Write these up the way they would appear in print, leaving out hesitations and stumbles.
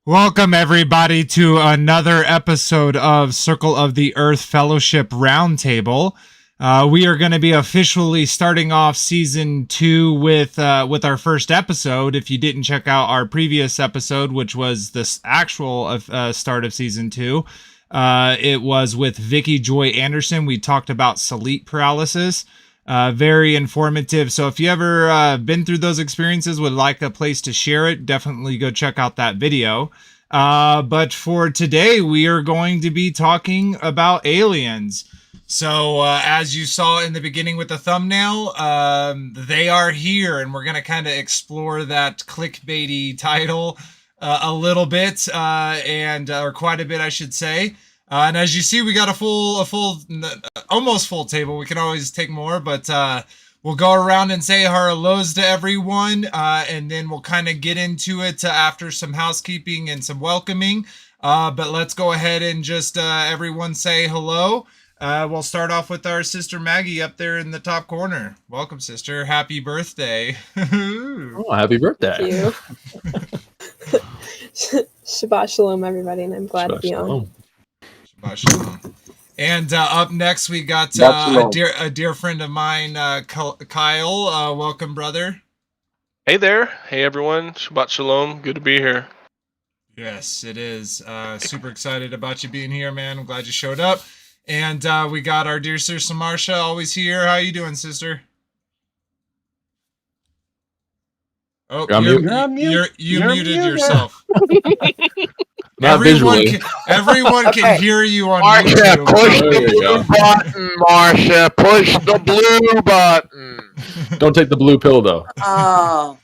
Welcome, everybody, to another episode of Circle of the Earth Fellowship Roundtable. We are going to be officially starting off Season 2 with our first episode. If you didn't check out our previous episode, which was the actual start of Season 2, it was with Vicky Joy Anderson. We talked about sleep paralysis. Very informative. So if you ever been through those experiences, would like a place to share it, definitely go check out that video. But for today, we are going to be talking about aliens. So as you saw in the beginning with the thumbnail, they are here, and we're going to kind of explore that clickbaity title a little bit, or quite a bit, I should say. And as you see, we got almost full table. We can always take more, but we'll go around and say hellos to everyone, and then we'll kind of get into it after some housekeeping and some welcoming. But let's go ahead and just everyone say hello. We'll start off with our sister Maggie up there in the top corner. Welcome, sister. Happy birthday. Oh, happy birthday. Thank you. Shabbat shalom, everybody, and I'm glad to be on. And up next, we got a dear friend of mine, Kyle. Welcome, brother. Hey there. Hey, everyone. Shabbat shalom. Good to be here. Yes, it is. Super excited about you being here, man. I'm glad you showed up. And we got our dear sister Marsha, always here. How you doing, sister? Oh, you muted yourself. Everyone can hear you on YouTube. Push the blue button, Marsha. Push the blue button. Don't take the blue pill, though. Oh,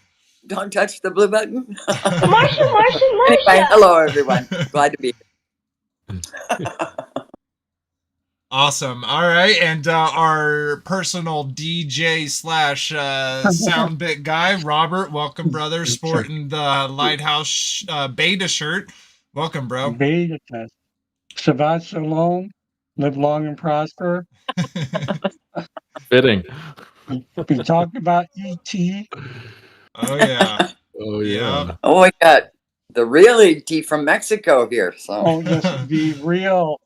don't touch the blue button. Marsha. Anyway, hello, everyone. Glad to be here. Awesome. All right. And our personal DJ / sound bit guy, Robert. Welcome, brother. Sporting the Lighthouse beta shirt. Welcome, bro. Beta test. Shabbat shalom. Live long and prosper. Fitting. We talked about E.T. Oh, yeah. Oh, yeah. Oh, we got the real E.T. from Mexico here. So. Oh, yes, the real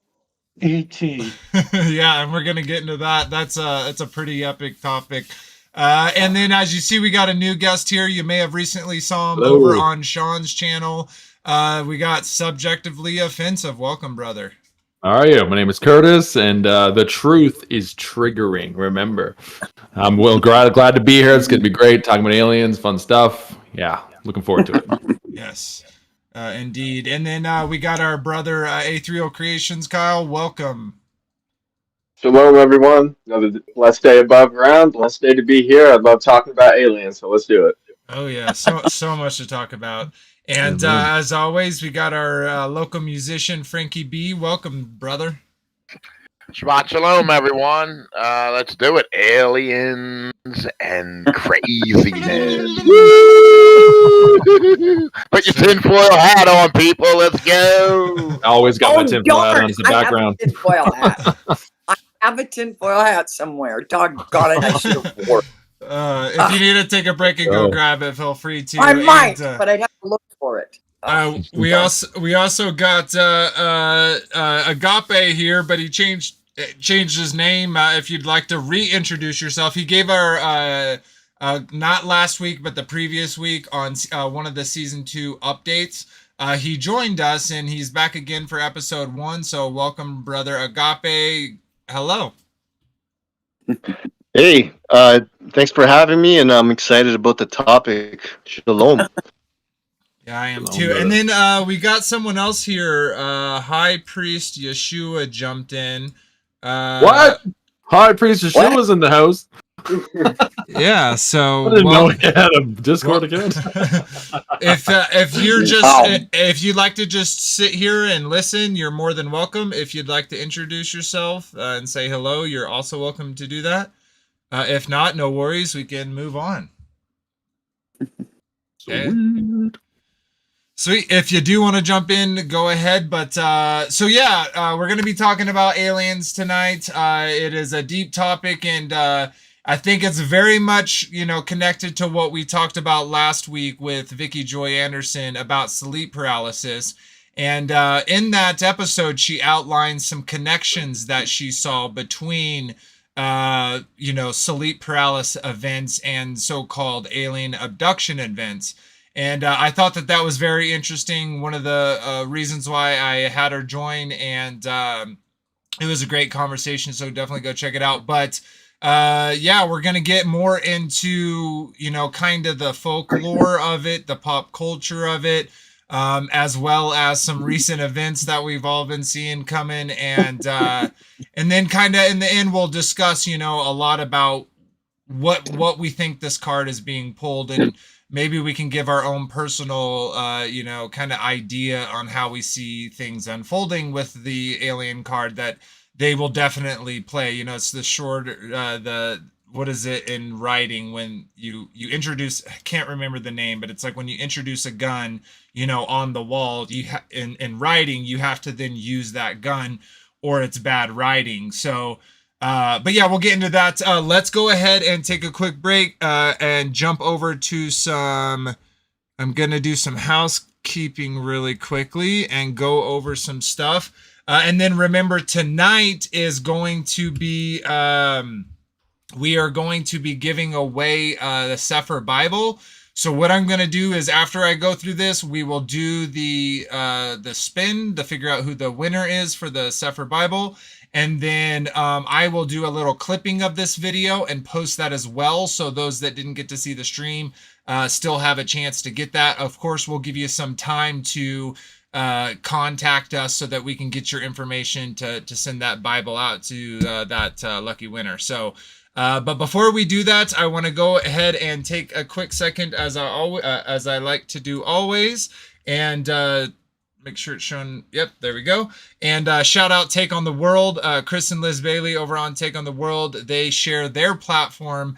E.T. Yeah, and we're going to get into that. That's a pretty epic topic. And then, as you see, we got a new guest here. You may have recently saw him over on Sean's channel. We got Subjectively Offensive. Welcome, brother. How are you? My name is Curtis, and the truth is triggering. Remember, I'm glad to be here. It's going to be great talking about aliens, fun stuff. Yeah, looking forward to it. Yes, indeed. And then we got our brother A3O Creations, Kyle. Welcome. Shalom, everyone. Another blessed day above ground. Blessed day to be here. I love talking about aliens, so let's do it. Oh yeah, so much to talk about. And as always, we got our local musician, Frankie B. Welcome, brother. Shabbat shalom, everyone. Let's do it. Aliens and craziness. Put your tinfoil hat on, people. Let's go. Always got my tinfoil hat on as the background. I have a tinfoil hat somewhere. Doggone it, I should have worn. If you need to take a break and go grab it, feel free to. I might, but I'd have to look for it. We also got Agape here, but he changed his name. If you'd like to reintroduce yourself, he gave our not last week but the previous week on one of the season 2 updates. He joined us and he's back again for episode 1. So welcome, brother Agape. Hello. Hey, thanks for having me, and I'm excited about the topic. Shalom. Yeah, I am too. And then we got someone else here. High Priest Yeshua jumped in. What? High Priest Yeshua's in the house. Yeah, so I didn't know he had a Discord account. If you'd like to just sit here and listen, you're more than welcome. If you'd like to introduce yourself and say hello, you're also welcome to do that. If not, no worries. We can move on. Okay. Sweet. If you do want to jump in, go ahead. But we're going to be talking about aliens tonight. It is a deep topic, and I think it's very much, connected to what we talked about last week with Vicky Joy Anderson about sleep paralysis. And in that episode, she outlined some connections that she saw between, sleep paralysis events and so-called alien abduction events. And I thought that was very interesting. One of the reasons why I had her join, and it was a great conversation. So definitely go check it out. But we're going to get more into, kind of the folklore of it, the pop culture of it, as well as some recent events that we've all been seeing coming. And then kind of in the end, we'll discuss, a lot about what we think this card is being pulled, and maybe we can give our own personal, kind of idea on how we see things unfolding with the alien card that they will definitely play. It's the short, what is it in writing when you introduce, I can't remember the name, but it's like when you introduce a gun, on the wall, in writing, you have to then use that gun or it's bad writing. So, but yeah, we'll get into that. Let's go ahead and take a quick break and jump over to I'm going to do some housekeeping really quickly and go over some stuff. And then remember, tonight is going to be, we are going to be giving away the Sefer Bible. So what I'm going to do is after I go through this, we will do the spin to figure out who the winner is for the Sefer Bible. And then I will do a little clipping of this video and post that as well. So those that didn't get to see the stream still have a chance to get that. Of course, we'll give you some time to contact us so that we can get your information to send that Bible out to that lucky winner. So, but before we do that, I want to go ahead and take a quick second, as I like to do always, and make sure it's shown. Yep, there we go. And shout out Take on the World, Chris and Liz Bailey over on Take on the World. They share their platform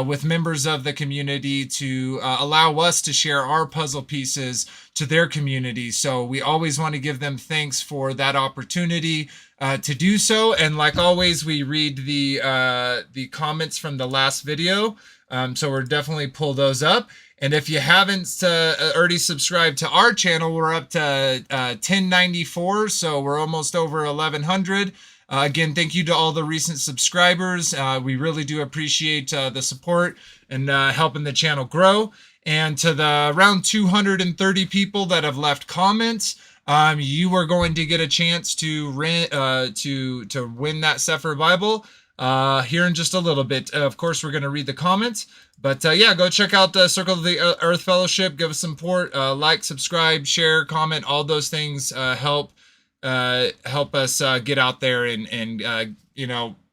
with members of the community to allow us to share our puzzle pieces to their community. So we always want to give them thanks for that opportunity to do so. And like always, we read the comments from the last video. So we'll definitely pull those up. And if you haven't already subscribed to our channel, we're up to 1094, so we're almost over 1100. Again, thank you to all the recent subscribers. We really do appreciate the support and helping the channel grow. And to the around 230 people that have left comments, you are going to get a chance to win that Sefer Bible here in just a little bit. Of course, we're going to read the comments. But yeah, go check out the Circle of the Earth Fellowship. Give us some support. Like, subscribe, share, comment. All those things help us get out there. And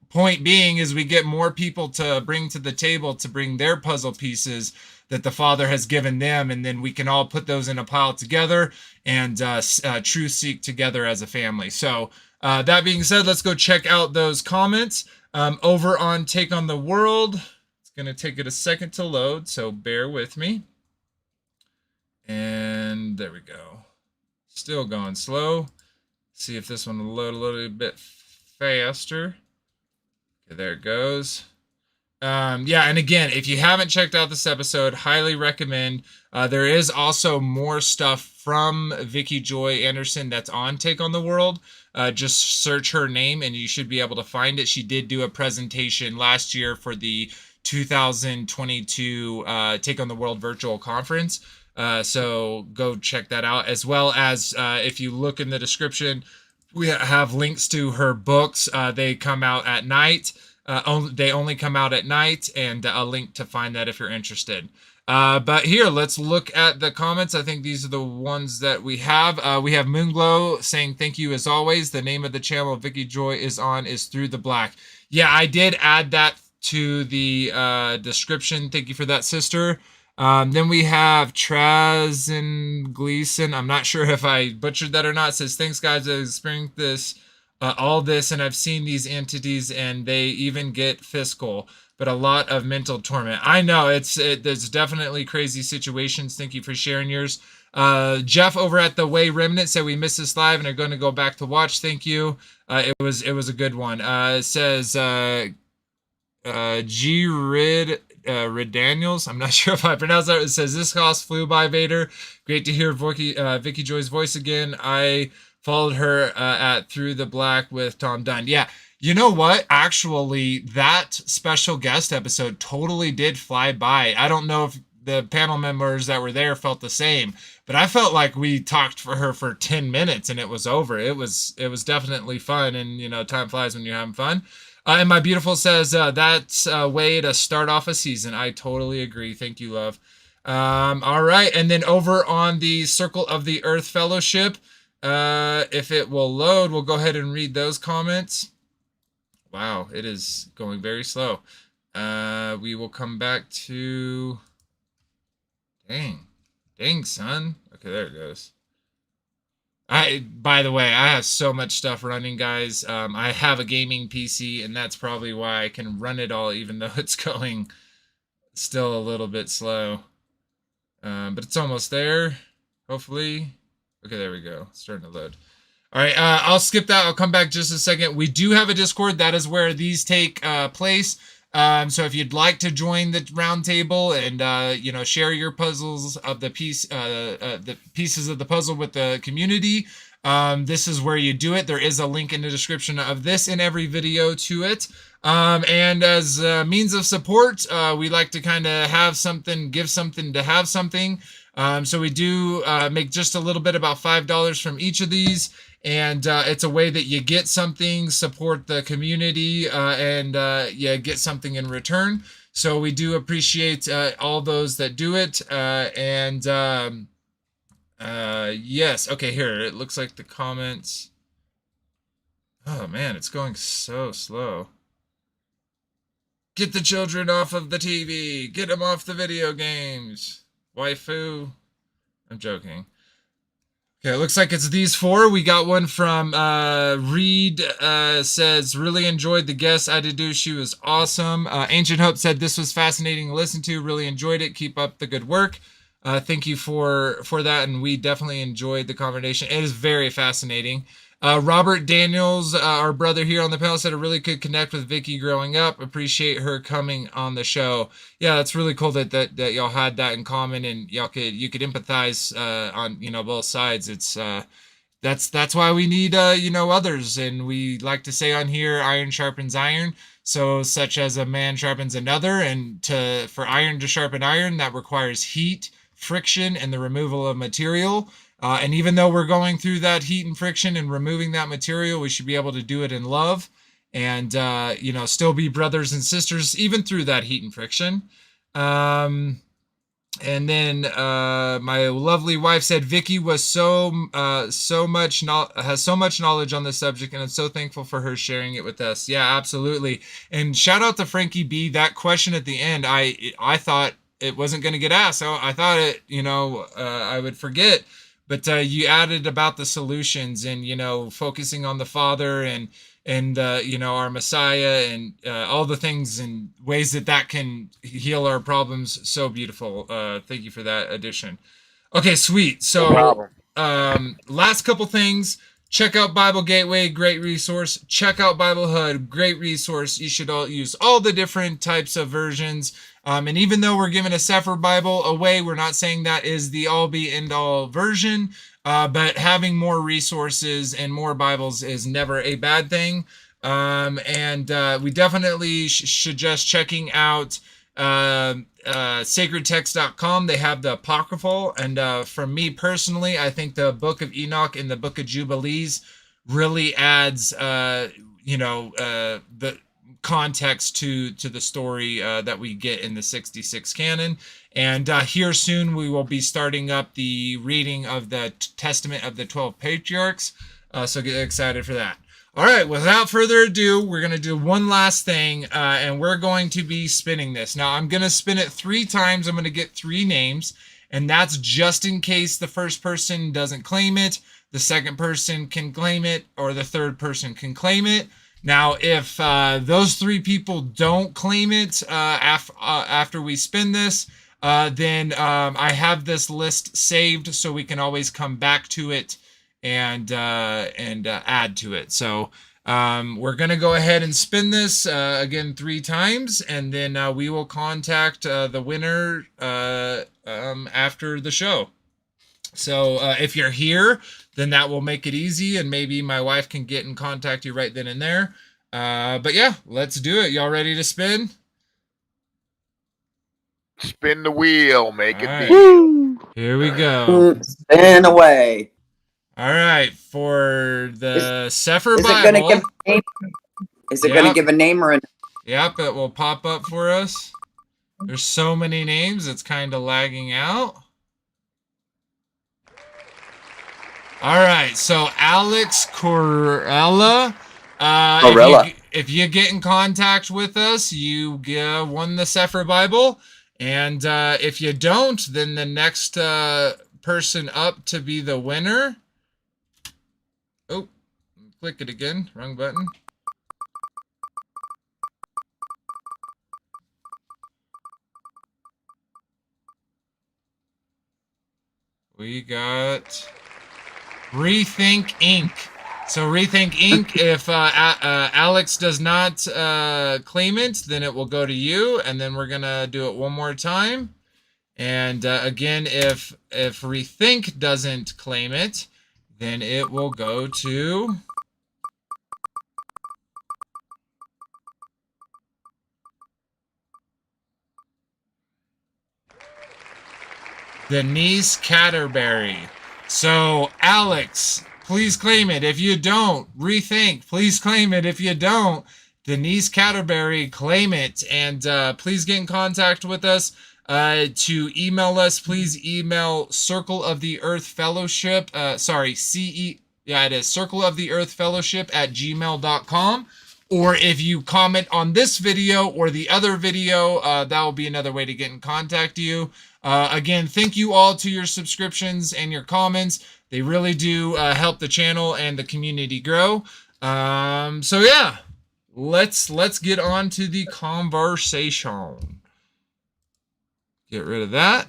point being is we get more people to bring to the table to bring their puzzle pieces that the Father has given them. And then we can all put those in a pile together and truth seek together as a family. So that being said, let's go check out those comments over on Take on the World. Gonna take it a second to load, so bear with me. And there we go. Still going slow. See if this one will load a little bit faster. Okay, there it goes. Yeah, and again, if you haven't checked out this episode, highly recommend. There is also more stuff from Vicky Joy Anderson that's on Take on the World. Just search her name and you should be able to find it. She did do a presentation last year for the 2022 Take on the World virtual conference. So go check that out, as well as if you look in the description, we have links to her books. They come out at night. They only come out at night, and a link to find that if you're interested. But here, let's look at the comments. I think these are the ones that we have. We have Moonglow saying, thank you as always. The name of the channel Vicky Joy is on is Through the Black. Yeah, I did add that to the description. Thank you for that, sister. Then we have Traz and Gleason. I'm not sure if I butchered that or not. It says, thanks guys, I've experienced this, all this, and I've seen these entities and they even get physical, but a lot of mental torment. I know there's definitely crazy situations. Thank you for sharing yours. Jeff over at the Way Remnant said we missed this live and are going to go back to watch. Thank you. It was a good one. It says, G Rid Daniels. I'm not sure if I pronounced that. It says this cost flew by Vader. Great to hear Vicky Joy's voice again. I followed her at Through the Black with Tom Dunn. Yeah, you know what? Actually, that special guest episode totally did fly by. I don't know if the panel members that were there felt the same, but I felt like we talked for her for 10 minutes and it was over. It was definitely fun, and you know, time flies when you're having fun. And my beautiful says that's a way to start off a season. I totally agree. Thank you, love. All right, and then over on the Circle of the Earth Fellowship, if it will load, we'll go ahead and read those comments. Wow, it is going very slow. We will come back to... Dang, son. Okay, there it goes. By the way, I have so much stuff running, guys. I have a gaming PC, and that's probably why I can run it all, even though it's going still a little bit slow. But it's almost there, hopefully. Okay, there we go. It's starting to load. All right, I'll skip that. I'll come back just a second. We do have a Discord. That is where these take place. So if you'd like to join the roundtable and you know, share your puzzles of the pieces of the puzzle with the community, this is where you do it. There is a link in the description of this and every video to it. And as a means of support, we like to kind of have something, give something to have something. So we do make just a little bit, about $5 from each of these. And it's a way that you get something, support the community, and you get something in return. So we do appreciate all those that do it. Yes. Okay, here. It looks like the comments. Oh, man, it's going so slow. Get the children off of the TV. Get them off the video games. Waifu. I'm joking. Okay, it looks like it's these four. We got one from Reed, says, really enjoyed the guest I did do. She was awesome. Ancient Hope said this was fascinating to listen to. Really enjoyed it. Keep up the good work. Thank you for that, and we definitely enjoyed the conversation. It is very fascinating. Robert Daniels, our brother here on the panel, said I really could connect with Vicky growing up. Appreciate her coming on the show. Yeah, that's really cool that y'all had that in common, and you could empathize on, you know, both sides. It's that's why we need you know, others, and we like to say on here, iron sharpens iron. So such as a man sharpens another, and for iron to sharpen iron, that requires heat, friction, and the removal of material. And even though we're going through that heat and friction and removing that material, we should be able to do it in love and, you know, still be brothers and sisters, even through that heat and friction. And then my lovely wife said, Vicky was has so much knowledge on this subject, and I'm so thankful for her sharing it with us. Yeah, absolutely. And shout out to Frankie B. That question at the end, I thought it wasn't going to get asked. So I thought it, you know, I would forget. But you added about the solutions and, you know, focusing on the Father and you know, our Messiah and all the things and ways that can heal our problems. So beautiful. Thank you for that addition. Okay, sweet. So No problem. Last couple things. Check out Bible Gateway, great resource. Check out Bible Hud, great resource. You should all use all the different types of versions. And even though we're giving a Sefer Bible away, we're not saying that is the all-be-end-all version. But having more resources and more Bibles is never a bad thing. We definitely suggest checking out sacredtext.com. They have the Apocryphal. And from me personally, I think the Book of Enoch and the Book of Jubilees really adds, you know, the context to the story that we get in the 66 canon. And here soon we will be starting up the reading of the Testament of the 12 Patriarchs. So get excited for that. All right, without further ado, we're going to do one last thing, and we're going to be spinning this. Now, I'm going to spin it 3 times. I'm going to get 3 names, and that's just in case the first person doesn't claim it, the second person can claim it, or the third person can claim it. Now, if those 3 people don't claim it after we spin this, then I have this list saved so we can always come back to it and add to it. So We're going to go ahead and spin this again 3 times, and then we will contact the winner after the show. So if you're here, then that will make it easy, and maybe my wife can get in contact you right then and there. But yeah, let's do it. Y'all ready to spin? Spin the wheel, make it All beat. Here we go. Stand away. All right, for the Sefer Is it Bible. going to give a name? Is it going to Yep. give a name or a Yep, it will pop up for us. There's so many names, it's kind of lagging out. All right, so Alex Corella. If you get in contact with us, you won the Sefer Bible. And if you don't, then the next person up to be the winner. Oh, click it again. Wrong button. We got Rethink Inc. So Rethink Inc., if Alex does not claim it, then it will go to you, and then we're going to do it one more time. And again, if Rethink doesn't claim it, then it will go to... Denise Catterberry. So, Alex, please claim it. If you don't, Rethink, please claim it. If you don't, Denise Catterberry, claim it. And please get in contact with us. To email us, please email Circle of the Earth Fellowship. It is Circle of the Earth Fellowship at gmail.com. Or if you comment on this video or the other video, that will be another way to get in contact with you. Again, thank you all to your subscriptions and your comments. They really do help the channel and the community grow. So yeah, let's get on to the conversation. Get rid of that.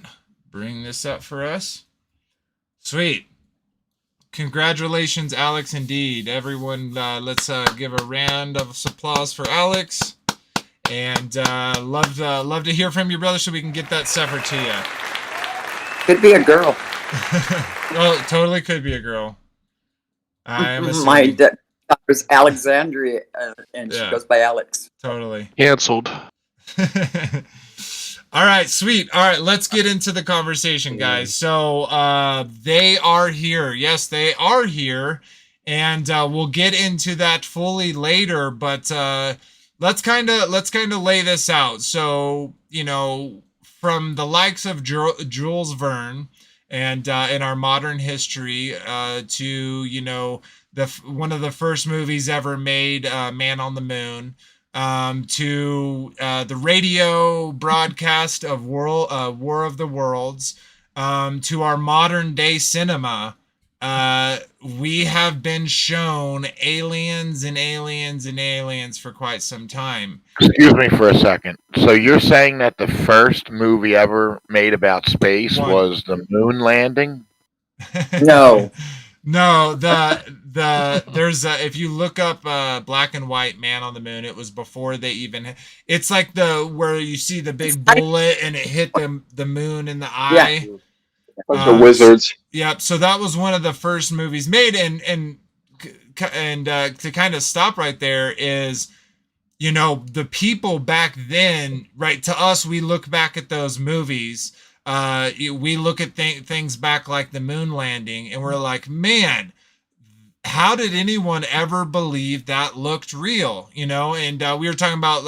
Bring this up for us. Sweet. Congratulations, Alex, indeed. Everyone, let's give a round of applause for Alex. And love to hear from you, brother, so we can get that Sefer to you. Could be a girl. Oh, totally could be a girl. I am assuming. My daughter's Alexandria, and she goes by Alex. Totally. Canceled. All right, sweet. All right, let's get into the conversation, guys. So they are here. Yes, they are here. And we'll get into that fully later, but let's kind of lay this out. So, you know, from the likes of Jules Verne and in our modern history to, you know, one of the first movies ever made, Man on the Moon, to the radio broadcast of War of the Worlds, to our modern day cinema, we have been shown aliens and aliens and aliens for quite some time. Excuse me for a second. So you're saying that the first movie ever made about space was the moon landing? No. No, there's if you look up black and white Man on the Moon, it was before they even. It's like where you see the big bullet and it hit the moon in the eye. Yeah. Bunch of wizards. Yep. So that was one of the first movies made, and to kind of stop right there is, you know, the people back then, right? To us, we look back at those movies. We look at things back like the moon landing, and we're like, man, how did anyone ever believe that looked real? You know, and we were talking about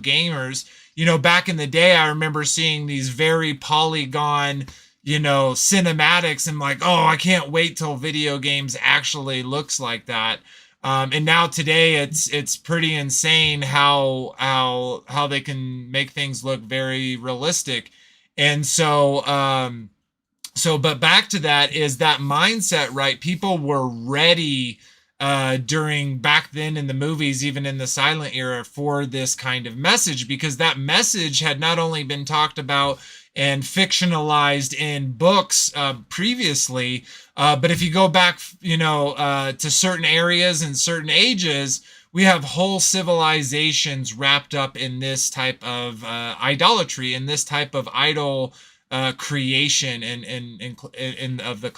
gamers. You know, back in the day, I remember seeing these very polygon, you know, cinematics, and like, oh, I can't wait till video games actually looks like that. And now today, it's pretty insane how they can make things look very realistic. And so, but back to that is that mindset, right? People were ready during back then in the movies, even in the silent era, for this kind of message, because that message had not only been talked about and fictionalized in books previously. But if you go back, to certain areas and certain ages, we have whole civilizations wrapped up in this type of idolatry, in this type of idol creation in of the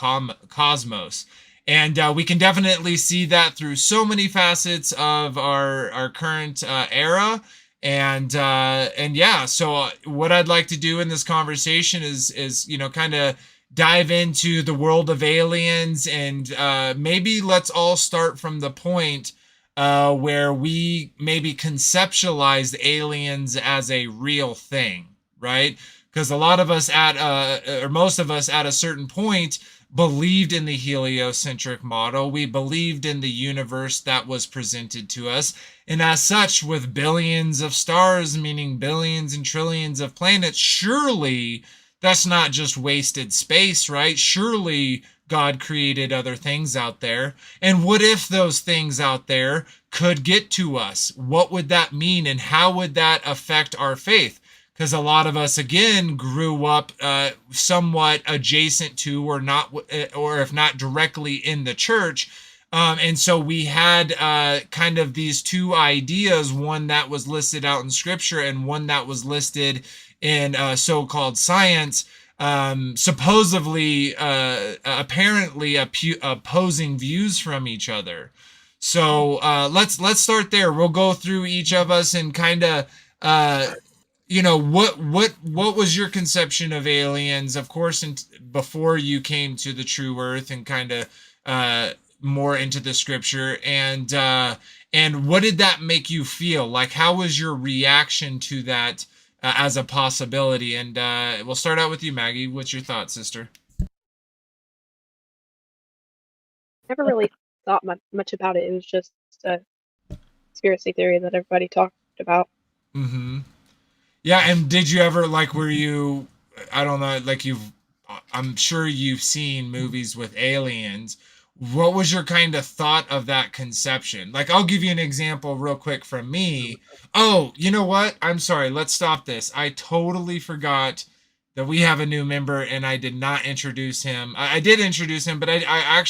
cosmos. And we can definitely see that through so many facets of our current era. And yeah, so what I'd like to do in this conversation is kind of dive into the world of aliens, and maybe let's all start from the point where we maybe conceptualized aliens as a real thing, right? Because a lot of us or most of us at a certain point believed in the heliocentric model. We believed in the universe that was presented to us. And as such, with billions of stars, meaning billions and trillions of planets, surely that's not just wasted space, right? Surely God created other things out there. And what if those things out there could get to us? What would that mean, and how would that affect our faith? Because a lot of us, again, grew up somewhat adjacent to, or not, or if not directly in the church. And so we had kind of these two ideas, one that was listed out in scripture and one that was listed in so-called science, supposedly, apparently opposing views from each other. So let's start there. We'll go through each of us and kind of what was your conception of aliens, of course, before you came to the true earth and kind of more into the scripture, and what did that make you feel like? How was your reaction to that as a possibility? And we'll start out with you, Maggie. What's your thought, sister? Never really thought much about it. It was just a conspiracy theory that everybody talked about. Mm-hmm. Yeah, and did you ever, were you, I don't know, I'm sure you've seen movies with aliens. What was your kind of thought of that conception? I'll give you an example real quick from me. Oh, you know what? I'm sorry. Let's stop this. I totally forgot that we have a new member, and I did not introduce him. I did introduce him, but I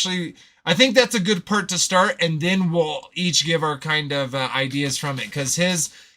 think that's a good part to start, and then we'll each give our kind of ideas from it, because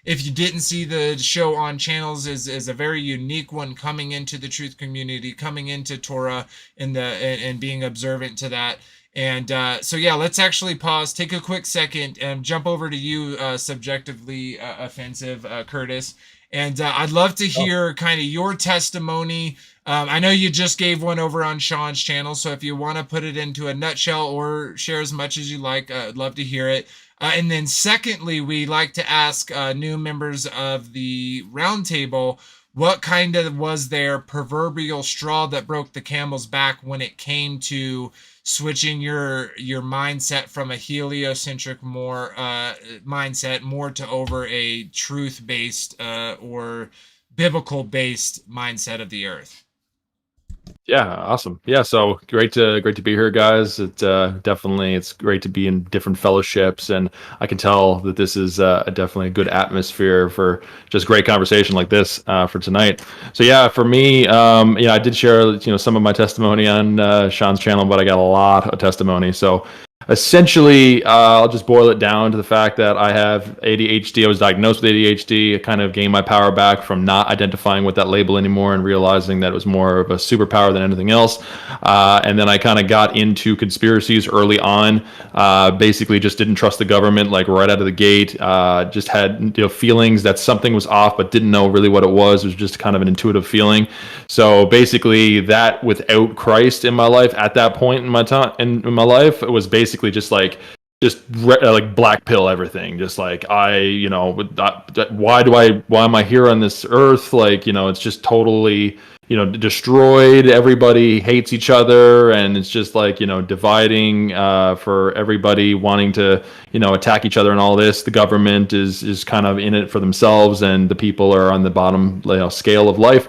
if you didn't see the show on channels, is a very unique one, coming into the truth community, coming into Torah and being observant to that. And so yeah, let's actually pause, take a quick second, and jump over to you, subjectively offensive, Curtis. And I'd love to hear kind of your testimony. I know you just gave one over on Sean's channel, so if you want to put it into a nutshell or share as much as you like, I'd love to hear it. And then secondly, we like to ask new members of the roundtable, what kind of was their proverbial straw that broke the camel's back when it came to switching your mindset from a heliocentric mindset more to over a truth-based or biblical-based mindset of the earth. Yeah, awesome. Yeah, so great to be here, guys. It's great to be in different fellowships, and I can tell that this is definitely a good atmosphere for just great conversation like this for tonight. So yeah, for me, I did share some of my testimony on Sean's channel, but I got a lot of testimony. So essentially, I'll just boil it down to the fact that I have ADHD. I was diagnosed with ADHD. I kind of gained my power back from not identifying with that label anymore and realizing that it was more of a superpower than anything else. And then I kind of got into conspiracies early on. Basically, just didn't trust the government right out of the gate. Just had feelings that something was off, but didn't know really what it was. It was just kind of an intuitive feeling. So basically, that without Christ in my life at that point in my time in my life, it was basically just black pill everything. Just why am I here on this earth? It's just totally destroyed. Everybody hates each other, and it's just dividing for everybody wanting to attack each other and all this. The government is kind of in it for themselves, and the people are on the bottom scale of life.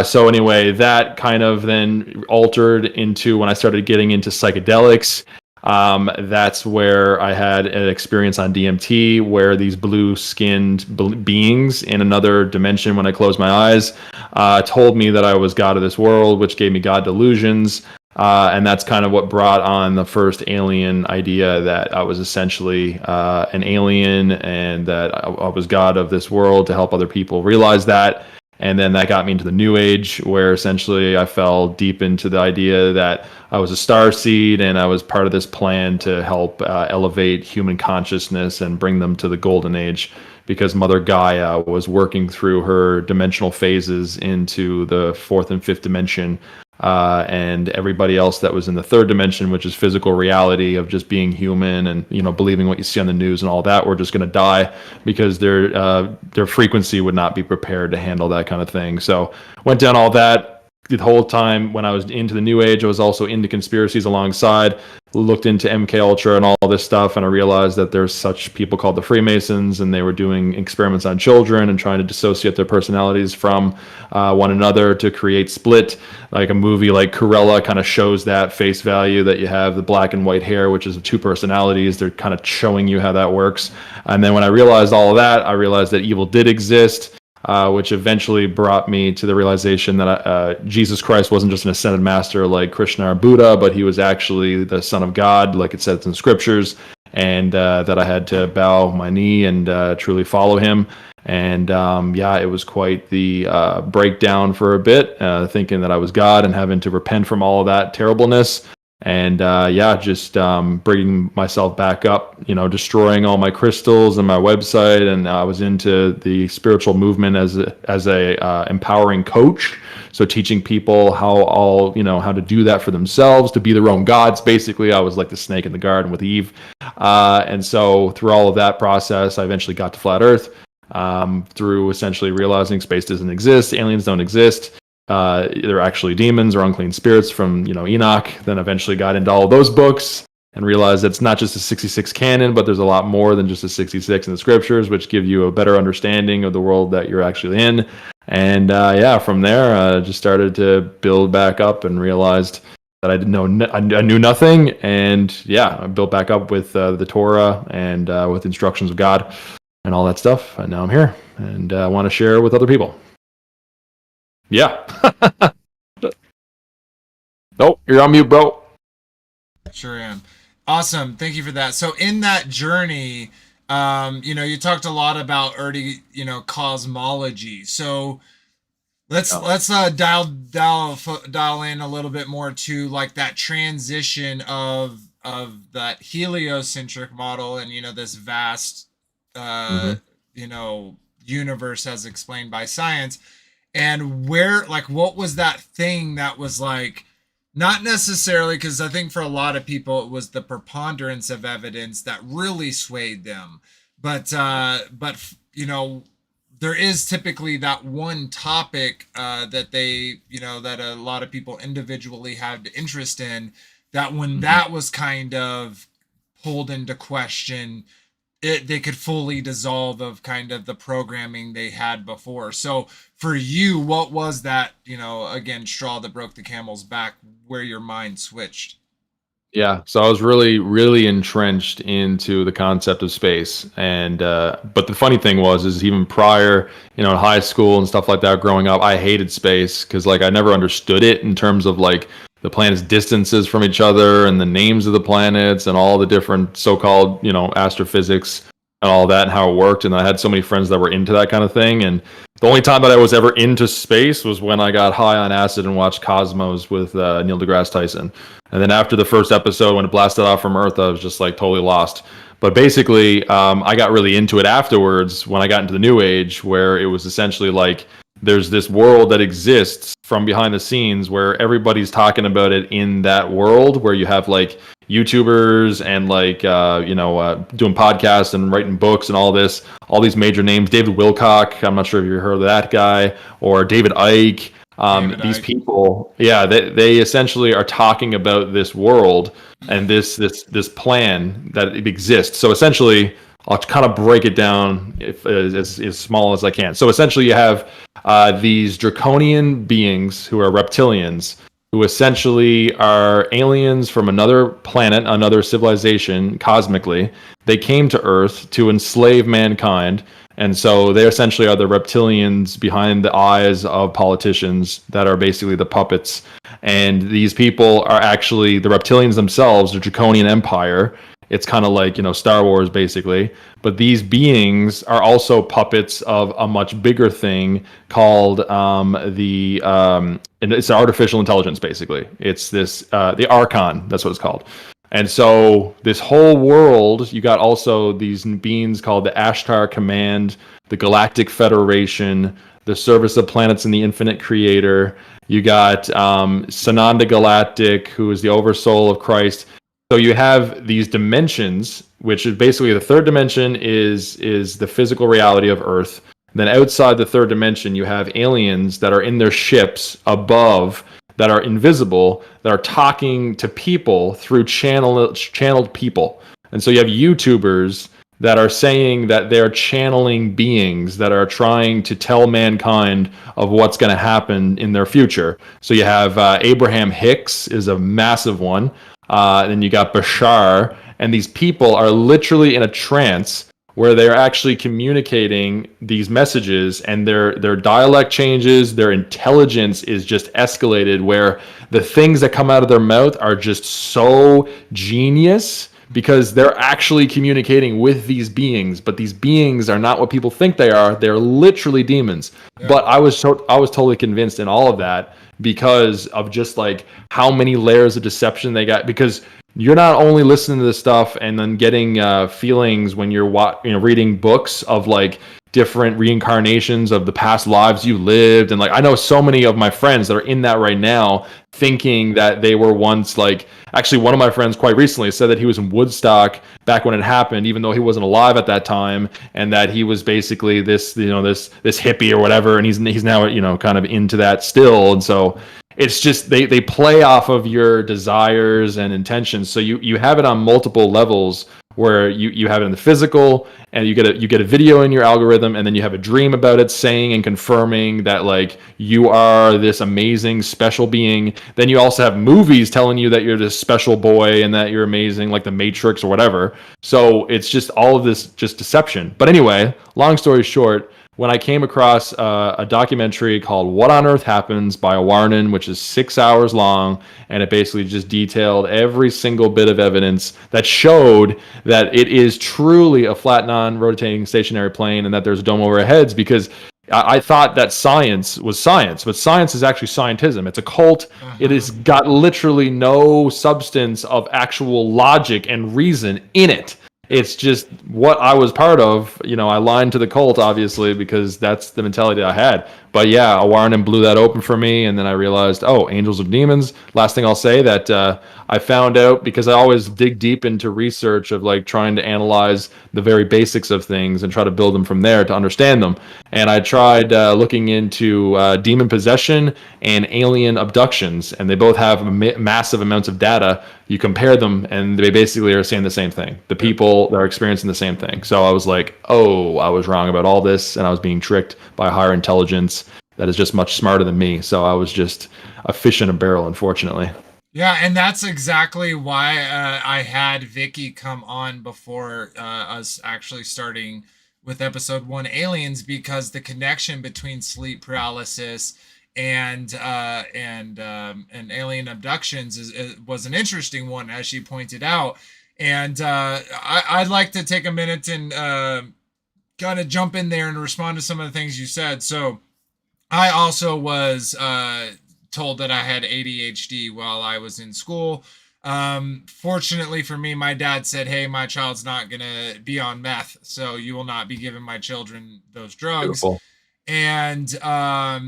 So anyway, that kind of then altered into when I started getting into psychedelics. That's where I had an experience on DMT where these blue-skinned beings in another dimension, when I closed my eyes, told me that I was God of this world, which gave me God delusions. And that's kind of what brought on the first alien idea, that I was essentially an alien and that I was God of this world to help other people realize that. And then that got me into the New Age, where essentially I fell deep into the idea that I was a star seed and I was part of this plan to help elevate human consciousness and bring them to the golden age, because Mother Gaia was working through her dimensional phases into the fourth and fifth dimension. And everybody else that was in the third dimension, which is physical reality of just being human and, you know, believing what you see on the news and all that, were just going to die because their frequency would not be prepared to handle that kind of thing. So went down all that. The whole time when I was into the New Age, I was also into conspiracies alongside, looked into MK Ultra and all this stuff, and I realized that there's such people called the Freemasons, and they were doing experiments on children and trying to dissociate their personalities from one another to create split. Like a movie like Cruella kind of shows that face value, that you have the black and white hair, which is the two personalities. They're kind of showing you how that works. And then when I realized all of that, I realized that evil did exist. Which eventually brought me to the realization that Jesus Christ wasn't just an ascended master like Krishna or Buddha, but he was actually the Son of God, like it says in scriptures, and that I had to bow my knee and truly follow him. And it was quite the breakdown for a bit, thinking that I was God and having to repent from all of that terribleness. And just bringing myself back up, you know, destroying all my crystals and my website, and I was into the spiritual movement as a empowering coach. So teaching people how to do that for themselves, to be their own gods. Basically, I was like the snake in the garden with Eve. And so through all of that process, I eventually got to Flat Earth, through essentially realizing space doesn't exist, aliens don't exist. They're actually demons or unclean spirits from, you know, Enoch. Then eventually got into all those books and realized it's not just a 66 canon, but there's a lot more than just a 66 in the scriptures, which give you a better understanding of the world that you're actually in. And from there, I just started to build back up and realized that I knew nothing. And I built back up with the Torah and with instructions of God and all that stuff. And now I'm here and I want to share with other people. Yeah. Nope, you're on mute, bro. Sure am. Awesome. Thank you for that. So in that journey, you talked a lot about early, cosmology. So let's dial in a little bit more to like that transition of that heliocentric model and this vast universe as explained by science. And where, like, what was that thing that was like, not necessarily, because I think for a lot of people it was the preponderance of evidence that really swayed them, but there is typically that one topic that they, that a lot of people individually had interest in, that when that was kind of pulled into question, they could fully dissolve of kind of the programming they had before. So for you, what was that, again, straw that broke the camel's back, where your mind switched? Yeah, so I was really, really entrenched into the concept of space. And but the funny thing is even prior, in high school and stuff like that, growing up, I hated space because like I never understood it in terms of like the planets' distances from each other and the names of the planets and all the different so-called, astrophysics and all that and how it worked. And I had so many friends that were into that kind of thing. And the only time that I was ever into space was when I got high on acid and watched Cosmos with Neil deGrasse Tyson. And then after the first episode, when it blasted off from Earth, I was just like totally lost. But basically, I got really into it afterwards when I got into the New Age, where it was essentially like there's this world that exists from behind the scenes where everybody's talking about it in that world, where you have like YouTubers and like doing podcasts and writing books and all these major names. David Wilcock, I'm not sure if you heard of that guy, or David Icke. These people, they essentially are talking about this world and this plan that it exists. So essentially, I'll kind of break it down as small as I can. So essentially, you have these draconian beings who are reptilians who essentially are aliens from another planet, another civilization, cosmically. They came to Earth to enslave mankind. And so they essentially are the reptilians behind the eyes of politicians that are basically the puppets. And these people are actually the reptilians themselves, the Draconian Empire. It's kind of like, Star Wars, basically. But these beings are also puppets of a much bigger thing called and it's artificial intelligence, basically. It's the Archon, that's what it's called. And so this whole world, you got also these beings called the Ashtar Command, the Galactic Federation, the Service of Planets and the Infinite Creator. You got Sananda Galactic, who is the Oversoul of Christ. So you have these dimensions, which is basically the third dimension is the physical reality of Earth. Then outside the third dimension, you have aliens that are in their ships above, that are invisible, that are talking to people through channeled people. And so you have YouTubers that are saying that they're channeling beings that are trying to tell mankind of what's going to happen in their future. So you have Abraham Hicks is a massive one. Then you got Bashar, and these people are literally in a trance where they're actually communicating these messages, and their dialect changes, their intelligence is just escalated, where the things that come out of their mouth are just so genius because they're actually communicating with these beings. But these beings are not what people think they are. They're literally demons. Yeah. But I was totally convinced in all of that because of just like how many layers of deception they got, because you're not only listening to this stuff and then getting feelings when you're reading books of like different reincarnations of the past lives you lived. And like, I know so many of my friends that are in that right now thinking that they were once like, actually one of my friends quite recently said that he was in Woodstock back when it happened, even though he wasn't alive at that time, and that he was basically this hippie or whatever. And he's now, kind of into that still. And so it's just, they play off of your desires and intentions. So you have it on multiple levels, where you have it in the physical, and you get a video in your algorithm, and then you have a dream about it saying and confirming that like you are this amazing special being. Then you also have movies telling you that you're this special boy and that you're amazing, like The Matrix or whatever. So it's just all of this just deception. But anyway, long story short, when I came across a documentary called What on Earth Happens by Awarnan, which is 6 hours long, and it basically just detailed every single bit of evidence that showed that it is truly a flat, non-rotating stationary plane, and that there's a dome over our heads, because I thought that science was science, but science is actually scientism. It's a cult. It has got literally no substance of actual logic and reason in it. It's just what I was part of. I lied to the cult, obviously, because that's the mentality I had. But yeah, Awarnan blew that open for me, and then I realized, angels are demons. Last thing I'll say that I found out, because I always dig deep into research of like trying to analyze the very basics of things and try to build them from there to understand them. And I tried looking into demon possession and alien abductions, and they both have massive amounts of data. You compare them, and they basically are saying the same thing. The people that are experiencing the same thing. So I was like, I was wrong about all this, and I was being tricked by a higher intelligence that is just much smarter than me. So I was just a fish in a barrel, unfortunately. Yeah, and that's exactly why I had Vicky come on before us actually starting with episode 1, Aliens, because the connection between sleep paralysis and alien abductions was an interesting one, as she pointed out. And I'd like to take a minute and kind of jump in there and respond to some of the things you said. So I also was told that I had ADHD while I was in school. Fortunately for me, my dad said, hey, my child's not going to be on meth, so you will not be giving my children those drugs. Beautiful. And, but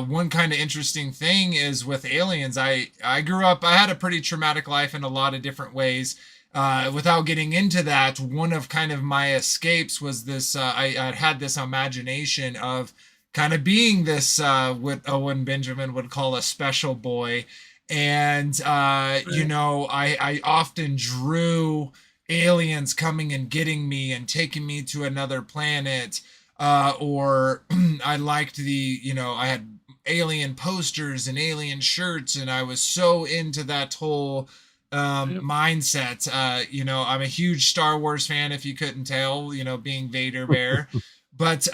one kind of interesting thing is with aliens, I grew up, I had a pretty traumatic life in a lot of different ways. Without getting into that, one of kind of my escapes was this, I had this imagination of kind of being this, what Owen Benjamin would call a special boy. And, I often drew aliens coming and getting me and taking me to another planet. Or I liked I had alien posters and alien shirts, and I was so into that whole mindset. I'm a huge Star Wars fan, if you couldn't tell, being Vader Bear. But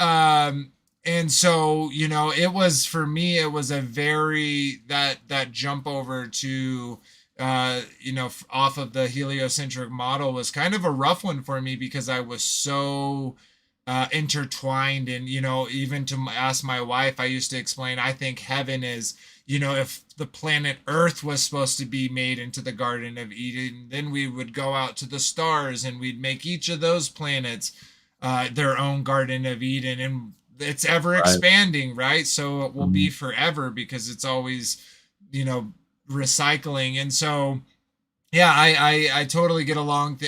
and so, it was, for me, it was a very, that jump over to off of the heliocentric model was kind of a rough one for me, because I was so intertwined. And even to ask my wife, I used to explain, I think heaven is, if the planet Earth was supposed to be made into the Garden of Eden, then we would go out to the stars and we'd make each of those planets their own Garden of Eden, and it's ever expanding, right? So it will be forever, because it's always recycling. And so yeah, I totally get along.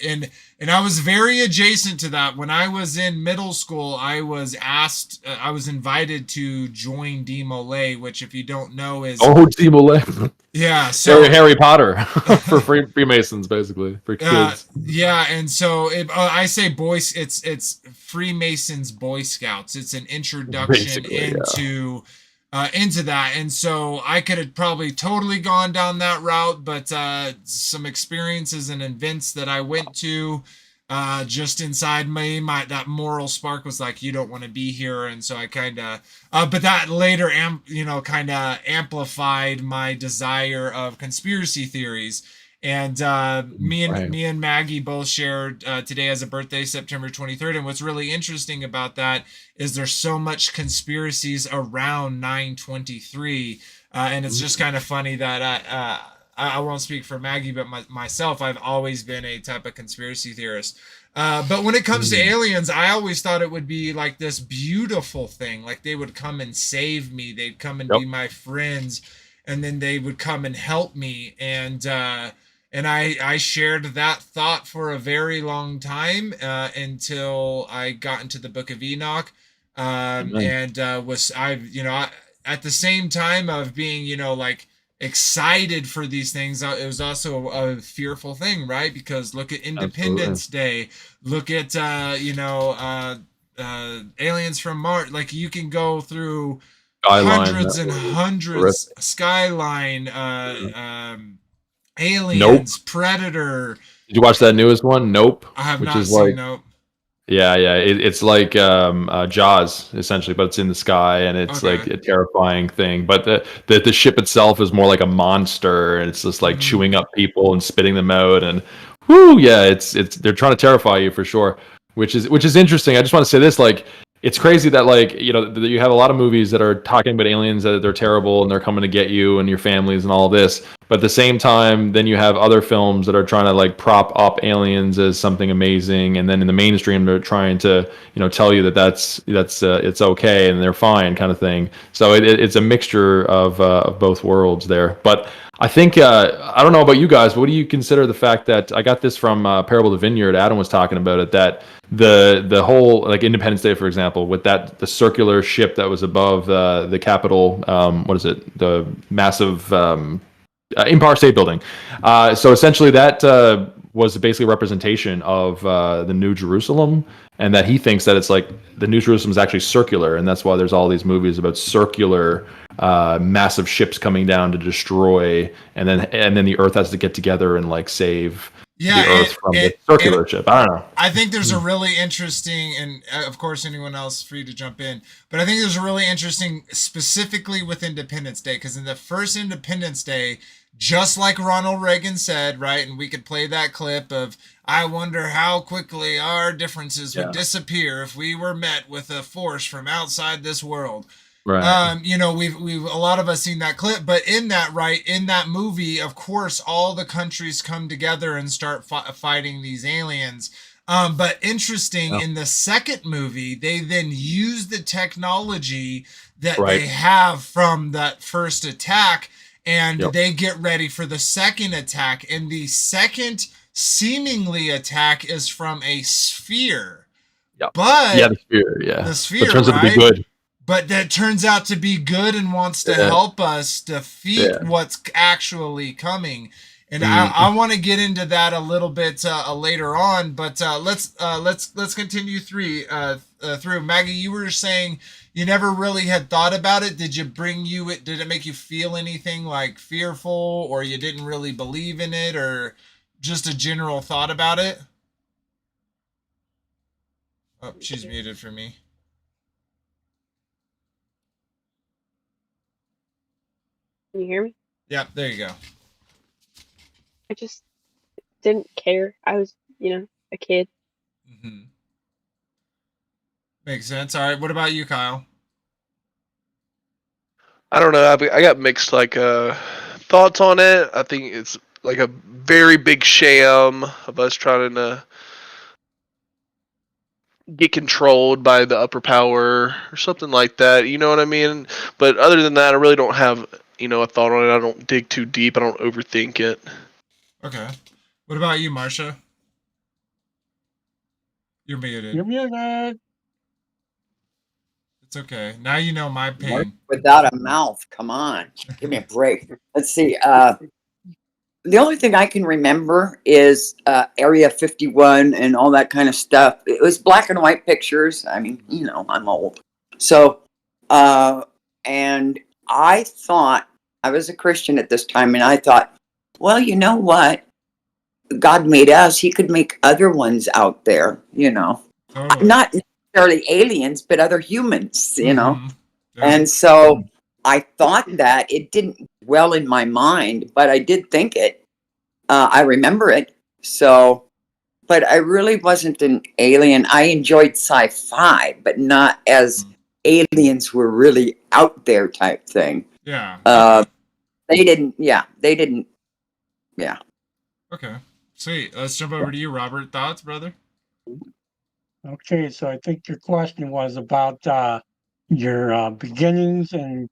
And I was very adjacent to that. When I was in middle school, I was asked, I was invited to join Demolay, which, if you don't know, is Demolay. Yeah, so Harry Potter for Freemasons, basically, for kids. Yeah, and so I say boys, it's Freemasons Boy Scouts. It's an introduction into that. And so I could have probably totally gone down that route, but some experiences and events that I went to just inside me, that moral spark was like, you don't want to be here. And so I kind of but that later kind of amplified my desire of conspiracy theories. And me and Maggie both shared today as a birthday, September 23rd. And what's really interesting about that is there's so much conspiracies around 9/23, and it's just kind of funny that I won't speak for Maggie, but myself, I've always been a type of conspiracy theorist. But when it comes to aliens, I always thought it would be like this beautiful thing, like they would come and save me, they'd come and be my friends, and then they would come and help me. And I shared that thought for a very long time until I got into the Book of Enoch, and at the same time of being like excited for these things, it was also a fearful thing, right? Because look at Independence Day, look at Aliens from Mars. Like, you can go through hundreds and hundreds. Skyline, Aliens, Predator. Did you watch that newest one? Nope. I have not seen Nope. Yeah. It's like Jaws, essentially, but it's in the sky, and it's like a terrifying thing. But the ship itself is more like a monster, and it's just like chewing up people and spitting them out. And it's they're trying to terrify you for sure, which is interesting. I just want to say this, like, it's crazy that, like, you have a lot of movies that are talking about aliens, that they're terrible and they're coming to get you and your families and all this. But at the same time, then you have other films that are trying to like prop up aliens as something amazing, and then in the mainstream they're trying to tell you that that's it's okay and they're fine, kind of thing. So it's a mixture of both worlds there. But I think I don't know about you guys, but what do you consider the fact that I got this from Parable of the Vineyard? Adam was talking about it, that the whole, like, Independence Day, for example, with the circular ship that was above the Capitol, what is it, the massive Empire State Building. So essentially that was basically a representation of the New Jerusalem, and that he thinks that it's like the New Jerusalem is actually circular, and that's why there's all these movies about circular massive ships coming down to destroy, and then the Earth has to get together and like save the Earth from the circular ship. I don't know. I think there's a really interesting, and of course anyone else free to jump in, but I think there's a really interesting, specifically with Independence Day, because in the first Independence Day, just like Ronald Reagan said, right, and we could play that clip of, I wonder how quickly our differences would disappear if we were met with a force from outside this world. Right. We've a lot of us seen that clip, but in that movie, of course, all the countries come together and start fighting these aliens. But interesting, in the second movie, they then use the technology that they have from that first attack, and they get ready for the second attack. And the second seemingly attack is from a sphere. But the sphere, the sphere, it turns out to be good. But that turns out to be good and wants to help us defeat what's actually coming. And I want to get into that a little bit later on. But let's continue through. Maggie, you were saying you never really had thought about it. Did it make you feel anything like fearful, or you didn't really believe in it, or just a general thought about it? Oh, she's muted for me. Can you hear me? Yeah, there you go. I just didn't care. I was, a kid. Mm-hmm. Makes sense. All right. What about you, Kyle? I don't know. I got mixed thoughts on it. I think it's like a very big sham of us trying to get controlled by the upper power or something like that. You know what I mean? But other than that, I really don't have a thought on it. I don't dig too deep. I don't overthink it. Okay. What about you, Marcia? You're muted. You're muted. It's okay. Now you know my pain. Without a mouth. Come on. Give me a break. Let's see. The only thing I can remember is Area 51 and all that kind of stuff. It was black and white pictures. I mean, I'm old. So, and I thought, I was a Christian at this time, and I thought, well, you know what? God made us. He could make other ones out there, Totally. Not necessarily aliens, but other humans, Mm-hmm. Yeah. And so I thought that. It didn't dwell in my mind, but I did think it. I remember it. So, but I really wasn't an alien. I enjoyed sci-fi, but not as aliens were really out there type thing. Yeah. They didn't. Yeah. Okay. Sweet. Let's jump over to you, Robert. Thoughts, brother? Okay, so I think your question was about your beginnings and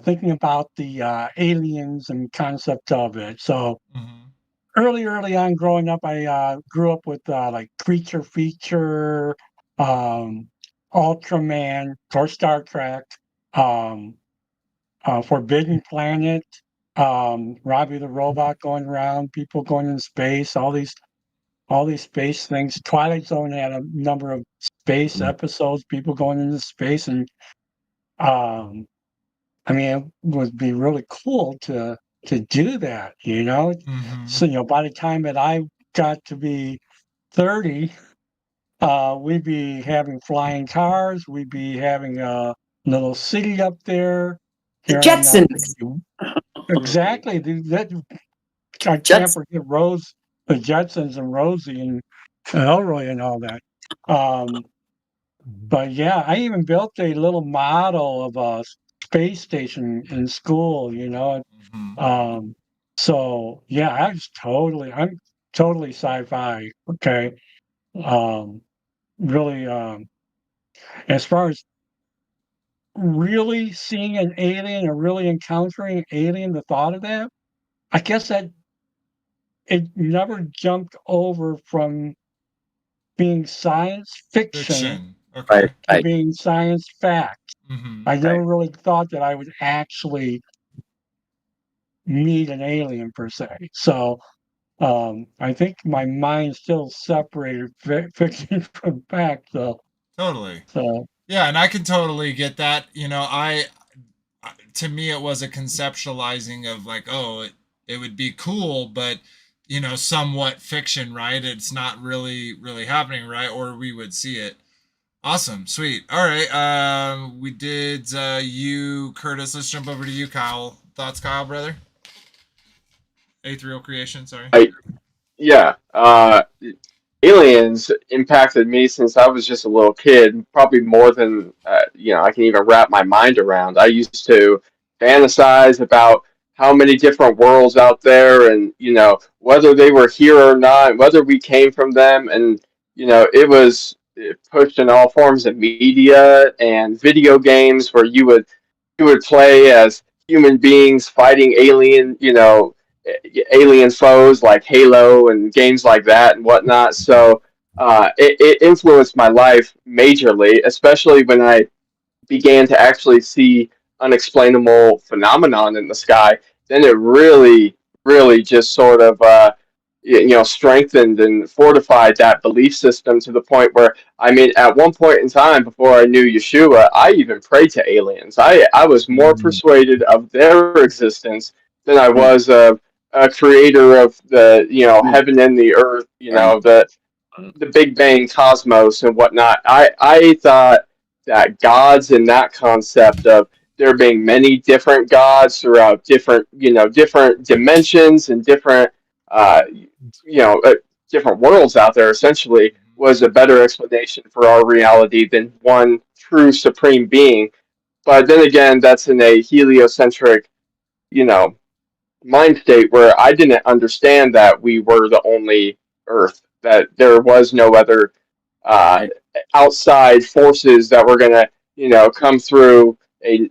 thinking about the aliens and concept of it. So Mm-hmm. early on growing up, I grew up with like Creature Feature, Ultraman, of course Star Trek, um, Forbidden Planet, Robbie the Robot going around, people going in space, all these space things. Twilight Zone had a number of space episodes, people going into space, and um, I mean, it would be really cool to do that, Mm-hmm. So, by the time that I got to be 30, we'd be having flying cars, we'd be having a little city up there. The Here Jetsons. Exactly. I can't Jets. forget the Jetsons and Rosie and Elroy and all that. But yeah, I even built a little model of a space station in school, Mm-hmm. So yeah, I'm totally sci-fi. Okay. Really, as far as really seeing an alien or really encountering an alien, the thought of that, I guess that it never jumped over from being science fiction Okay. to being science fact. Mm-hmm. I never really thought that I would actually meet an alien per se. So I think my mind still separated fiction from fact. Totally. So Yeah, and I can totally get that. To me, it was a conceptualizing of like, oh, it would be cool, but somewhat fiction, right? It's not really happening, right? Or we would see it. Awesome, sweet. All right, we did you, Curtis. Let's jump over to you, Kyle. Thoughts, Kyle, brother? Eighth Real Creation. Sorry. Yeah. Aliens impacted me since I was just a little kid, probably more than I can even wrap my mind around. I used to fantasize about how many different worlds out there, and whether they were here or not, whether we came from them, and it pushed in all forms of media and video games where you would play as human beings fighting alien foes like Halo and games like that and whatnot. So it influenced my life majorly, especially when I began to actually see unexplainable phenomenon in the sky. Then it really, really just sort of strengthened and fortified that belief system to the point where, I mean, at one point in time before I knew Yeshua, I even prayed to aliens. I was more persuaded of their existence than I was of a creator of the, heaven and the earth, the Big Bang cosmos and whatnot. I thought that gods and that concept of there being many different gods throughout different dimensions and different uh, different worlds out there essentially was a better explanation for our reality than one true supreme being. But then again, that's in a heliocentric, you know, mind state where I didn't understand that we were the only Earth, that there was no other uh, outside forces that were going to, come through a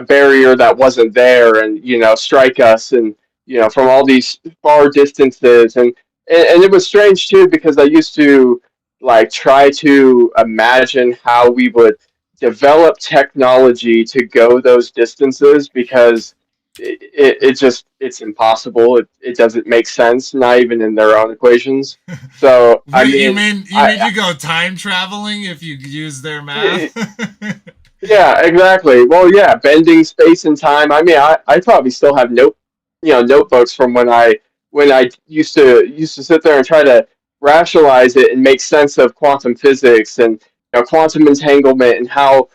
barrier that wasn't there and, strike us and, from all these far distances. And it was strange too, because I used to like try to imagine how we would develop technology to go those distances because it's impossible. It doesn't make sense, not even in their own equations. So I Wait, mean, you mean you go time traveling if you use their math? yeah, exactly. Well, yeah, bending space and time. I mean, I probably still have notebooks from when I used to sit there and try to rationalize it and make sense of quantum physics and quantum entanglement and how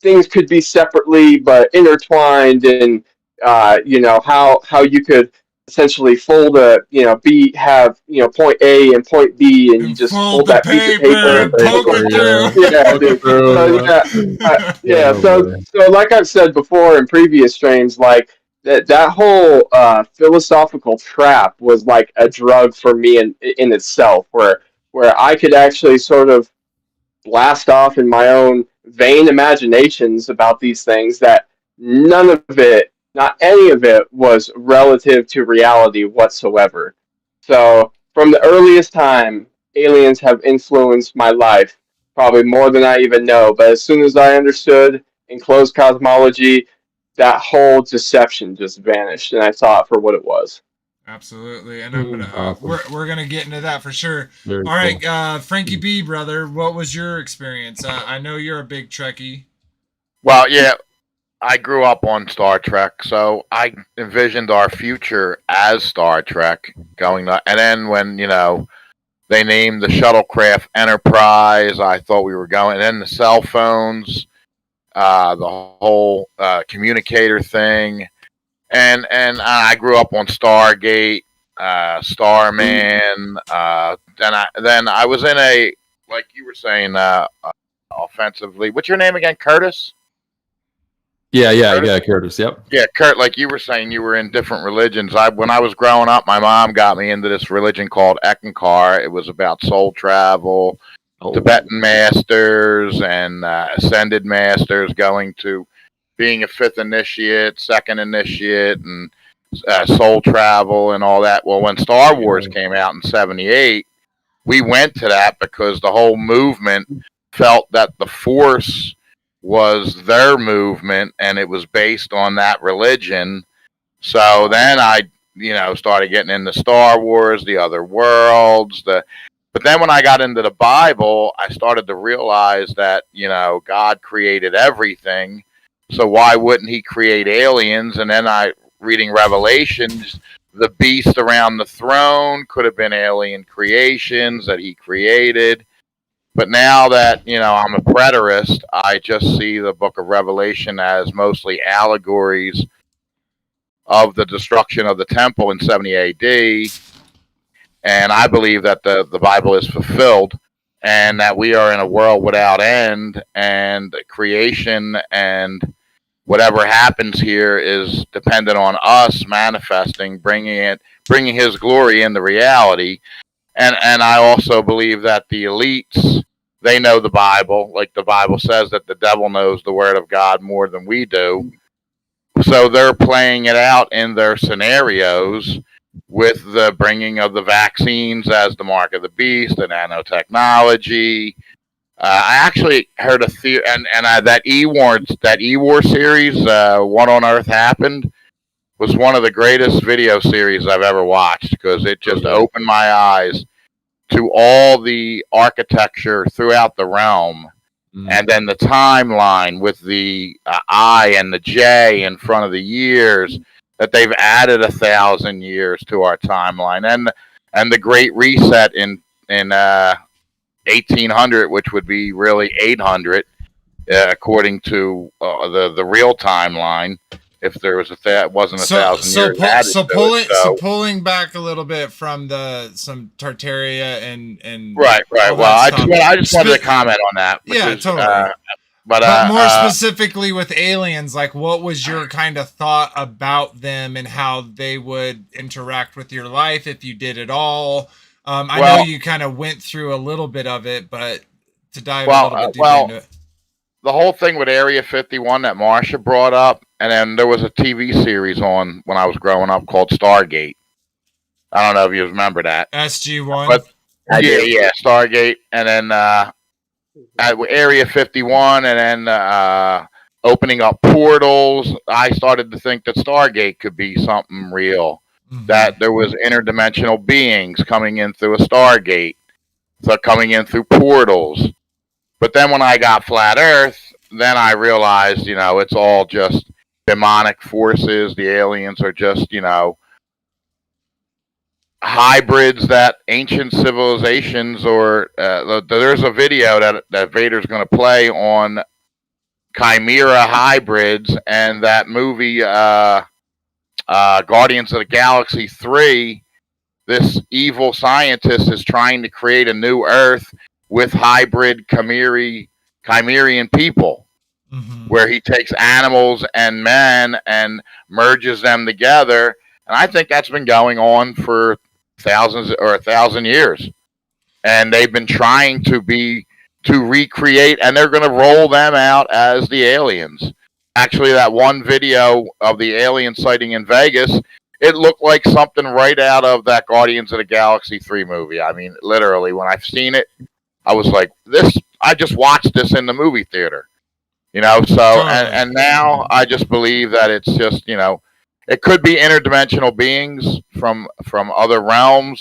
things could be separately but intertwined and how you could essentially fold a b have point A and point B and you And just fold fold the that piece of paper and paper. poke it through. Yeah, dude. So yeah, so like I've said before in previous streams, like that whole philosophical trap was like a drug for me in itself, where I could actually sort of blast off in my own vain imaginations about these things that none of it, not any of it, was relative to reality whatsoever. So from the earliest time, aliens have influenced my life probably more than I even know. But as soon as I understood enclosed cosmology, that whole deception just vanished, and I saw it for what it was. Absolutely, and I'm gonna Awesome. we're gonna get into that for sure. Very All right, cool. Frankie B, brother, what was your experience? I know you're a big Trekkie. Well, yeah, I grew up on Star Trek, so I envisioned our future as Star Trek going to, and then when, they named the shuttlecraft Enterprise, I thought we were going, and then the cell phones, the whole communicator thing, and I grew up on Stargate, Starman, then I was in a, like you were saying, offensively. What's your name again, Curtis? Yeah, Curtis. Yep. Yeah, Kurt, like you were saying, you were in different religions. When I was growing up, my mom got me into this religion called Ekankar. It was about soul travel, Tibetan masters and ascended masters going to being a fifth initiate, second initiate, and soul travel and all that. Well, when Star Wars came out in '78, we went to that because the whole movement felt that the Force was their movement and it was based on that religion. So then I, started getting into Star Wars, the other worlds, but then when I got into the Bible, I started to realize that, God created everything. So why wouldn't he create aliens? And then reading Revelations, the beast around the throne could have been alien creations that he created. But now that, I'm a preterist, I just see the book of Revelation as mostly allegories of the destruction of the temple in 70 AD. And I believe that the Bible is fulfilled and that we are in a world without end, and creation and whatever happens here is dependent on us manifesting, bringing his glory into reality. And I also believe that the elites, they know the Bible. Like the Bible says that the devil knows the word of God more than we do. So they're playing it out in their scenarios with the bringing of the vaccines as the mark of the beast, the nanotechnology. I actually heard a theory, and that E-War series, What on Earth Happened. was one of the greatest video series I've ever watched because it just opened my eyes to all the architecture throughout the realm. And then the timeline with the I and the J in front of the years, that they've added 1,000 years to our timeline, and the Great Reset in 1800, which would be really 800, according to the real timeline. If there was wasn't 1,000 years added to it. So pulling back a little bit from some Tartaria and right. all Well, that stuff. I just wanted to comment on that. Because, totally. But more specifically with aliens, like what was your kind of thought about them and how they would interact with your life if you did it all? I know you kind of went through a little bit of it, but to dive a little bit deeper into it. The whole thing with Area 51 that Marsha brought up, and then there was a TV series on when I was growing up called Stargate. I don't know if you remember that. SG-1. But, yeah, Stargate, and then Area 51, and then opening up portals. I started to think that Stargate could be something real. Mm-hmm. That there was interdimensional beings coming in through a Stargate, so coming in through portals. But then when I got Flat Earth, then I realized, it's all just demonic forces. The aliens are just, hybrids that ancient civilizations or there's a video that Vader's going to play on chimera hybrids, and that movie Guardians of the Galaxy 3, this evil scientist is trying to create a new Earth with hybrid chimerian people, where he takes animals and men and merges them together. And I think that's been going on for 1,000 years. And they've been trying to recreate, and they're going to roll them out as the aliens. Actually, that one video of the alien sighting in Vegas, it looked like something right out of that Guardians of the Galaxy 3 movie. I mean, literally, when I've seen it, I was like, I just watched this in the movie theater. And now I just believe that it's just, it could be interdimensional beings from other realms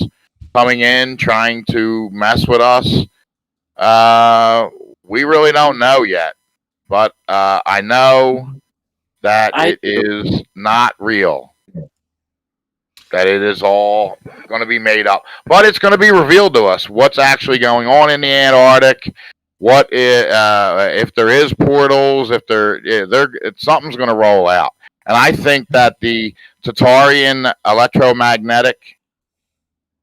coming in, trying to mess with us. We really don't know yet, but I know that it is not real. That it is all going to be made up, but it's going to be revealed to us what's actually going on in the Antarctic. What if there is portals? If something's going to roll out, and I think that the Tatarian electromagnetic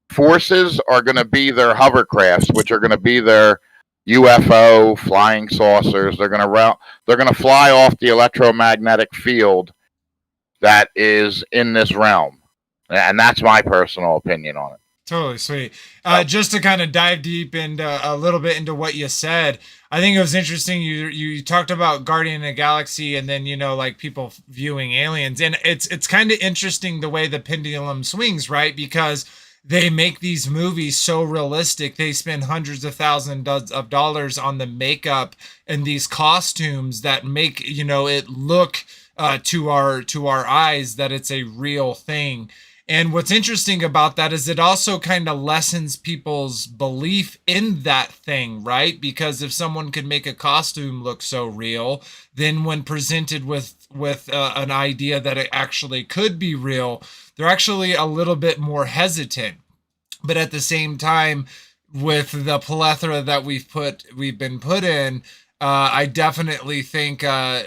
forces are going to be their hovercrafts, which are going to be their UFO flying saucers. They're going to fly off the electromagnetic field that is in this realm. And that's my personal opinion on it. Totally sweet. Just to kind of dive deep into a little bit into what you said, I think it was interesting. You talked about Guardian of the Galaxy, and then like people viewing aliens, and it's kind of interesting the way the pendulum swings, right? Because they make these movies so realistic. They spend hundreds of thousands of dollars on the makeup and these costumes that make it look to our eyes that it's a real thing. And what's interesting about that is it also kind of lessens people's belief in that thing, right? Because if someone could make a costume look so real, then when presented with an idea that it actually could be real, they're actually a little bit more hesitant. But at the same time, with the plethora that we've been put in, I definitely think they're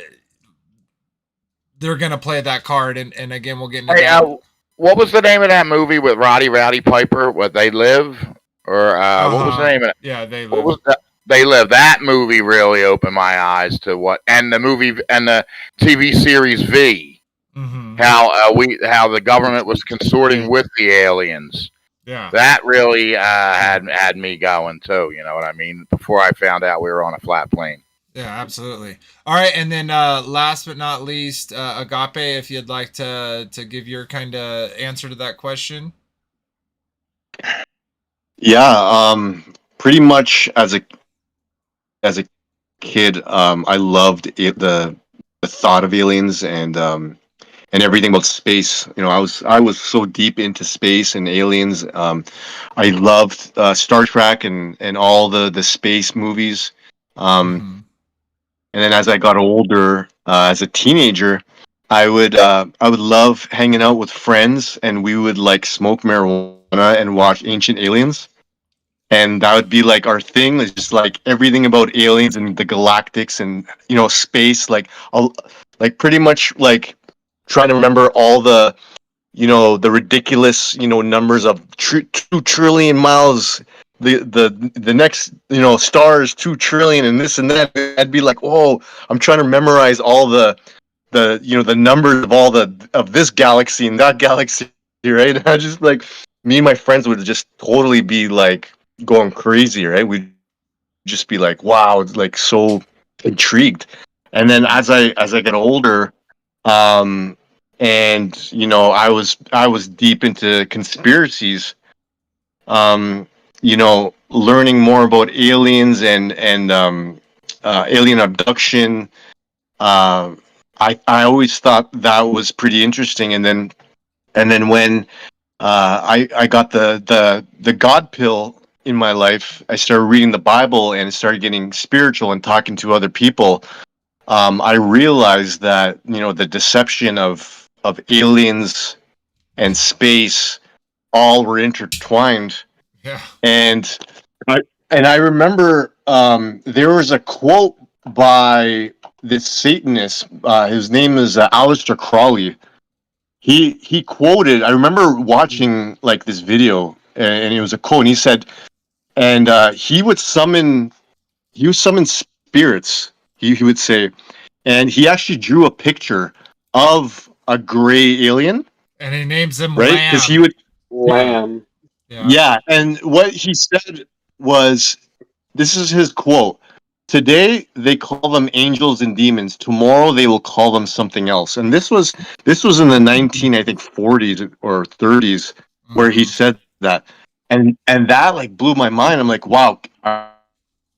going to play that card. And again, we'll get into that. What was the name of that movie with Rowdy Piper? What, They Live? Or what was the name of it? Yeah, They Live. What was that? They Live. That movie really opened my eyes to what, and the movie and the TV series V. Mm-hmm. How the government was consorting with the aliens. Yeah, that really had me going too. You know what I mean? Before I found out we were on a flat plane. Yeah, absolutely. All right, and then last but not least, Agape, if you'd like to give your kind of answer to that question. Yeah, pretty much as a kid, I loved the thought of aliens, and and everything about space. I was so deep into space and aliens. I loved Star Trek and all the space movies. Mhm. And then as I got older, as a teenager, I would love hanging out with friends, and we would like smoke marijuana and watch Ancient Aliens. And that would be like our thing. Is just like everything about aliens and the galactics and space. Like pretty much like trying to remember all the ridiculous numbers of 2 trillion miles, the next stars 2 trillion and this and that. I'd be like, oh, I'm trying to memorize all the numbers of all of this galaxy and that galaxy, right? And I just like, me and my friends would just totally be like going crazy, right? We'd just be like, wow, it's like so intrigued. And then as I get older, and I was deep into conspiracies, learning more about aliens and alien abduction. I always thought that was pretty interesting. And then when I got the God pill in my life, I started reading the Bible and started getting spiritual and talking to other people. I realized that the deception of aliens and space all were intertwined. Yeah. And I remember there was a quote by this Satanist. His name is Aleister Crowley. He quoted. I remember watching like this video, and it was a quote. And he said, and he would summon spirits. He would say, and he actually drew a picture of a gray alien, And he names him right? Lamb. Because he would, Lamb. yeah. And what he said was, this is his quote: "Today they call them angels and demons. Tomorrow they will call them something else." And this was in the 40s or 30s where he said that, and that like blew my mind. I'm like, wow,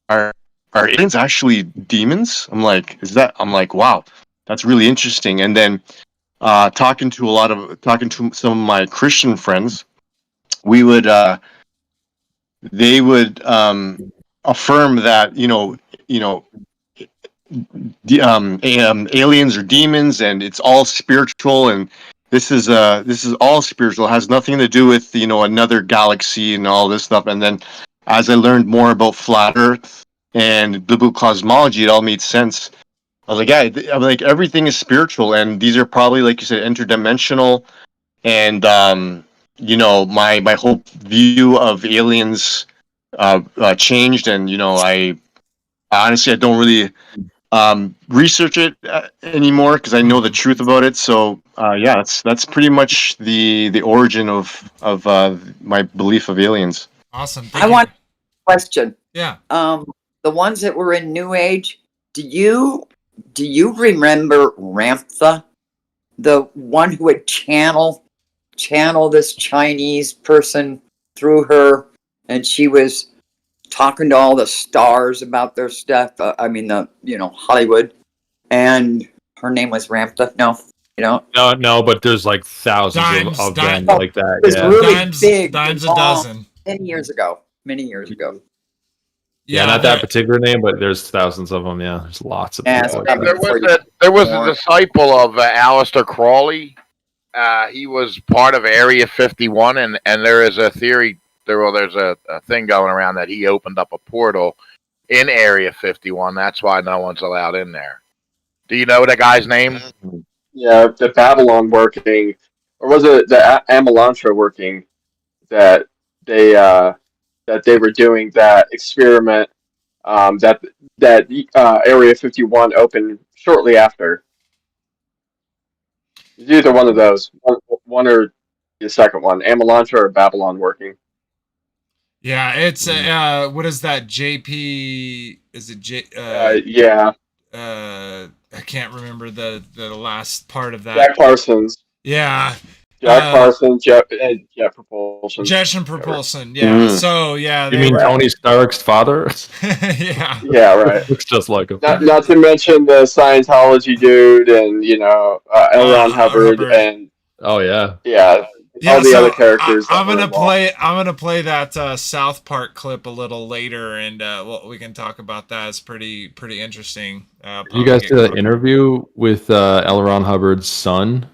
are aliens actually demons? I'm like, wow, that's really interesting. And then talking to some of my Christian friends, we would they would affirm that aliens are demons and it's all spiritual, and this is all spiritual. It has nothing to do with another galaxy and all this stuff. And then as I learned more about flat Earth and biblical cosmology, it all made sense. I was like, yeah, I'm like, everything is spiritual, and these are probably, like you said, interdimensional. And my whole view of aliens changed, and I honestly I don't really research it anymore because I know the truth about it. So yeah, that's pretty much the origin of my belief of aliens. Awesome. I want a question. Yeah. The ones that were in New Age, do you remember Ramtha, the one who would channel this Chinese person through her, and she was talking to all the stars about their stuff? Hollywood, and her name was Ramtha. No, No, but there's like thousands of them like that. It was really big, dimes a dozen. Many years ago. Yeah, not that particular name, but there's thousands of them. Yeah, there's lots of people. There was a disciple of Aleister Crowley. He was part of Area 51, and there is a theory. There's a thing going around that he opened up a portal in Area 51. That's why no one's allowed in there. Do you know the guy's name? Yeah, the Babylon working, or was it the Amalantra working that they were doing that experiment that Area 51 opened shortly after. It's either one of those, one or the second one, Amalantra or Babylon working. Yeah, it's what is that? JP? Is it J? Yeah. I can't remember the last part of that. Jack Parsons. Yeah, Jack Carson, Jet Propulsion. Jet and Propulsion, yeah. So yeah, You mean Tony Stark's father? Yeah. Yeah, right. Looks just like him. Not to mention the Scientology dude, and L. Ron Hubbard, and oh yeah, all the other characters. I'm gonna play that South Park clip a little later, and we can talk about that. It's pretty interesting. You guys did an interview with L. Ron Hubbard's son,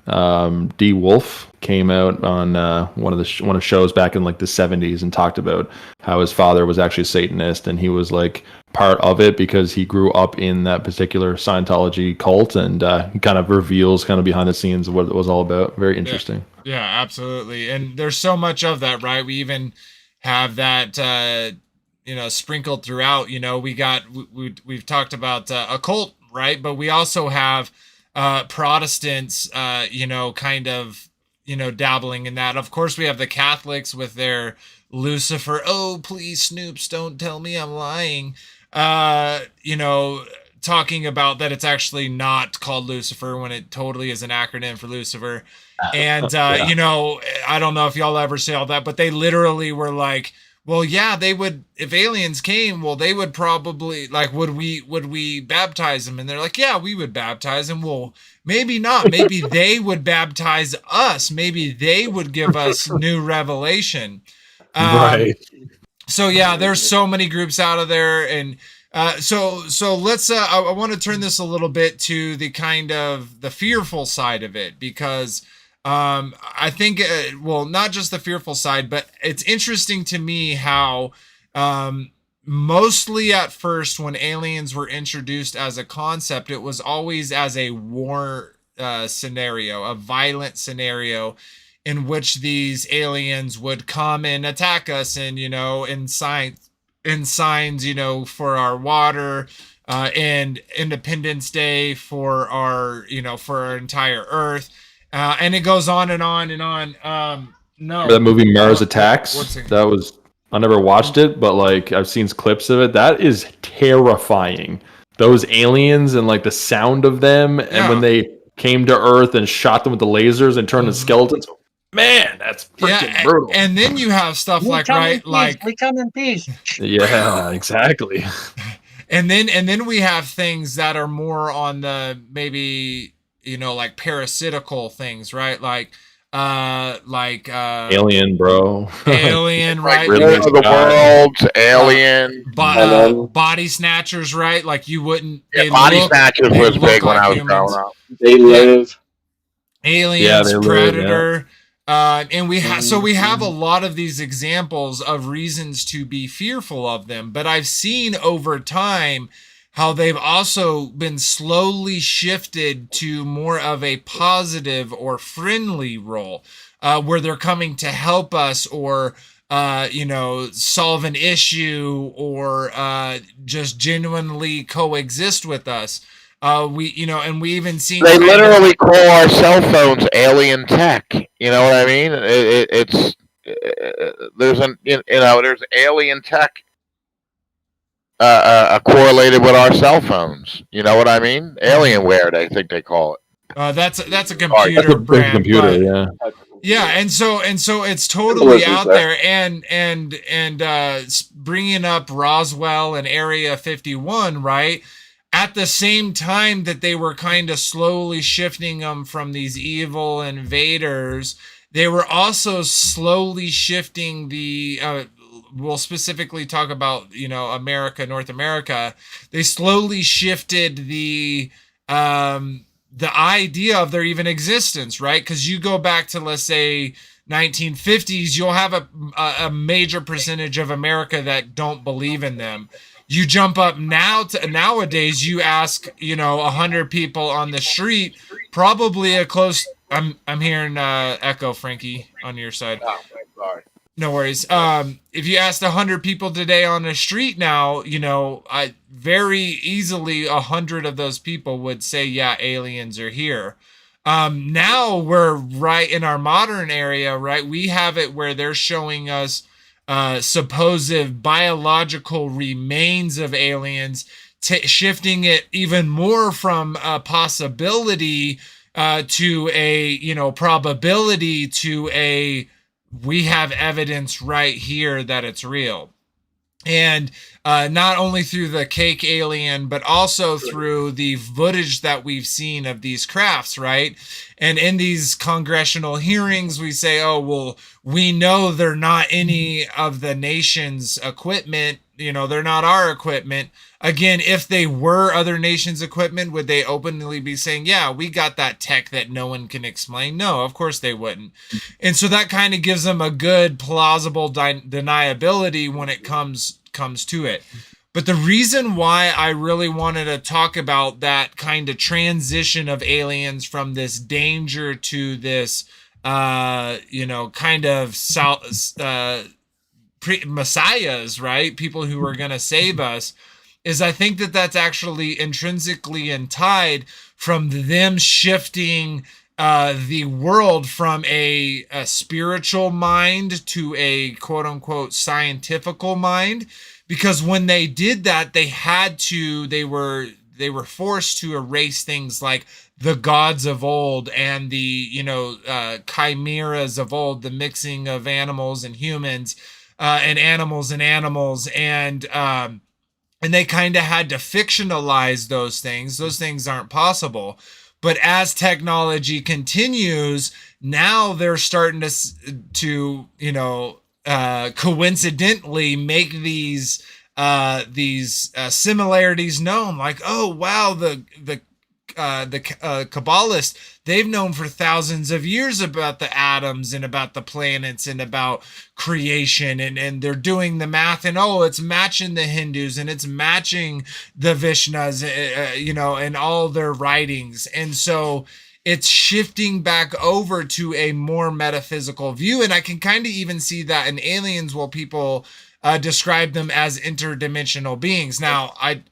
D. Wolf, came out on one of shows back in like the 70s and talked about how his father was actually a Satanist, and he was like part of it because he grew up in that particular Scientology cult, and he kind of reveals kind of behind the scenes of what it was all about. Very interesting. Yeah, absolutely. And there's so much of that, right? We even have that sprinkled throughout. We've talked about a cult, right? But we also have Protestants kind of dabbling in that. Of course, we have the Catholics with their Lucifer. Oh, please, Snoops, don't tell me I'm lying. Talking about that it's actually not called Lucifer when it totally is an acronym for Lucifer. And, I don't know if y'all ever saw that, but they literally were like, well, yeah, they would, if aliens came, well, they would probably would we baptize them? And they're like, yeah, we would baptize them. Well, maybe not. Maybe they would baptize us. Maybe they would give us new revelation. Right. So yeah, there's so many groups out of there. And, so let's, I want to turn this a little bit to the kind of the fearful side of it, because, I think, not just the fearful side, but it's interesting to me how, mostly at first when aliens were introduced as a concept, it was always as a war, scenario, a violent scenario in which these aliens would come and attack us and, in signs, for our water, and Independence Day for our entire Earth. And it goes on and on and on. Remember that movie Mars Attacks? I never watched it, but I've seen clips of it. That is terrifying. Those aliens and the sound of them, and when they came to Earth and shot them with the lasers and turned into skeletons. Man, that's freaking brutal. And then you have stuff we come in peace. Yeah, exactly. And then we have things that are more on the maybe parasitical things, right? Alien, bro. Alien, right? The world's Alien. Body snatchers, right? You wouldn't. Yeah, body snatchers was big when I was growing up. They live. Aliens, Predator. And we have a lot of these examples of reasons to be fearful of them, but I've seen over time how they've also been slowly shifted to more of a positive or friendly role, where they're coming to help us or, solve an issue or just genuinely coexist with us. And we even seen they literally call our cell phones alien tech. You know what I mean? There's alien tech correlated with our cell phones. You know what I mean? Alienware, they think they call it. That's a computer brand. Computer, yeah. Yeah, and so it's totally out there, and bringing up Roswell and Area 51, right? At the same time that they were kind of slowly shifting them from these evil invaders, they were also slowly shifting the. We'll specifically talk about North America. They slowly shifted the idea of their even existence, right? Because you go back to, let's say, 1950s, you'll have a major percentage of America that don't believe in them. You jump up nowadays, you ask 100 people on the street, probably a close. I'm hearing echo, Frankie, on your side. Oh, sorry. No worries. If you asked 100 people today on the street now, I very easily 100 of those people would say, yeah, aliens are here. Now we're right in our modern area, right? We have it where they're showing us supposed biological remains of aliens, shifting it even more from a possibility to a probability to a we have evidence right here that it's real. And not only through the cake alien, but also through the footage that we've seen of these crafts, right? And in these congressional hearings, we say, oh, well, we know they're not any of the nation's equipment. They're not our equipment. Again, if they were other nations' equipment, would they openly be saying, yeah, we got that tech that no one can explain? No, of course they wouldn't. And so that kind of gives them a good, plausible deniability when it comes to it. But the reason why I really wanted to talk about that kind of transition of aliens from this danger to this, kind of messiahs, right? People who are going to save us, is I think that that's actually intrinsically tied from them shifting the world from a spiritual mind to a quote unquote scientifical mind. Because when they did that, they were forced to erase things like the gods of old and the chimeras of old, the mixing of animals and humans, and animals and they kind of had to fictionalize those things. Those things aren't possible. But as technology continues, now they're starting to coincidentally make these similarities known. Like, oh wow, the Kabbalists, they've known for thousands of years about the atoms and about the planets and about creation, and they're doing the math, and it's matching the Hindus and it's matching the Vishnas, and all their writings. And so it's shifting back over to a more metaphysical view. And I can kind of even see that in aliens, while people describe them as interdimensional beings. Now, I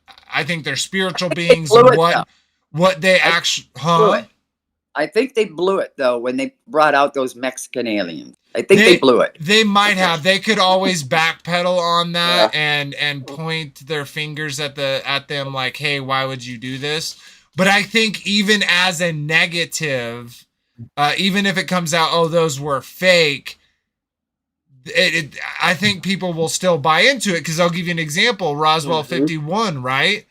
think they're spiritual beings. What they actually, I think they blew it though when they brought out those Mexican aliens. I think they blew it. They might have. They could always backpedal on that and point their fingers at them like, "Hey, why would you do this?" But I think even as a negative, even if it comes out, oh, those were fake, I think people will still buy into it. Because I'll give you an example: Roswell 51, right?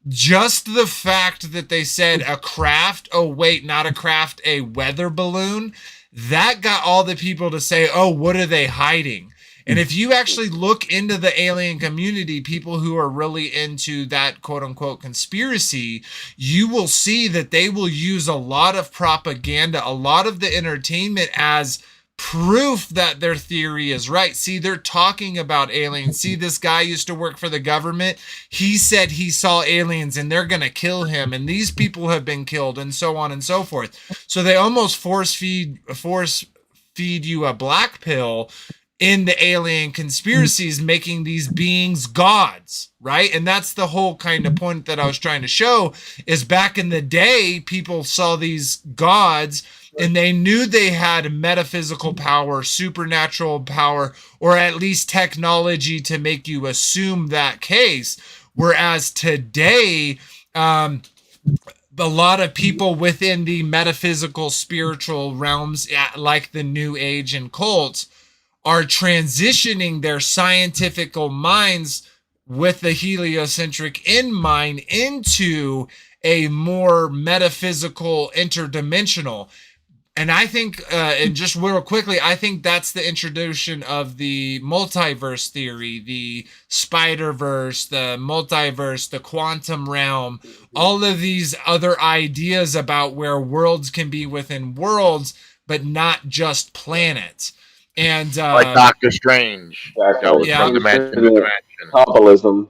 Just the fact that they said a craft, oh wait, not a craft, a weather balloon, that got all the people to say, oh, what are they hiding? And if you actually look into the alien community, people who are really into that quote unquote conspiracy, you will see that they will use a lot of propaganda, a lot of the entertainment as proof that their theory is right. See, they're talking about aliens. See, this guy used to work for the government. He said he saw aliens and they're going to kill him. And these people have been killed, and so on and so forth. So they almost force feed you a black pill in the alien conspiracies, making these beings gods, right? And that's the whole kind of point that I was trying to show, is back in the day, people saw these gods and they knew they had metaphysical power, supernatural power, or at least technology to make you assume that case. Whereas today, a lot of people within the metaphysical, spiritual realms, like the New Age and cults, are transitioning their scientific minds with the heliocentric in mind into a more metaphysical, interdimensional. And I think, and just real quickly, I think that's the introduction of the multiverse theory, the Spider-Verse, the multiverse, the quantum realm, all of these other ideas about where worlds can be within worlds, but not just planets. And like Doctor Strange, Exactly. from dimension to dimension. Kabbalism.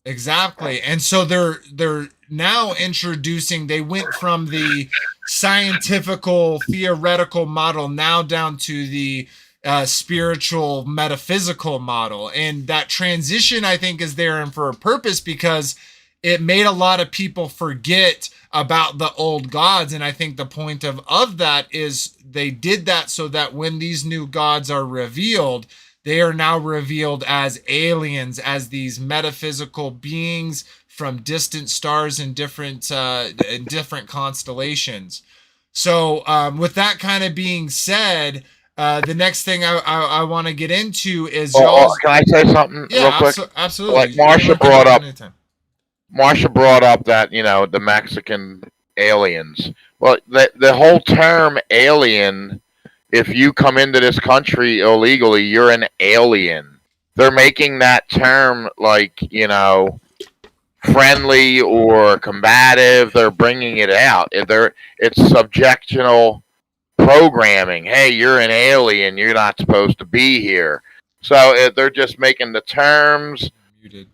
Exactly. And so they're now introducing, they went from the scientifical theoretical model now down to the spiritual metaphysical model. And that transition, I think, is there and for a purpose, because it made a lot of people forget about the old gods. And I think the point of that is they did that so that when these new gods are revealed, they are now revealed as aliens, as these metaphysical beings from distant stars and different constellations. So with that kind of being said, the next thing I want to get into is y'all's. Can I say something real Yeah, quick? absolutely. Like Marsha brought up that, the Mexican aliens. Well, the whole term alien, if you come into this country illegally, you're an alien. They're making that term like, friendly or combative. They're bringing it out. It's subjectional programming. Hey, you're an alien. You're not supposed to be here. So they're just making the terms. Muted.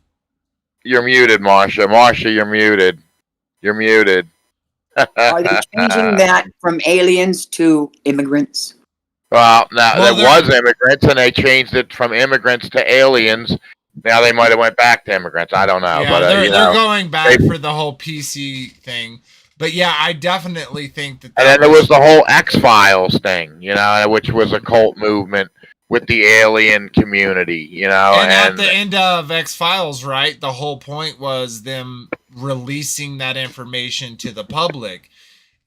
You're muted, Marsha. Marsha, you're muted. You're muted. Are they changing that from aliens to immigrants? Well, now there was immigrants, and they changed it from immigrants to aliens. Now they might have went back to immigrants. I don't know. Yeah, but, they're going back for the whole PC thing. But yeah, I definitely think that. And then there was the whole X-Files thing, which was a cult movement with the alien community, And at the end of X-Files, right, the whole point was them releasing that information to the public.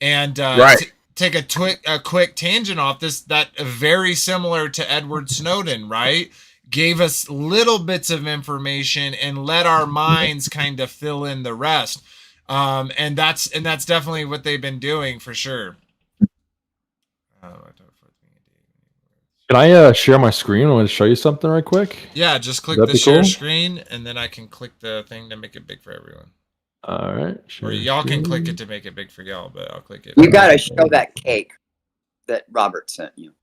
And right. Take a quick tangent off this, that very similar to Edward Snowden, right? Gave us little bits of information and let our minds kind of fill in the rest. And that's definitely what they've been doing for sure. Can I share my screen? I want to show you something right quick. Yeah, just click the share screen, and then I can click the thing to make it big for everyone. All right. Or y'all can click it to make it big for y'all, but I'll click it. You got to show that cake that Robert sent you.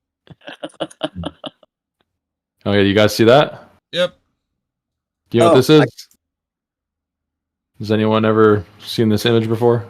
Okay, you guys see that? Yep. Do you know what this is? Has anyone ever seen this image before?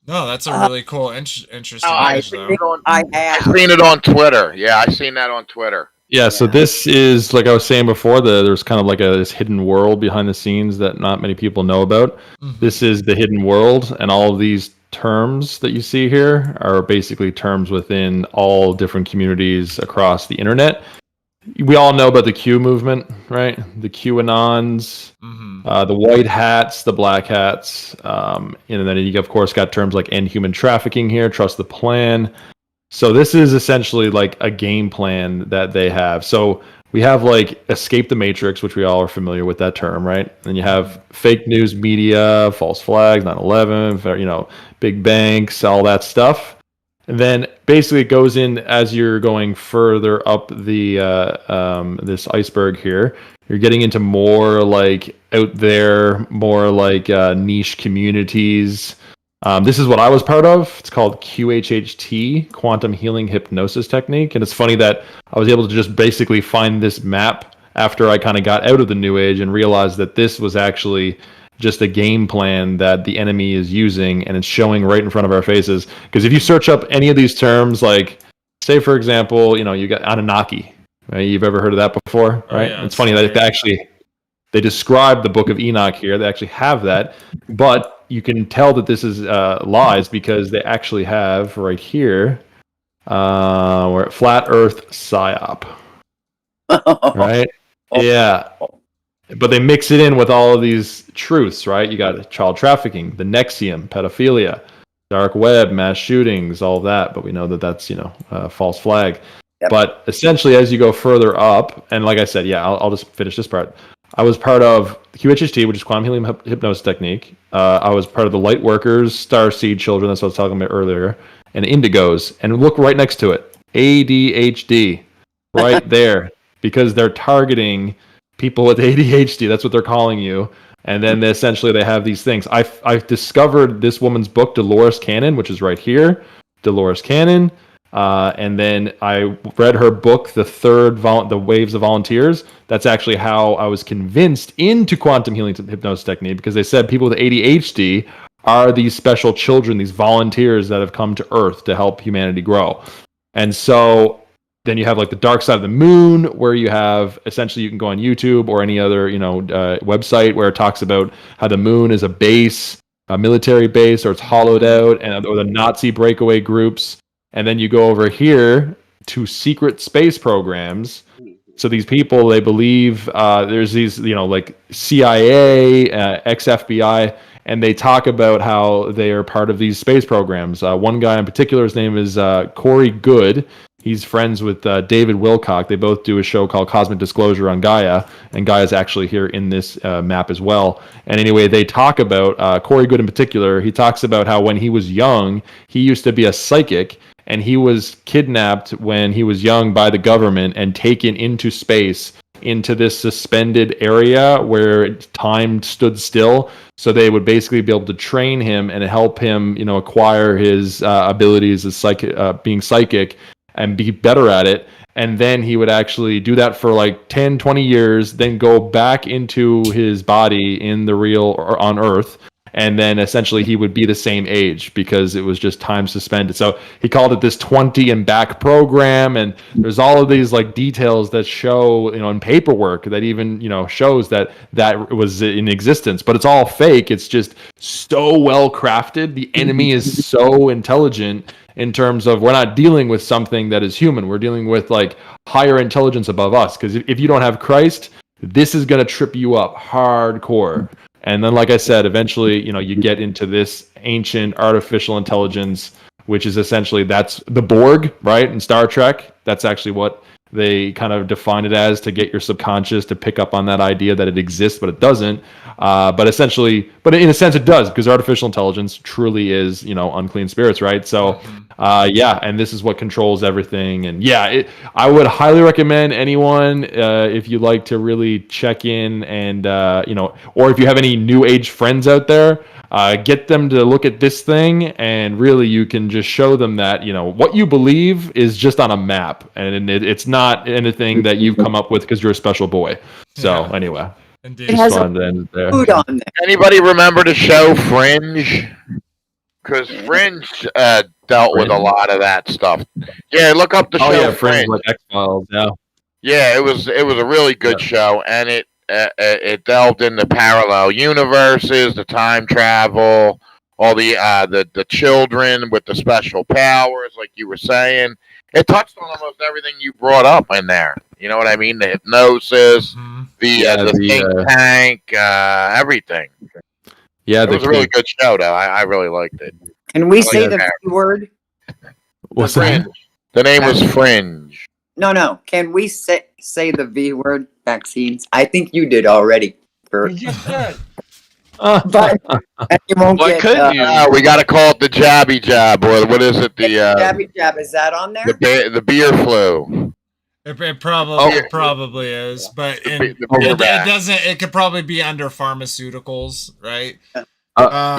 No, that's a really cool, interesting image, though. I've seen it on Twitter. Yeah, I've seen that on Twitter. Yeah, so this is, like I was saying before, there's kind of like this hidden world behind the scenes that not many people know about. Mm-hmm. This is the hidden world, and all of these terms that you see here are basically terms within all different communities across the internet. We all know about the Q movement, right? The QAnons, the white hats, the black hats, and then you of course got terms like end human trafficking here, trust the plan. So this is essentially like a game plan that they have. So we have like escape the matrix, which we all are familiar with that term, right? And you have fake news media, false flags, 9/11, big banks, all that stuff. And then basically it goes in as you're going further up the this iceberg here. You're getting into more like out there, more like niche communities. This is what I was part of. It's called QHHT, Quantum Healing Hypnosis Technique. And it's funny that I was able to just basically find this map after I kind of got out of the New Age and realized that this was actually just a game plan that the enemy is using, and it's showing right in front of our faces. Because if you search up any of these terms, like, say, for example, you got Anunnaki. Right? You've ever heard of that before, right? Yeah, it's funny that they describe the Book of Enoch here. They actually have that, but you can tell that this is lies because they actually have right here, we're at Flat Earth PSYOP. Right? Yeah. But they mix it in with all of these truths, right? You got child trafficking, the Nexium, pedophilia, dark web, mass shootings, all of that. But we know that that's, a false flag. Yep. But essentially, as you go further up, and like I said, I'll just finish this part. I was part of QHHT, which is Quantum Healing Hypnosis Technique. I was part of the Light Workers, Starseed Children, that's what I was talking about earlier, and Indigos. And look right next to it, ADHD, right there, because they're targeting people with ADHD. That's what they're calling you. And then essentially they have these things. I've discovered this woman's book, Dolores Cannon, which is right here, Dolores Cannon. And then I read her book, The Waves of Volunteers. That's actually how I was convinced into quantum healing hypnosis technique, because they said people with ADHD are these special children, these volunteers that have come to Earth to help humanity grow. And so then you have like the dark side of the moon, where you have essentially you can go on YouTube or any other website where it talks about how the moon is a base, a military base, or it's hollowed out, or the Nazi breakaway groups. And then you go over here to secret space programs, So these people, they believe there's these, like CIA, ex-FBI, and they talk about how they are part of these space programs. One guy in particular, his name is Corey Good. He's friends with David Wilcock. They both do a show called Cosmic Disclosure on Gaia, and Gaia's actually here in this map as well. And anyway, they talk about, Corey Good in particular, he talks about how when he was young, he used to be a psychic, and he was kidnapped when he was young by the government and taken into space, into this suspended area where time stood still. So they would basically be able to train him and help him, acquire his abilities as being psychic and be better at it. And then he would actually do that for like 10, 20 years, then go back into his body in the real or on Earth. And then essentially he would be the same age because it was just time suspended. So he called it this 20 and back program. And there's all of these like details that show, in paperwork that even, shows that was in existence, but it's all fake. It's just so well crafted. The enemy is so intelligent in terms of we're not dealing with something that is human. We're dealing with like higher intelligence above us. Because if you don't have Christ, this is going to trip you up hardcore. And then, like I said, eventually, you get into this ancient artificial intelligence, which is essentially, that's the Borg, right? In Star Trek, that's actually what they kind of define it as, to get your subconscious to pick up on that idea that it exists, but it doesn't. But essentially, but in a sense it does, because artificial intelligence truly is, unclean spirits, right? So, and this is what controls everything. And I would highly recommend anyone, if you'd like to really check in and, or if you have any new age friends out there, get them to look at this thing, and really you can just show them that, what you believe is just on a map, and it's not anything that you've come up with because you're a special boy. So anyway. Indeed. It has fun to end there. food on there. Anybody remember the show Fringe? Because Fringe dealt with a lot of that stuff. Yeah, look up the show Fringe. Like X-Files, yeah. Yeah, it was a really good show, and it delved into parallel universes, the time travel, all the children with the special powers, like you were saying. It touched on almost everything you brought up in there. You know what I mean? The hypnosis, the think tank, everything. Yeah, it was a really good show, though. I really liked it. Can we say the V word? What's that? The name was Fringe. No. Can we say the V word? Vaccines. I think you did already. You just did. But you won't Why get. couldn't you? We got to call it the jabby jab, or what is it? The jabby jab. Is that on there? the beer flu. It probably is, but it doesn't. It could probably be under pharmaceuticals, right?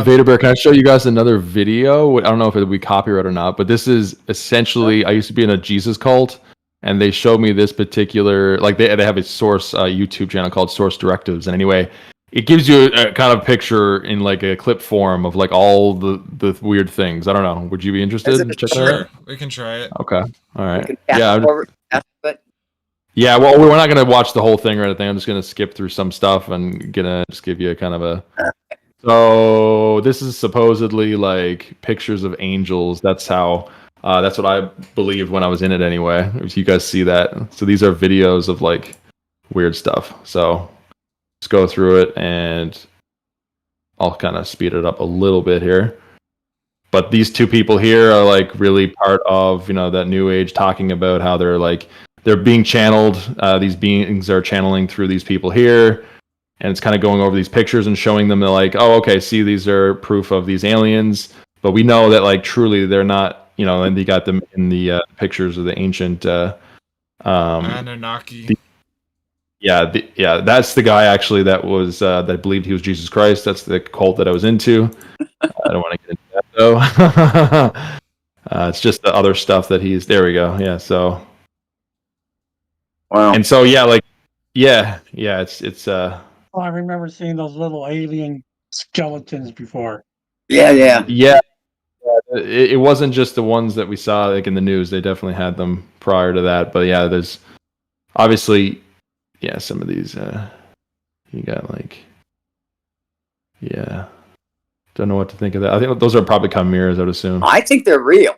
Vader Bear, can I show you guys another video? I don't know if it'll be copyright or not, but this is essentially, I used to be in a Jesus cult, and they showed me this particular, like they have a source YouTube channel called Source Directives, and anyway, it gives you a kind of picture in like a clip form of like all the weird things. I don't know. Would you be interested in checking it out? We can try it. Okay. All right. Yeah. Well, we're not going to watch the whole thing or anything. I'm just going to skip through some stuff and gonna just give you a kind of a. So this is supposedly like pictures of angels. That's how. That's what I believed when I was in it anyway. If you guys see that, so these are videos of like weird stuff. So just go through it, and I'll kind of speed it up a little bit here. But these two people here are like really part of that new age, talking about how they're being channeled. These beings are channeling through these people here, and it's kind of going over these pictures and showing them. They're like, oh, okay, see, these are proof of these aliens, but we know that like truly they're not. And they got them in the pictures of the ancient Anunnaki. That's the guy actually that was that believed he was Jesus Christ. That's the cult that I was into. I don't want to get into that though. It's just the other stuff that he's. There we go. Yeah. So. Wow. And so it's. Oh, I remember seeing those little alien skeletons before. Yeah. It wasn't just the ones that we saw like in the news. They definitely had them prior to that. But yeah, there's obviously some of these. You got like Don't know what to think of that. I think those are probably chimeras, I would assume. I think they're real.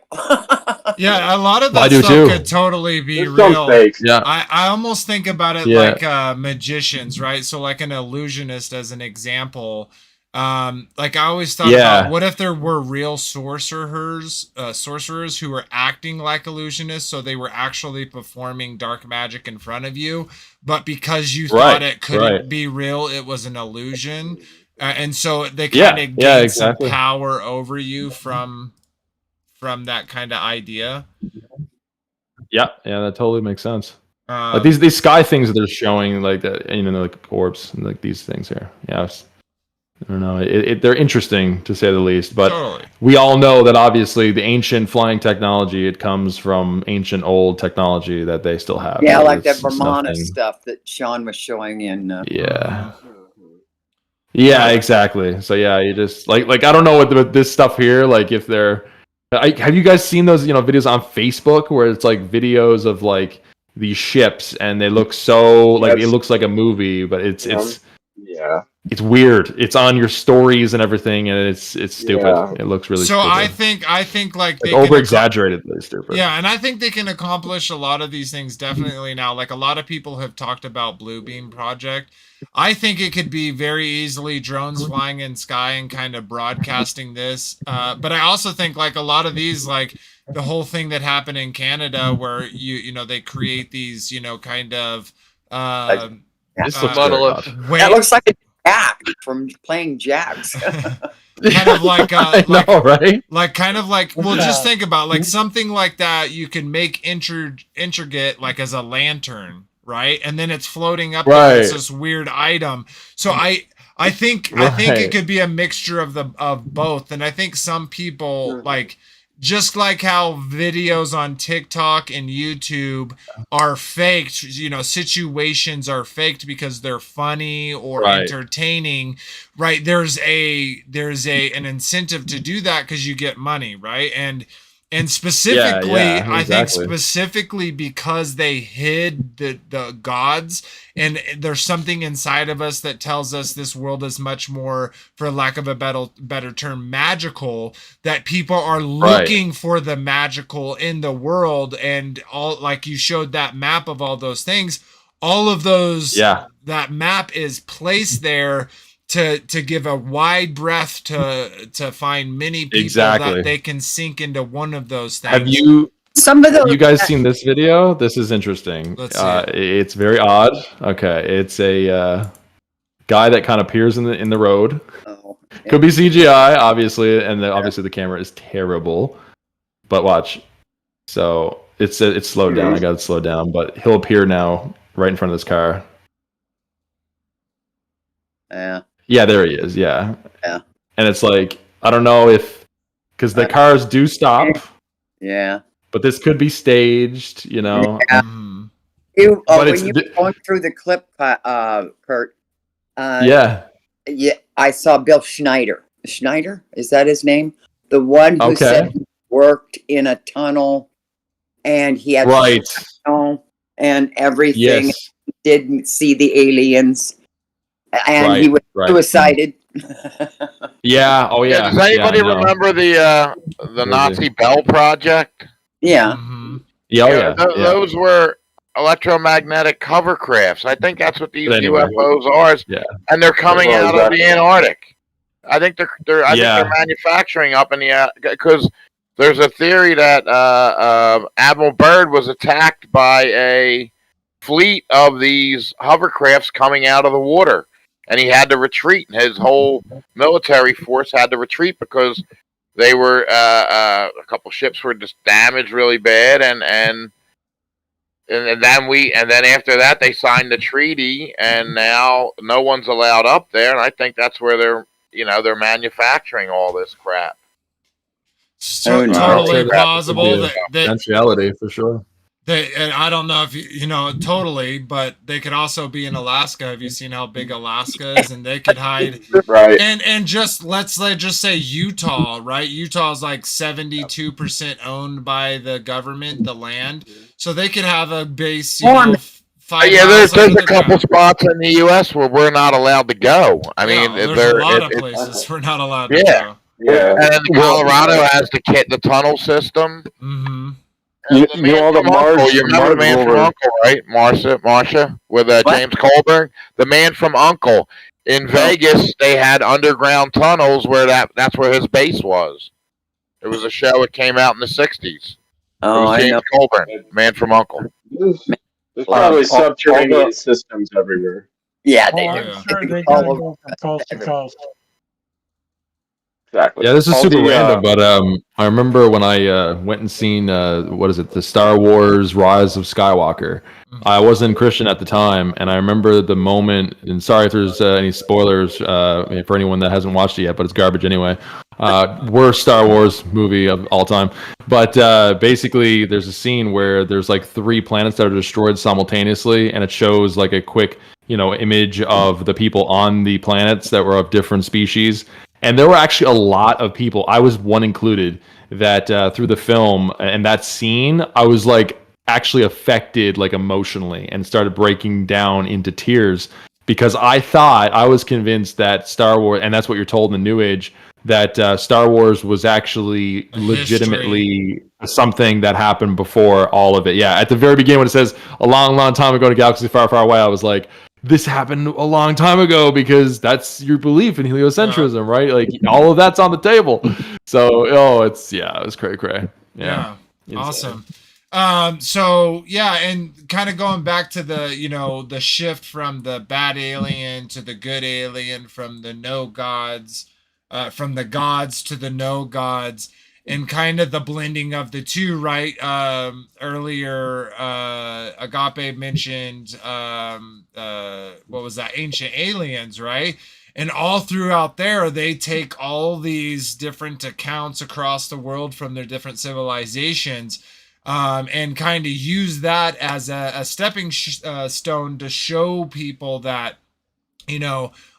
Yeah, a lot of I that do stuff too. could totally be There's some real. fakes. Yeah. I almost think about it Yeah. like magicians, right? So like an illusionist as an example. Like I always thought Yeah. about what if there were real sorcerers who were acting like illusionists, so they were actually performing dark magic in front of you, but because you thought it couldn't be real, it was an illusion. And so they kind of gain some power over you from that kind of idea. Yeah, that totally makes sense. Like these sky things that they're showing, like that, like orbs, and like these things here. Yeah, I don't know. They're interesting to say the least, but we all know that obviously the ancient flying technology, it comes from ancient old technology that they still have. Yeah, like that Vermont stuff that Sean was showing in. Yeah, exactly. So yeah, you just like I don't know what this stuff here, like if they're, have you guys seen those videos on Facebook where it's like videos of like these ships and they look so like it looks like a movie, but it's weird. It's on your stories and everything, and it's stupid. Yeah. It looks really stupid. So I think like they over exaggeratedly stupid. Yeah, and I think they can accomplish a lot of these things definitely now. Like a lot of people have talked about Blue Beam Project. I think it could be very easily drones flying in sky and kind of broadcasting this. But I also think like a lot of these, like the whole thing that happened in Canada where they create these, kind of this looks monolith. That looks like a jack from playing jacks. Kind of like right? Like kind of like just think about like something like that you can make intricate like as a lantern, right? And then it's floating up against this weird item. So I think it could be a mixture of both. And I think some people like just like how videos on TikTok and YouTube are faked, situations are faked because they're funny or entertaining, right? There's an incentive to do that because you get money, right? And specifically, I think specifically because they hid the gods, and there's something inside of us that tells us this world is much more, for lack of a better term, magical, that people are looking for the magical in the world. And all, like you showed that map of all those things, all of those, that map is placed there to give a wide breadth to find many people that they can sink into one of those things. Have you guys seen this video? This is interesting. Let's see it's very odd. Okay, it's a guy that kind of appears in the road. Could be CGI, obviously, and obviously the camera is terrible. But watch. So it's slowed down. I got it slowed down, but he'll appear now right in front of this car. Yeah, there he is. Yeah. And it's like, I don't know because the cars do stop. Yeah. But this could be staged, Yeah. But when you were going through the clip, Kurt. Yeah, I saw Bill Schneider. Schneider, is that his name? The one who said he worked in a tunnel and he had and everything. Yes. He didn't see the aliens. And he was suicided. Yeah. Oh, yeah. Does anybody remember the Nazi Bell Project? Yeah. Mm-hmm. Yeah. Those were electromagnetic hovercrafts. I think that's what these UFOs are. Yeah. And they're coming out of the Antarctic. I think they're manufacturing up in the because there's a theory that Admiral Byrd was attacked by a fleet of these hovercrafts coming out of the water. And he had to retreat. His whole military force had to retreat because they were a couple ships were just damaged really bad, and then after that they signed the treaty, and now no one's allowed up there. And I think that's where they're manufacturing all this crap. Totally plausible that potentiality for sure. And I don't know if totally, but they could also be in Alaska. Have you seen how big Alaska is? And they could hide. Right. And just let's just say Utah, right? Utah is like 72% owned by the government, the land. So they could have a base, 5 Yeah, miles there's under a the couple ground. spots in the U.S. where we're not allowed to go. I mean, There's a lot of places we're not allowed to yeah. go. Yeah. And then Well, Colorado has the tunnel system. Mm-hmm. You, The you Man know the from Uncle. You remember the Marge Man from rover. Uncle, right? Marsha, with What? James Colburn. The Man from Uncle. In Vegas, they had underground tunnels where that's where his base was. It was a show. It came out in the '60s. It Oh, was I James know. Colburn, Man from Uncle. There's probably all subterranean systems everywhere. Yeah, Oh, they I'm do. yeah. sure they All gotta over. go from coast to coast. Exactly. Yeah, this is All super the, random, but I remember when I went and seen what is it, the Star Wars Rise of Skywalker. I wasn't Christian at the time, and I remember the moment. And sorry if there's any spoilers for anyone that hasn't watched it yet, but it's garbage anyway. Worst Star Wars movie of all time. But basically, there's a scene where there's like 3 planets that are destroyed simultaneously, and it shows like a quick, image of the people on the planets that were of different species. And there were actually a lot of people, I was one included, that through the film and that scene, I was like actually affected like emotionally and started breaking down into tears because I was convinced that Star Wars, and that's what you're told in the New Age, that Star Wars was actually legitimately something that happened before all of it. Yeah, at the very beginning when it says a long, long time ago in a galaxy far, far away, I was like, this happened a long time ago because that's your belief in heliocentrism, right? Like all of that's on the table. So, it was cray. Yeah. Insane. Awesome. So yeah, and kind of going back to the, the shift from the bad alien to the good alien, from the no gods, from the gods to the no gods, and kind of the blending of the two, right? Earlier, Agape mentioned, what was that? Ancient Aliens, right? And all throughout there, they take all these different accounts across the world from their different civilizations, and kind of use that as a stepping stone to show people that,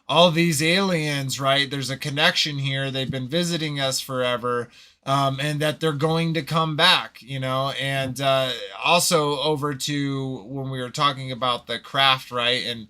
all these aliens, right? There's a connection here. They've been visiting us forever. And that they're going to come back, and also over to when we were talking about the craft, right? And,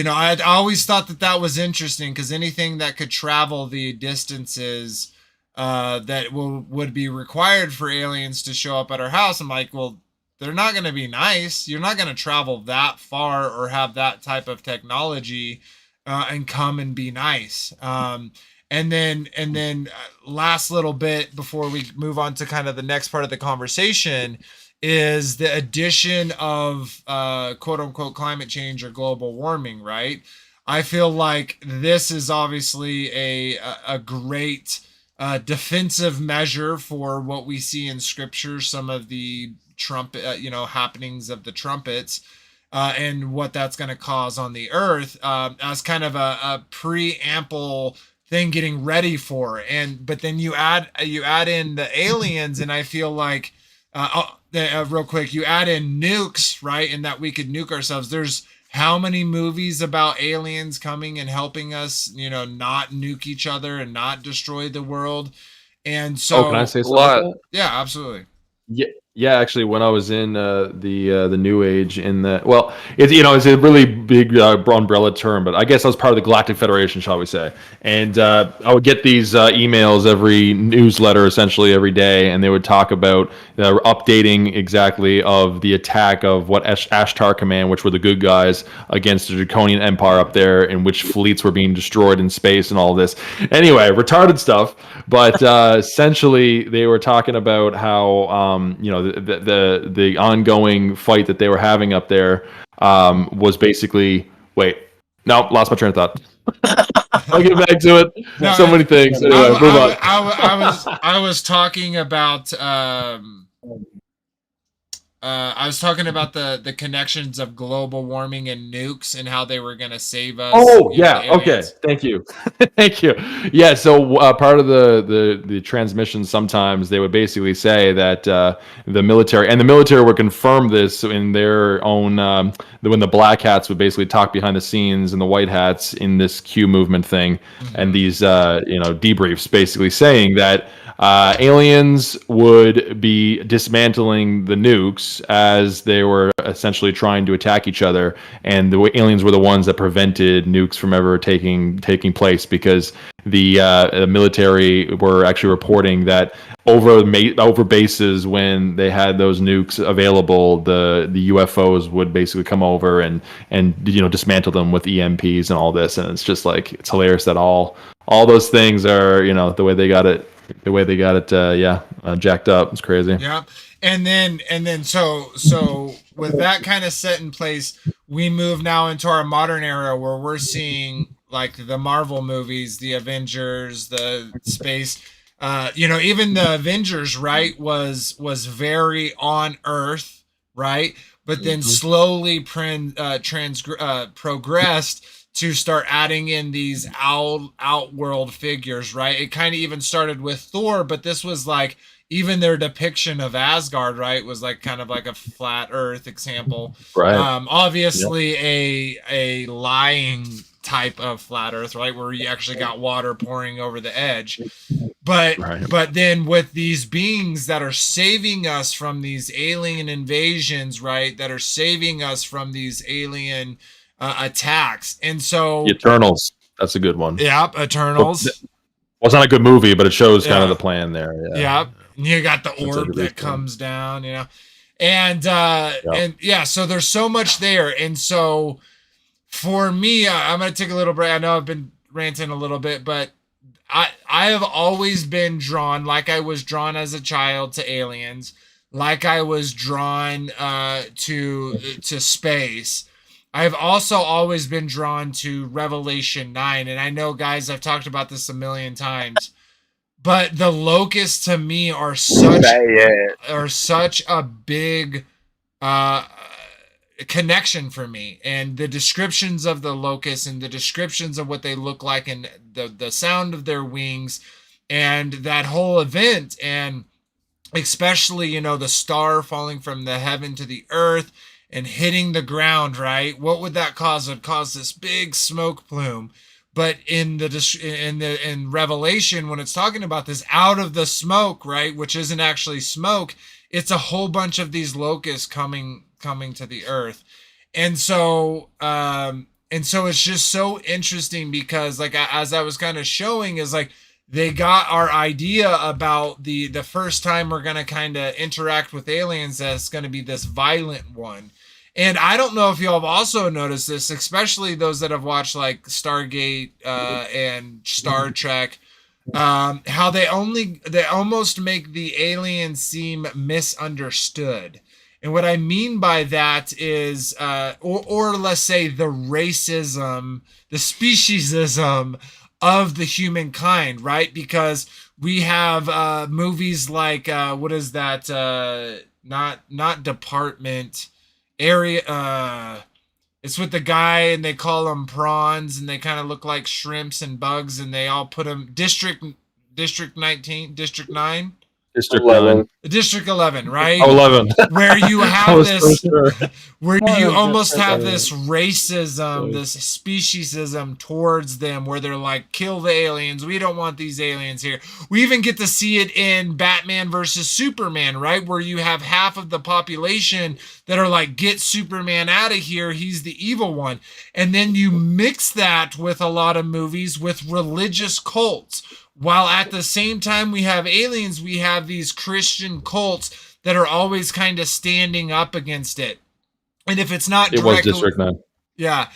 I always thought that was interesting because anything that could travel the distances that would be required for aliens to show up at our house, I'm like, well, they're not going to be nice. You're not going to travel that far or have that type of technology and come and be nice. And then last little bit before we move on to kind of the next part of the conversation is the addition of quote unquote climate change or global warming, right? I feel like this is obviously a great defensive measure for what we see in scripture, some of the trumpet, happenings of the trumpets. And what that's going to cause on the earth as kind of a preamble thing getting ready for. But then you add in the aliens, and I feel like real quick, you add in nukes, right? And that we could nuke ourselves. There's how many movies about aliens coming and helping us, not nuke each other and not destroy the world. And so, can I say something like that? Yeah, absolutely. Yeah. Actually, when I was in the New Age, it's a really big umbrella term, but I guess I was part of the Galactic Federation, shall we say? And I would get these emails every newsletter, essentially every day, and they would talk about updating exactly of the attack of what Ashtar Command, which were the good guys, against the Draconian Empire up there, in which fleets were being destroyed in space and all this. Anyway, retarded stuff, but essentially they were talking about how the ongoing fight that they were having up there was basically lost my train of thought. I'll get back to it. No, so many things. Anyway, move on. I was talking about I was talking about the connections of global warming and nukes and how they were going to save us. Oh, yeah. Okay. Thank you. Thank you. Yeah. So part of the transmissions, sometimes they would basically say that the military would confirm this in their own, when the black hats would basically talk behind the scenes and the white hats in this Q movement thing, and these, debriefs basically saying that aliens would be dismantling the nukes nukes as they were essentially trying to attack each other, and the aliens were the ones that prevented nukes from ever taking place, because the military were actually reporting that over bases, when they had those nukes available, the UFOs would basically come over and dismantle them with EMPs and all this. And it's just like, it's hilarious that all those things are, the way they got it jacked up. It's crazy. Yeah. And then so with that kind of set in place, we move now into our modern era where we're seeing like the Marvel movies, the Avengers, the space, even the Avengers, right, was very on Earth, right? But then slowly progressed to start adding in these outworld figures, right? It kind of even started with Thor, but this was like, even their depiction of Asgard, right, was like kind of like a flat Earth example. Right. Obviously a lying type of flat Earth, right, where you actually got water pouring over the edge. But then with these beings that are saving us from these alien invasions, right, that are saving us from these alien attacks. And so Eternals, that's a good one. Yep, Eternals. Well, it's not a good movie, but it shows kind of the plan there. Yeah. You got the orb that comes down, and so there's so much there. And so for me, I'm going to take a little break. I know I've been ranting a little bit, but I have always been drawn, like I was drawn as a child, to aliens, like I was drawn to space. I've also always been drawn to Revelation 9. And I know, guys, I've talked about this a million times, but the locusts to me are such a big connection for me. And the descriptions of the locusts and the descriptions of what they look like and the sound of their wings and that whole event, and especially, the star falling from the heaven to the earth and hitting the ground, right? What would that cause? It would cause this big smoke plume. But in Revelation, when it's talking about this, out of the smoke, right, which isn't actually smoke, it's a whole bunch of these locusts coming to the earth. And so it's just so interesting because, like, as I was kind of showing, is like they got our idea about the first time we're going to kind of interact with aliens that's going to be this violent one. And I don't know if y'all have also noticed this, especially those that have watched like Stargate and Star Trek, how they almost make the aliens seem misunderstood. And what I mean by that is, or let's say the racism, the speciesism of the humankind, right? Because we have movies like, what is that? Not Department. Area, it's with the guy and they call them prawns and they kind of look like shrimps and bugs and they all put them District 19, District 9, District 11. District 11, right? 11. Where you have this, sure. where you almost have this racism, this speciesism towards them, where they're like, kill the aliens. We don't want these aliens here. We even get to see it in Batman versus Superman, right? Where you have half of the population that are like, get Superman out of here. He's the evil one. And then you mix that with a lot of movies with religious cults. While at the same time we have aliens, we have these Christian cults that are always kind of standing up against it. And if it's not directly, it was District 9. Yeah.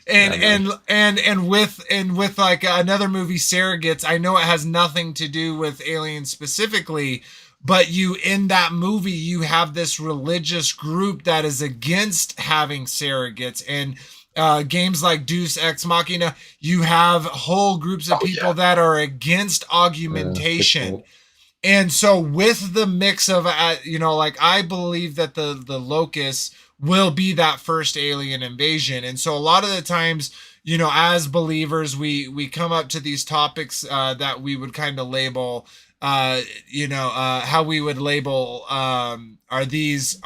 and with like another movie, Surrogates, I know it has nothing to do with aliens specifically, but in that movie, you have this religious group that is against having surrogates. And games like Deus Ex Machina, you have whole groups of people that are against augmentation. And so with the mix of, like, I believe that the locusts will be that first alien invasion. And so a lot of the times, as believers, we come up to these topics that we would kind of label, how we would label, are these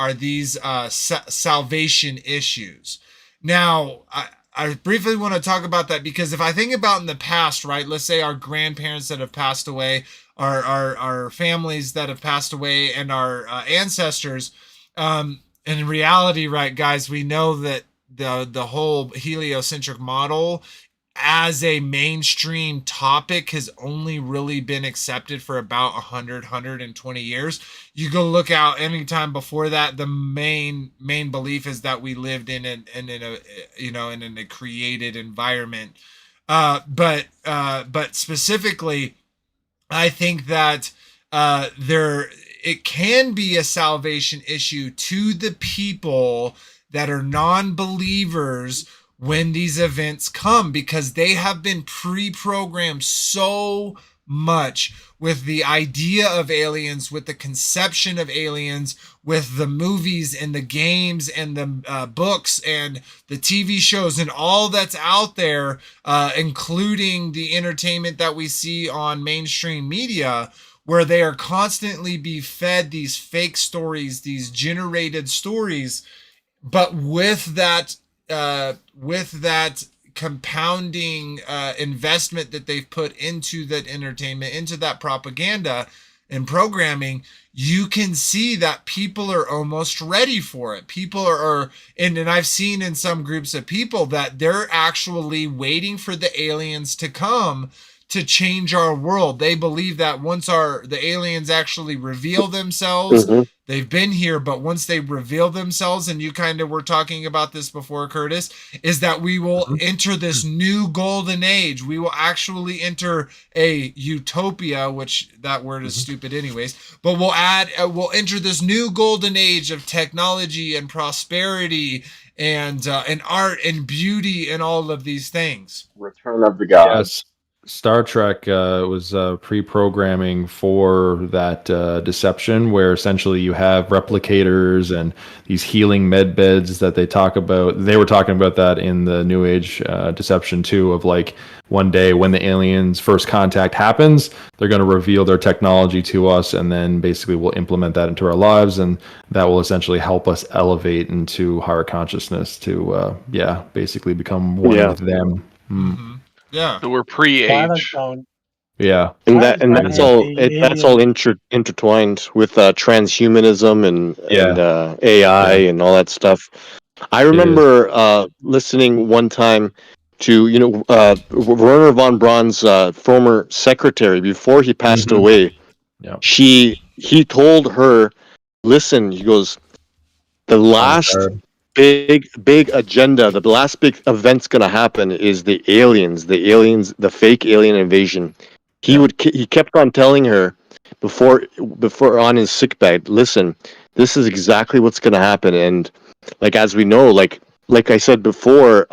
salvation issues. Now, I briefly want to talk about that because if I think about in the past, right, let's say our grandparents that have passed away, our families that have passed away, and our ancestors, in reality, right, guys, we know that the whole heliocentric model as a mainstream topic has only really been accepted for about 120 years. You go look out anytime before that, the main belief is that we lived in a in a created environment. But specifically, I think that there it can be a salvation issue to the people that are non-believers when these events come, because they have been pre-programmed so much with the idea of aliens, with the conception of aliens, with the movies and the games and the books and the TV shows and all that's out there, including the entertainment that we see on mainstream media, where they are constantly be fed these fake stories, these generated stories, but with that compounding investment that they've put into that entertainment, into that propaganda and programming, you can see that people are almost ready for it. People are and I've seen in some groups of people that they're actually waiting for the aliens to come to change our world. They believe that once the aliens actually reveal themselves, they've been here, but once they reveal themselves, and you kind of were talking about this before, Curtis, is that we will enter this new golden age. We will actually enter a utopia, which that word is stupid anyways, but we'll enter this new golden age of technology and prosperity and art and beauty and all of these things. Return of the Gods. Yes. Star Trek was pre-programming for that deception, where essentially you have replicators and these healing med beds that they talk about. They were talking about that in the New Age deception too, of like one day when the aliens' first contact happens, they're going to reveal their technology to us, and then basically we'll implement that into our lives, and that will essentially help us elevate into higher consciousness to basically become one with them. Yeah. So we're pre-age. Yeah, and that's all intertwined with transhumanism and AI and all that stuff. I remember listening one time to Werner von Braun's former secretary before he passed away. Yeah, he told her, "Listen," he goes, "the last big agenda, the last big event's gonna happen is the aliens, the fake alien invasion." He kept on telling her before on his sickbed, "Listen, this is exactly what's gonna happen." And like, as we know, like I said before,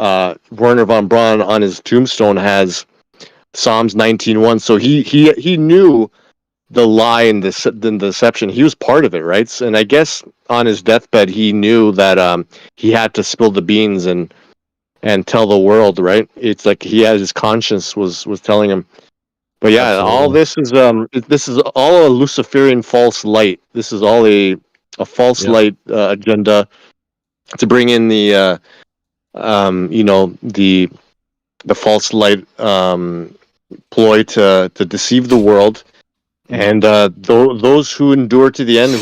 Werner von Braun on his tombstone has Psalms 19:1, so he knew the lie and the deception. He was part of it, right? And I guess on his deathbed, he knew that he had to spill the beans and tell the world, right? It's like he had his conscience was telling him. But yeah, all this is all a Luciferian false light. This is all a false light agenda to bring in the the false light ploy to deceive the world. And those who endure to the end,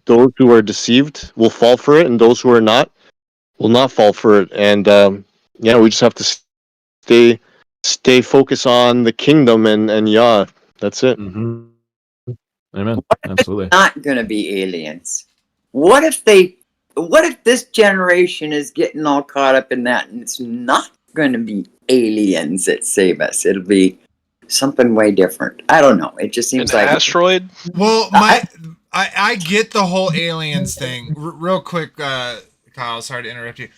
those who are deceived will fall for it, and those who are not will not fall for it. And we just have to stay focused on the kingdom, and that's it. Amen. Absolutely. Not going to be aliens. What if this generation is getting all caught up in that, and it's not going to be aliens that save us? It'll be something way different. I don't know. It just seems like asteroid. Well, I get the whole aliens thing. Real quick, Kyle, sorry to interrupt you.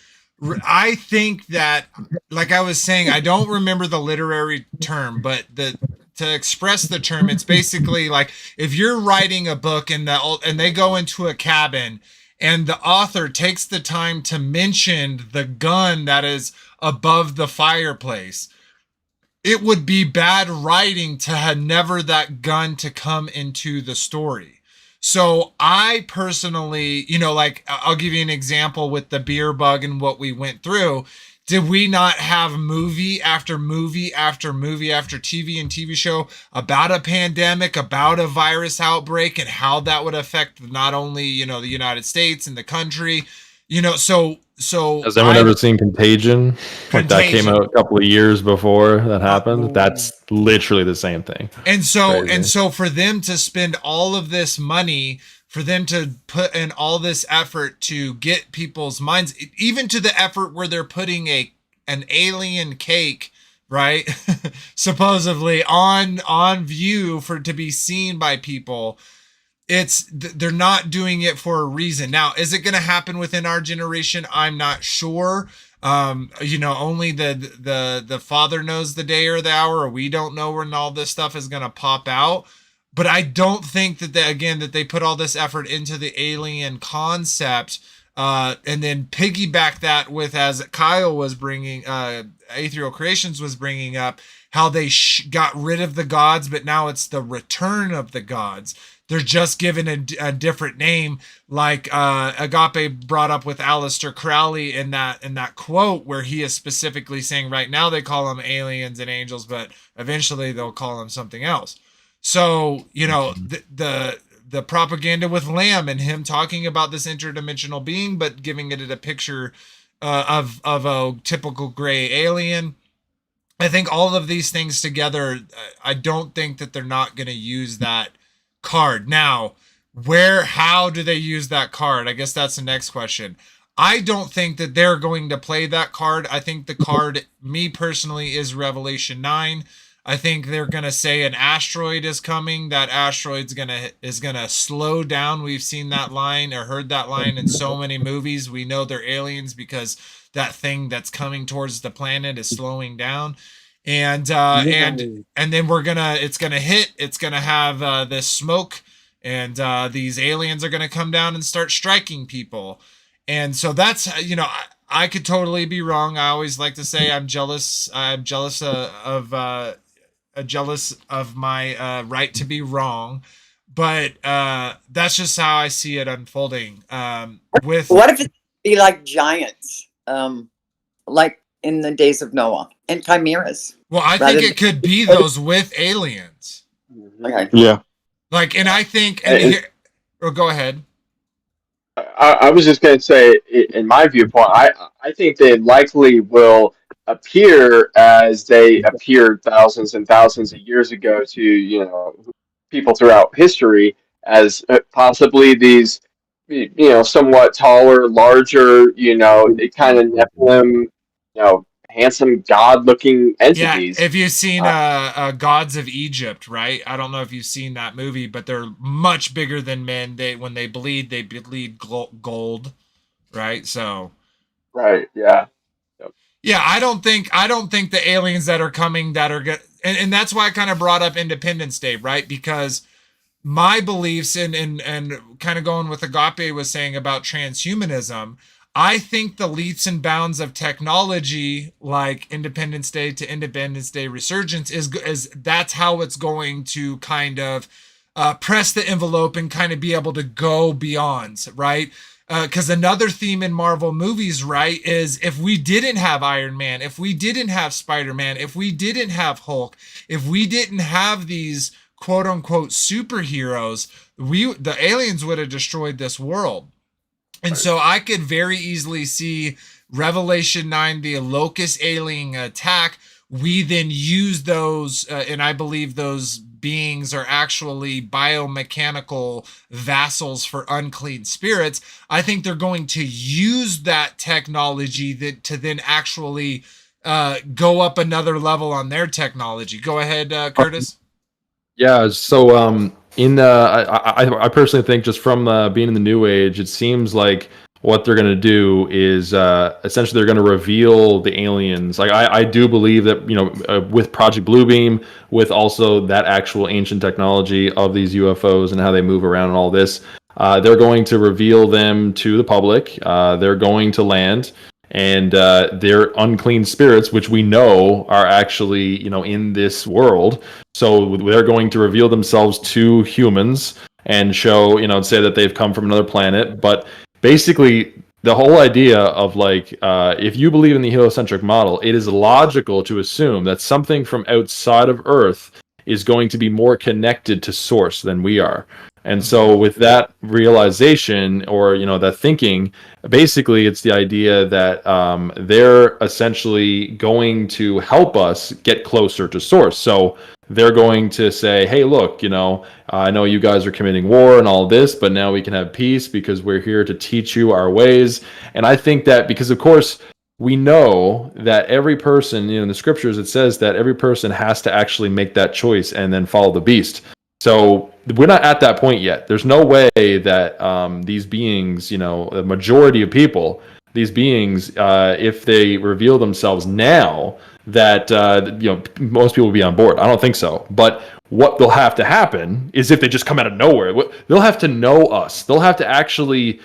I think that, like I was saying, I don't remember the literary term, but to express the term, it's basically like if you're writing a book and they go into a cabin and the author takes the time to mention the gun that is above the fireplace, it would be bad writing to have never that gun to come into the story. So I personally, like I'll give you an example with the beer bug and what we went through. Did we not have movie after movie after movie after TV and TV show about a pandemic, about a virus outbreak, and how that would affect not only, the United States and the country, so Has anyone ever seen Contagion? Like that came out a couple of years before that happened. That's literally the same thing. And so Crazy. for them to spend all of this money, for them to put in all this effort to get people's minds, even to the effort where they're putting an alien cake, right? Supposedly on view for to be seen by people. They're not doing it for a reason. Now, is it going to happen within our generation? I'm not sure. Only the father knows the day or the hour, or we don't know when all this stuff is going to pop out. But I don't think that they put all this effort into the alien concept, and then piggyback that with, as Kyle was bringing, Aetherial Creations was bringing up, how they got rid of the gods, but now it's the return of the gods. They're just given a different name, like Agape brought up with Aleister Crowley in that quote, where he is specifically saying right now they call them aliens and angels, but eventually they'll call them something else. So, the propaganda with Lamb and him talking about this interdimensional being, but giving it a picture of a typical gray alien. I think all of these things together, I don't think that they're not going to use that card. Now, how do they use that card? I guess that's the next question. I don't think that they're going to play that card. I think the card, me personally, is Revelation 9. I think they're gonna say an asteroid is coming. That asteroid's gonna slow down. We've seen that line or heard that line in so many movies. We know they're aliens because that thing that's coming towards the planet is slowing down. And then it's gonna hit. It's gonna have this smoke, and these aliens are gonna come down and start striking people. And so that's I could totally be wrong. I always like to say I'm jealous. I'm jealous of my right to be wrong, but that's just how I see it unfolding. What if it be like giants, like in the days of Noah, and chimeras? Well, I think it could be those with aliens. Okay. Yeah. And I think, go ahead. I was just going to say, in my viewpoint, I think they likely will appear as they appeared thousands and thousands of years ago to people throughout history as possibly these somewhat taller, larger, kind of Nephilim, handsome god-looking entities. Yeah, if you've seen Gods of Egypt, right? I don't know if you've seen that movie, but they're much bigger than men. When they bleed gold, right? So, right, yeah. Yeah, I don't think the aliens that are coming that are good, and that's why I kind of brought up Independence Day, right? Because my beliefs and kind of going with Agape was saying about transhumanism, I think the leaps and bounds of technology, like Independence Day to Independence Day Resurgence, is that's how it's going to kind of press the envelope and kind of be able to go beyond, right? Because another theme in Marvel movies, right, is if we didn't have Iron Man, if we didn't have Spider-Man, if we didn't have Hulk, if we didn't have these quote unquote superheroes, the aliens would have destroyed this world. And so I could very easily see Revelation 9, the locust alien attack. We then use those, and I believe those beings are actually biomechanical vassals for unclean spirits. I think they're going to use that technology to then actually go up another level on their technology. Go ahead, Curtis. Yeah, so I personally think, just from being in the New Age, it seems like what they're going to do is essentially they're going to reveal the aliens. Like I do believe that with Project Bluebeam, with also that actual ancient technology of these UFOs and how they move around and all this, they're going to reveal them to the public. They're going to land. And they're unclean spirits, which we know are actually, in this world. So they're going to reveal themselves to humans, and show, say that they've come from another planet. But basically, the whole idea of like, if you believe in the heliocentric model, it is logical to assume that something from outside of Earth is going to be more connected to source than we are. And so with that realization, or that thinking, basically it's the idea that they're essentially going to help us get closer to source. So they're going to say, hey, look, I know you guys are committing war and all this, but now we can have peace because we're here to teach you our ways. And I think that because, of course, we know that every person, in the scriptures, it says that every person has to actually make that choice and then follow the beast. So we're not at that point yet. There's no way that these beings, the majority of people, these beings, if they reveal themselves now, that most people will be on board. I don't think so. But what will have to happen is if they just come out of nowhere, they'll have to know us. They'll have to actually,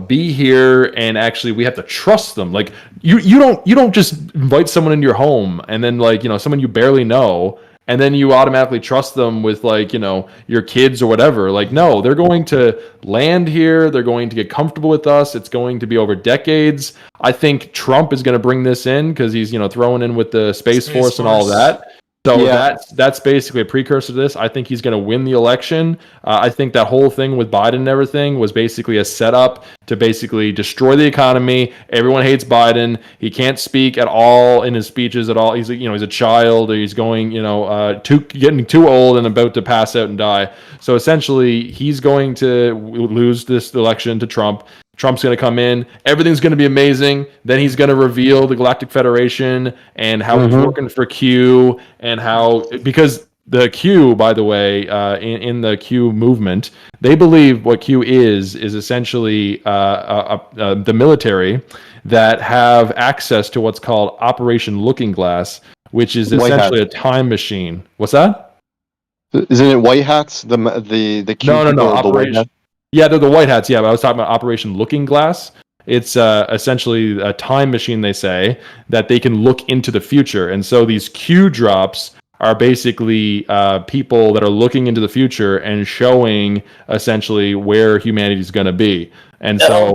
be here, and actually we have to trust them. Like you don't just invite someone into your home and then someone you barely know, and then you automatically trust them with your kids or whatever. Like, no, they're going to land here. They're going to get comfortable with us. It's going to be over decades. I think Trump is going to bring this in because he's, throwing in with the Space Force and all that. So that's basically a precursor to this. I think he's going to win the election. I think that whole thing with Biden and everything was basically a setup to basically destroy the economy. Everyone hates Biden. He can't speak at all in his speeches at all. He's he's a child. Or he's going getting too old and about to pass out and die. So essentially, he's going to lose this election to Trump. Trump's going to come in. Everything's going to be amazing. Then he's going to reveal the Galactic Federation and how he's working for Q, and because the Q, by the way, in the Q movement, they believe what Q is essentially the military that have access to what's called Operation Looking Glass, which is essentially a time machine. What's that? Isn't it White Hats? The Q no. Operation. Yeah, they're the White Hats. Yeah, but I was talking about Operation Looking Glass. It's essentially a time machine, they say, that they can look into the future. And so these Q drops are basically people that are looking into the future and showing essentially where humanity is going to be. And so,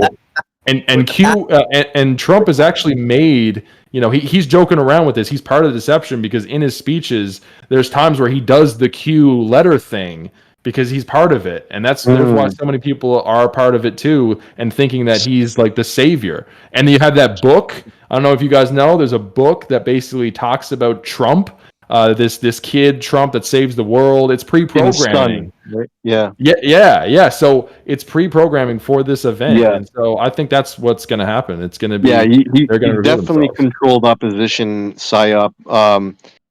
and Q and Trump has actually made. He's joking around with this. He's part of the deception because in his speeches, there's times where he does the Q letter thing, because he's part of it. And that's there's why so many people are part of it too, and thinking that he's like the savior. And you have that book. I don't know if you guys know, there's a book that basically talks about Trump, this kid Trump that saves the world. It's pre-programming. Right? Yeah. So it's pre-programming for this event. Yeah. And so I think that's what's going to happen. It's going to be he definitely controlled opposition psyop.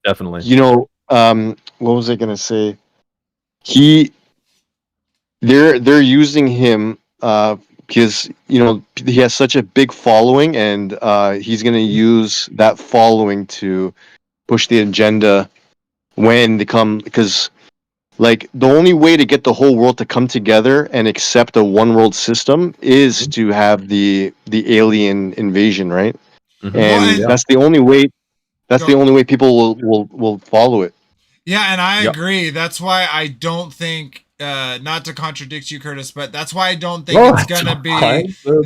Definitely. What was I going to say? They're using him because he has such a big following, and he's going to use that following to push the agenda when they come, because the only way to get the whole world to come together and accept a one world system is to have the alien invasion, right? And that's the only way. That's the only way people will follow it. Yeah, and I agree. That's why I don't think, not to contradict you, Curtis, but that's why I don't think it's going to be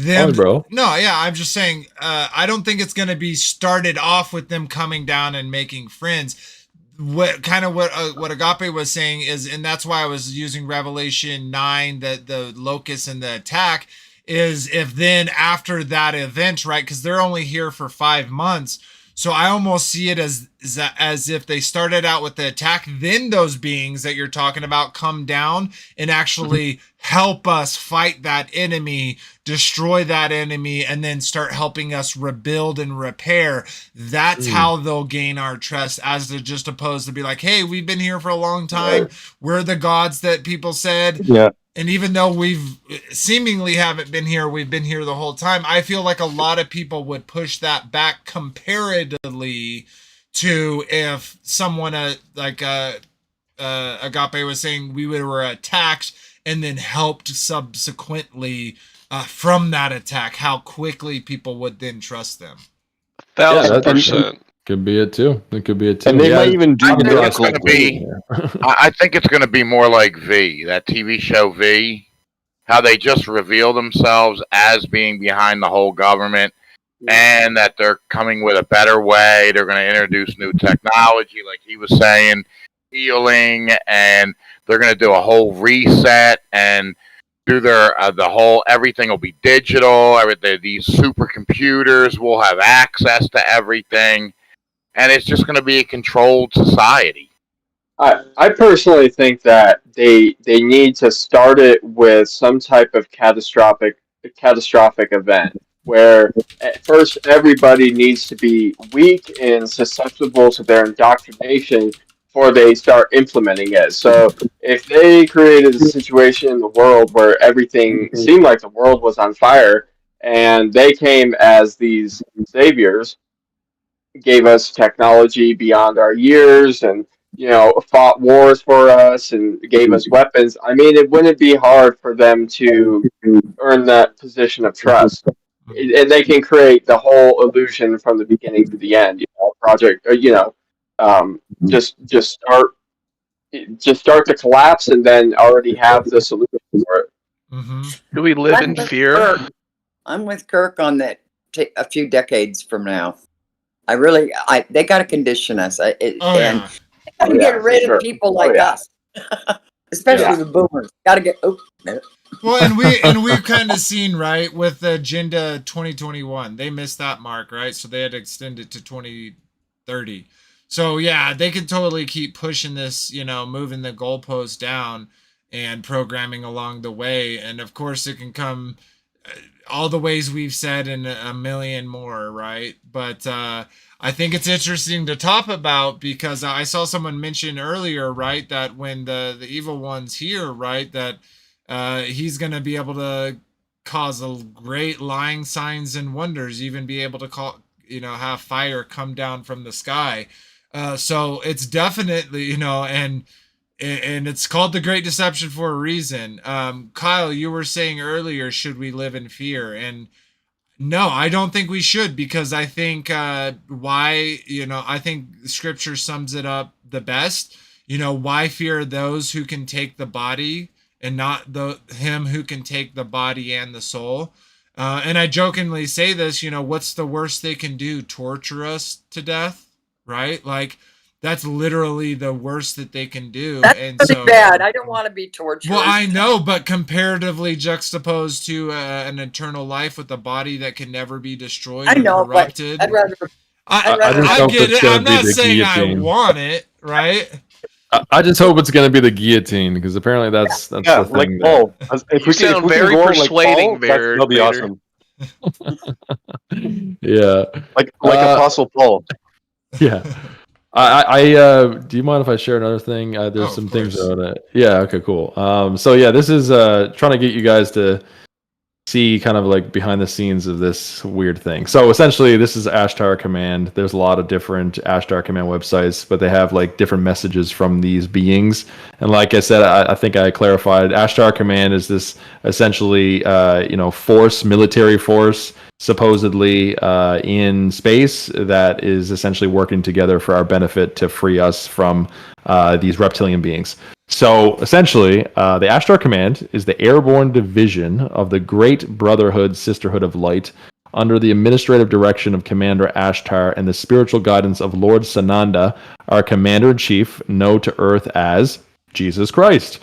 them. Fine, bro. No, yeah, I'm just saying, I don't think it's going to be started off with them coming down and making friends. What Agape was saying is, and that's why I was using Revelation 9, the locust and the attack, is if then after that event, right, because they're only here for 5 months, so I almost see it as if they started out with the attack, then those beings that you're talking about come down and actually help us fight that enemy, destroy that enemy, and then start helping us rebuild and repair. That's how they'll gain our trust, as to just opposed to be like, hey, we've been here for a long time. We're the gods that people said. Yeah. And even though we've seemingly haven't been here, we've been here the whole time. I feel like a lot of people would push that back comparatively to if someone Agape was saying, we were attacked and then helped subsequently from that attack, how quickly people would then trust them. 1,000%. Could be it too. It could be it too. And they might even do I think it's miracle going to be. I think it's going to be more like V, that TV show V, how they just reveal themselves as being behind the whole government, and that they're coming with a better way. They're going to introduce new technology, like he was saying, healing, and they're going to do a whole reset and do their the whole everything will be digital. Everything, these supercomputers will have access to everything, and it's just going to be a controlled society. I personally think that they need to start it with some type of catastrophic event where at first everybody needs to be weak and susceptible to their indoctrination before they start implementing it. So if they created a situation in the world where everything seemed like the world was on fire and they came as these saviors, gave us technology beyond our years and fought wars for us and gave us weapons, I mean, it wouldn't be hard for them to earn that position of trust. And they can create the whole illusion from the beginning to the end. Project, just start the collapse and then already have the solution for it. Mm-hmm. Do we live in fear? I'm with Kirk on that. A few decades from now, they got to condition us. And they got to get rid of people like us, especially the boomers. Got to get. Well, and we've kind of seen, right, with the Agenda 2021, they missed that mark, right? So they had to extend it to 2030. So yeah, they could totally keep pushing this, moving the goalpost down and programming along the way. And of course, it can come all the ways we've said and a million more, right? But I think it's interesting to talk about because I saw someone mention earlier, right, that when the evil one's here, right, that he's going to be able to cause a great lying signs and wonders, even be able to have fire come down from the sky. So it's definitely, and it's called the Great Deception for a reason. Kyle, you were saying earlier, should we live in fear? And no, I don't think we should, because I think I think Scripture sums it up the best. Why fear those who can take the body and not him who can take the body and the soul? And I jokingly say this, what's the worst they can do? Torture us to death, right? Like, that's literally the worst that they can do. That's and pretty so bad. I don't want to be tortured. Well, I know, but comparatively juxtaposed to an eternal life with a body that can never be destroyed I know, or corrupted. but I'd rather. I get it. I'm not saying I want it, right? I just hope it's going to be the guillotine, because apparently that's the thing. Like Paul. You sound very persuading, that'll be awesome. Yeah, like Apostle Paul. Yeah. Do you mind if I share another thing? There's some things on it. Yeah. Okay. Cool. So yeah, this is trying to get you guys to see kind of like behind the scenes of this weird thing. So essentially, this is Ashtar Command. There's a lot of different Ashtar Command websites, but they have like different messages from these beings. And like I said, I think I clarified. Ashtar Command is this essentially, military force, supposedly in space, that is essentially working together for our benefit to free us from these reptilian beings. So essentially, the Ashtar Command is the airborne division of the Great Brotherhood Sisterhood of Light, under the administrative direction of Commander Ashtar and the spiritual guidance of Lord Sananda, our Commander-in-Chief, known to Earth as Jesus Christ.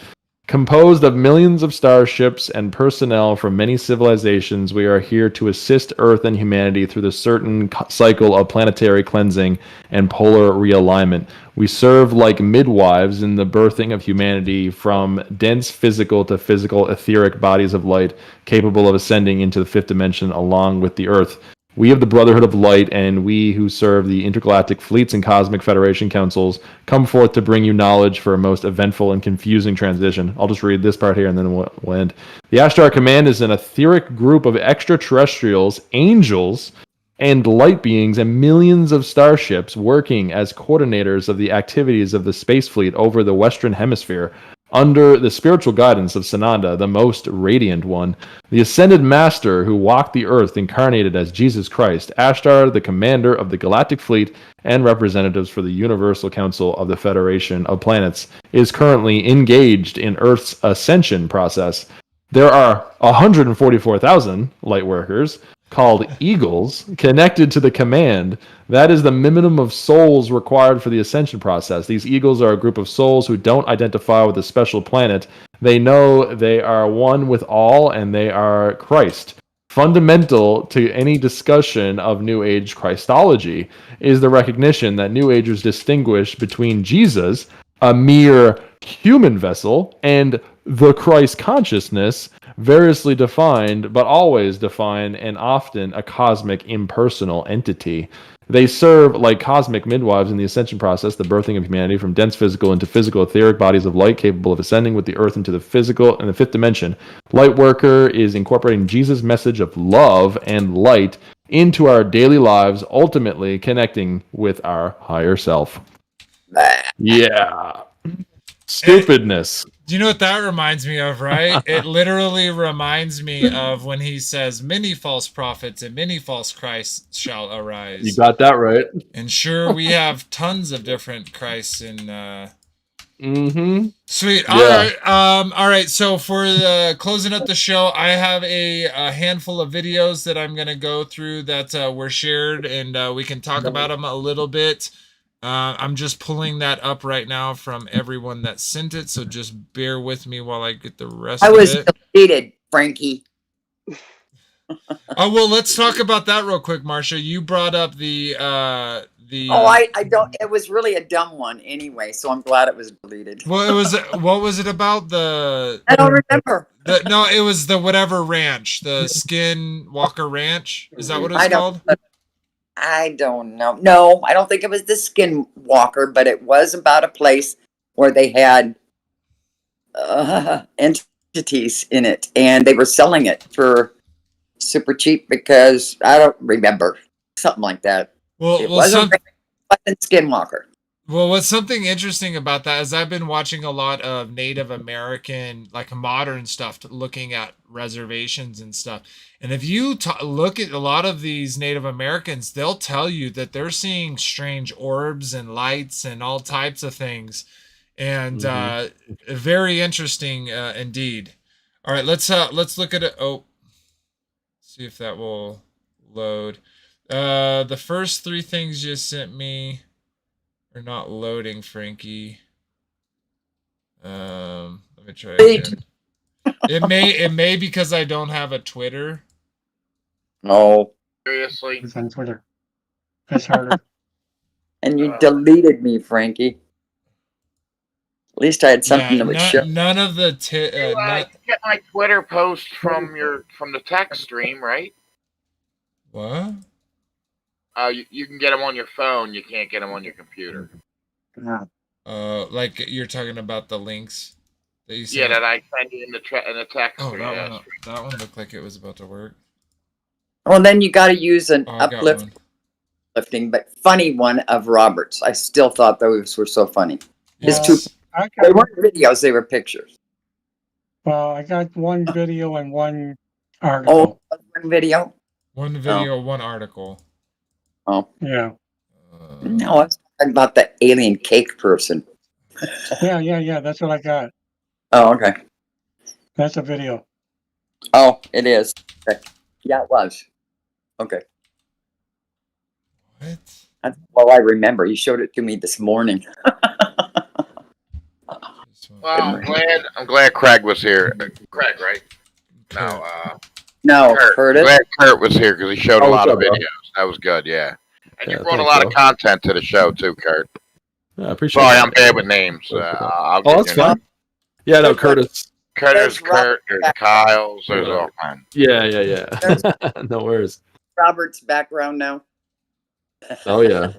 Composed of millions of starships and personnel from many civilizations, we are here to assist Earth and humanity through the certain cycle of planetary cleansing and polar realignment. We serve like midwives in the birthing of humanity from dense physical to physical etheric bodies of light, capable of ascending into the fifth dimension along with the Earth. We of the Brotherhood of Light, and we who serve the intergalactic fleets and cosmic federation councils, come forth to bring you knowledge for a most eventful and confusing transition. I'll just read this part here and then we'll end. The Ashtar Command is an etheric group of extraterrestrials, angels, and light beings, and millions of starships working as coordinators of the activities of the space fleet over the Western Hemisphere. Under the spiritual guidance of Sananda, the most radiant one, the ascended master who walked the earth incarnated as Jesus Christ, Ashtar, the commander of the galactic fleet and representatives for the Universal Council of the Federation of Planets, is currently engaged in Earth's ascension process. There are 144,000 light workers called Eagles connected to the command. That is the minimum of souls required for the ascension process. These Eagles are a group of souls who don't identify with a special planet. They know they are one with all, and they are Christ. Fundamental to any discussion of New Age Christology is the recognition that New Agers distinguish between Jesus, a mere human vessel, and the Christ consciousness, variously defined, but always defined and often a cosmic impersonal entity. They serve like cosmic midwives in the ascension process, the birthing of humanity from dense physical into physical etheric bodies of light capable of ascending with the earth into the physical and the fifth dimension. Lightworker is incorporating Jesus' message of love and light into our daily lives, ultimately connecting with our higher self. Yeah. Stupidness. Do you know what that reminds me of, right? It literally reminds me of when he says, many false prophets and many false Christs shall arise. You got that right. And sure, we have tons of different Christs in... Sweet. Yeah. All right. So for the closing up the show, I have a handful of videos that I'm going to go through that were shared, and we can talk about them a little bit. I'm just pulling that up right now from everyone that sent it, so just bear with me while I get the rest of it. I was deleted, Frankie. Oh, well, let's talk about that real quick, Marcia. You brought up the Oh, I don't. It was really a dumb one anyway, so I'm glad it was deleted. Well, it was. What was it about? I don't remember. No, it was the whatever ranch, the Skinwalker Ranch. Is that what it's called? I don't know. No, I don't think it was the Skinwalker, but it was about a place where they had entities in it, and they were selling it for super cheap because I don't remember, something like that. Well, it wasn't Skinwalker. Well, what's something interesting about that is I've been watching a lot of Native American, like modern stuff, looking at reservations and stuff. And if you look at a lot of these Native Americans, they'll tell you that they're seeing strange orbs and lights and all types of things. And very interesting indeed. All right, let's look at it. Oh, see if that will load. The first three things you sent me are not loading, Frankie. Let me try again. It may because I don't have a Twitter. No. Seriously? It's on Twitter. That's harder. And you deleted me, Frankie. At least I had something that would show. None of the you get my Twitter post from the text stream, right? What? You can get them on your phone. You can't get them on your computer. Like you're talking about the links that you sent? Yeah, that I send you in the text. Oh, that one looked like it was about to work. Well, then you got to use an uplifting but funny one of Robert's. I still thought those were so funny. His two. They weren't videos; they were pictures. Well, I got one video and one article. Oh, one video. One video, one article. Oh, yeah. No, I was talking about the alien cake person. Yeah. That's what I got. Oh, okay. That's a video. Oh, it is. Okay. Yeah, it was. Okay. What? That's all I remember. You showed it to me this morning. Well, I'm glad Craig was here. Craig, right? No, Kurt. Curtis. Glad Kurt was here because he showed a lot of videos. That was good, yeah. And you brought a lot of content to the show too, Kurt. I appreciate Sorry, that. I'm bad with names. That's fine. Yeah, no, Curtis. There's Kurt, there's Kyle's, there's all kinds. Yeah. No worries. Robert's background now. Oh, yeah.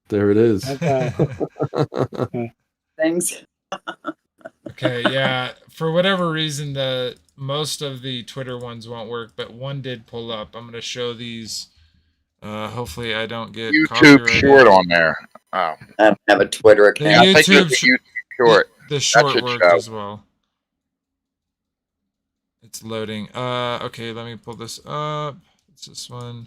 There it is. Things. Okay, yeah. For whatever reason, most of the Twitter ones won't work, but one did pull up. I'm going to show these. Hopefully I don't get YouTube short on there. Oh. I don't have a Twitter account. I think it's a YouTube short. the short should worked show. as well. It's loading. Okay, let me pull this up. It's this one.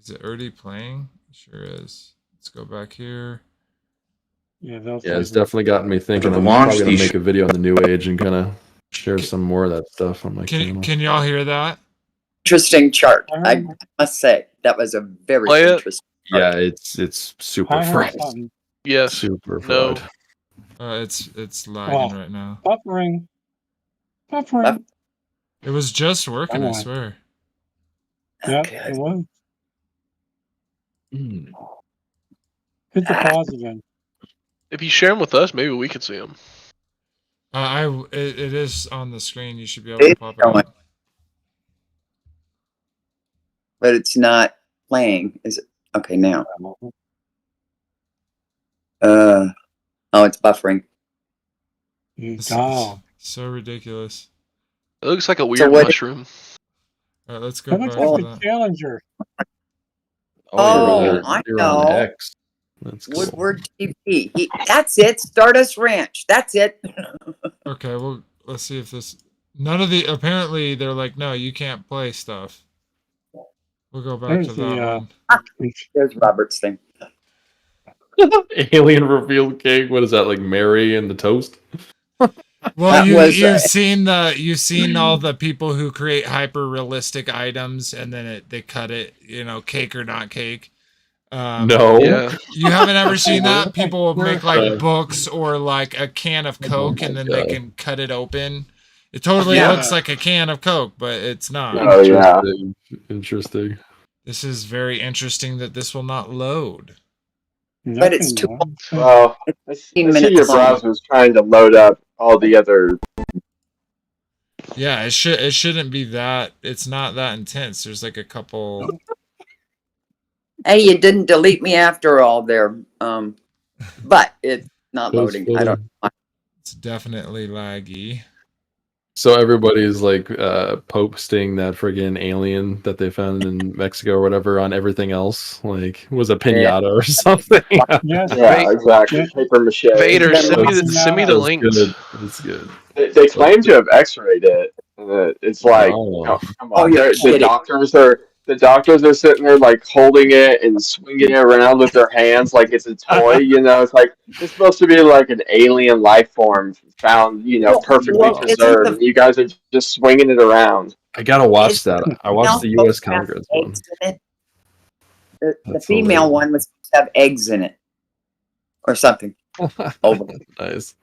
Is it already playing? It sure is. Let's go back here. Yeah, those Yeah, it's things. definitely gotten me thinking. the I'm launch, probably gonna these make a video on the New Age and kind of share some more of that stuff on my channel. Can y'all hear that? Interesting chart. I must say that was a very Play it. interesting. Yeah, it's super I heard fried. something. Yes. Super No. fried. It's lagging right now. Buffering. Buffering. It was just working, Come I on. swear. Yep, Okay. it was. Mm. Hit the pause again. If you share them with us, maybe we can see them. It is on the screen. You should be able to It's pop it going. up. But it's not playing. Is it? Okay, now. Oh, it's buffering. It's so ridiculous. It looks like a So weird what- mushroom. All right, let's go That back looks to like that. the Challenger. Oh, you're I you're on know. X. That's cool. Woodward TV. That's it. Stardust Ranch. That's it. Okay, well, let's see if this. None of the. Apparently, they're like, no, you can't play stuff. We'll go back There's to the, that one. There's Robert's thing. Alien revealed cake. What is that, like Mary and the toast? Well, That was, you've seen all the people who create hyper realistic items, and then they cut it, cake or not cake. No. Yeah. You haven't ever seen that? People will make like Uh, books or like a can of Coke, my and then God. they can cut it open. It totally Yeah. looks like a can of Coke, but it's not. Oh, yeah. Interesting. This is very interesting that this will not load. But it's too Well, I see your minutes. browser's trying to load up all the other. Yeah, it shouldn't be that. It's not that intense. There's like a couple. Hey, you didn't delete me after all there. But it's not That's loading. I don't know. It's definitely laggy. So everybody's like posting that friggin' alien that they found in Mexico or whatever on everything else. Like, was a pinata or something. Yes. Yeah, exactly. Paper mache. Vader, send me the That's links. good. That's good. They claim to have X-rayed it. It's like, Oh. come Oh, on. you're The kidding. doctors are sitting there like holding it and swinging it around with their hands like it's a toy. It's like it's supposed to be like an alien life form found, perfectly well, isn't preserved. the- And you guys are just swinging it around. I gotta watch It's- that. I watched the Female U.S. supposed to have Congress one. eggs in it. The That's female hilarious. one was supposed to have eggs in it. Or something. Oh, Nice.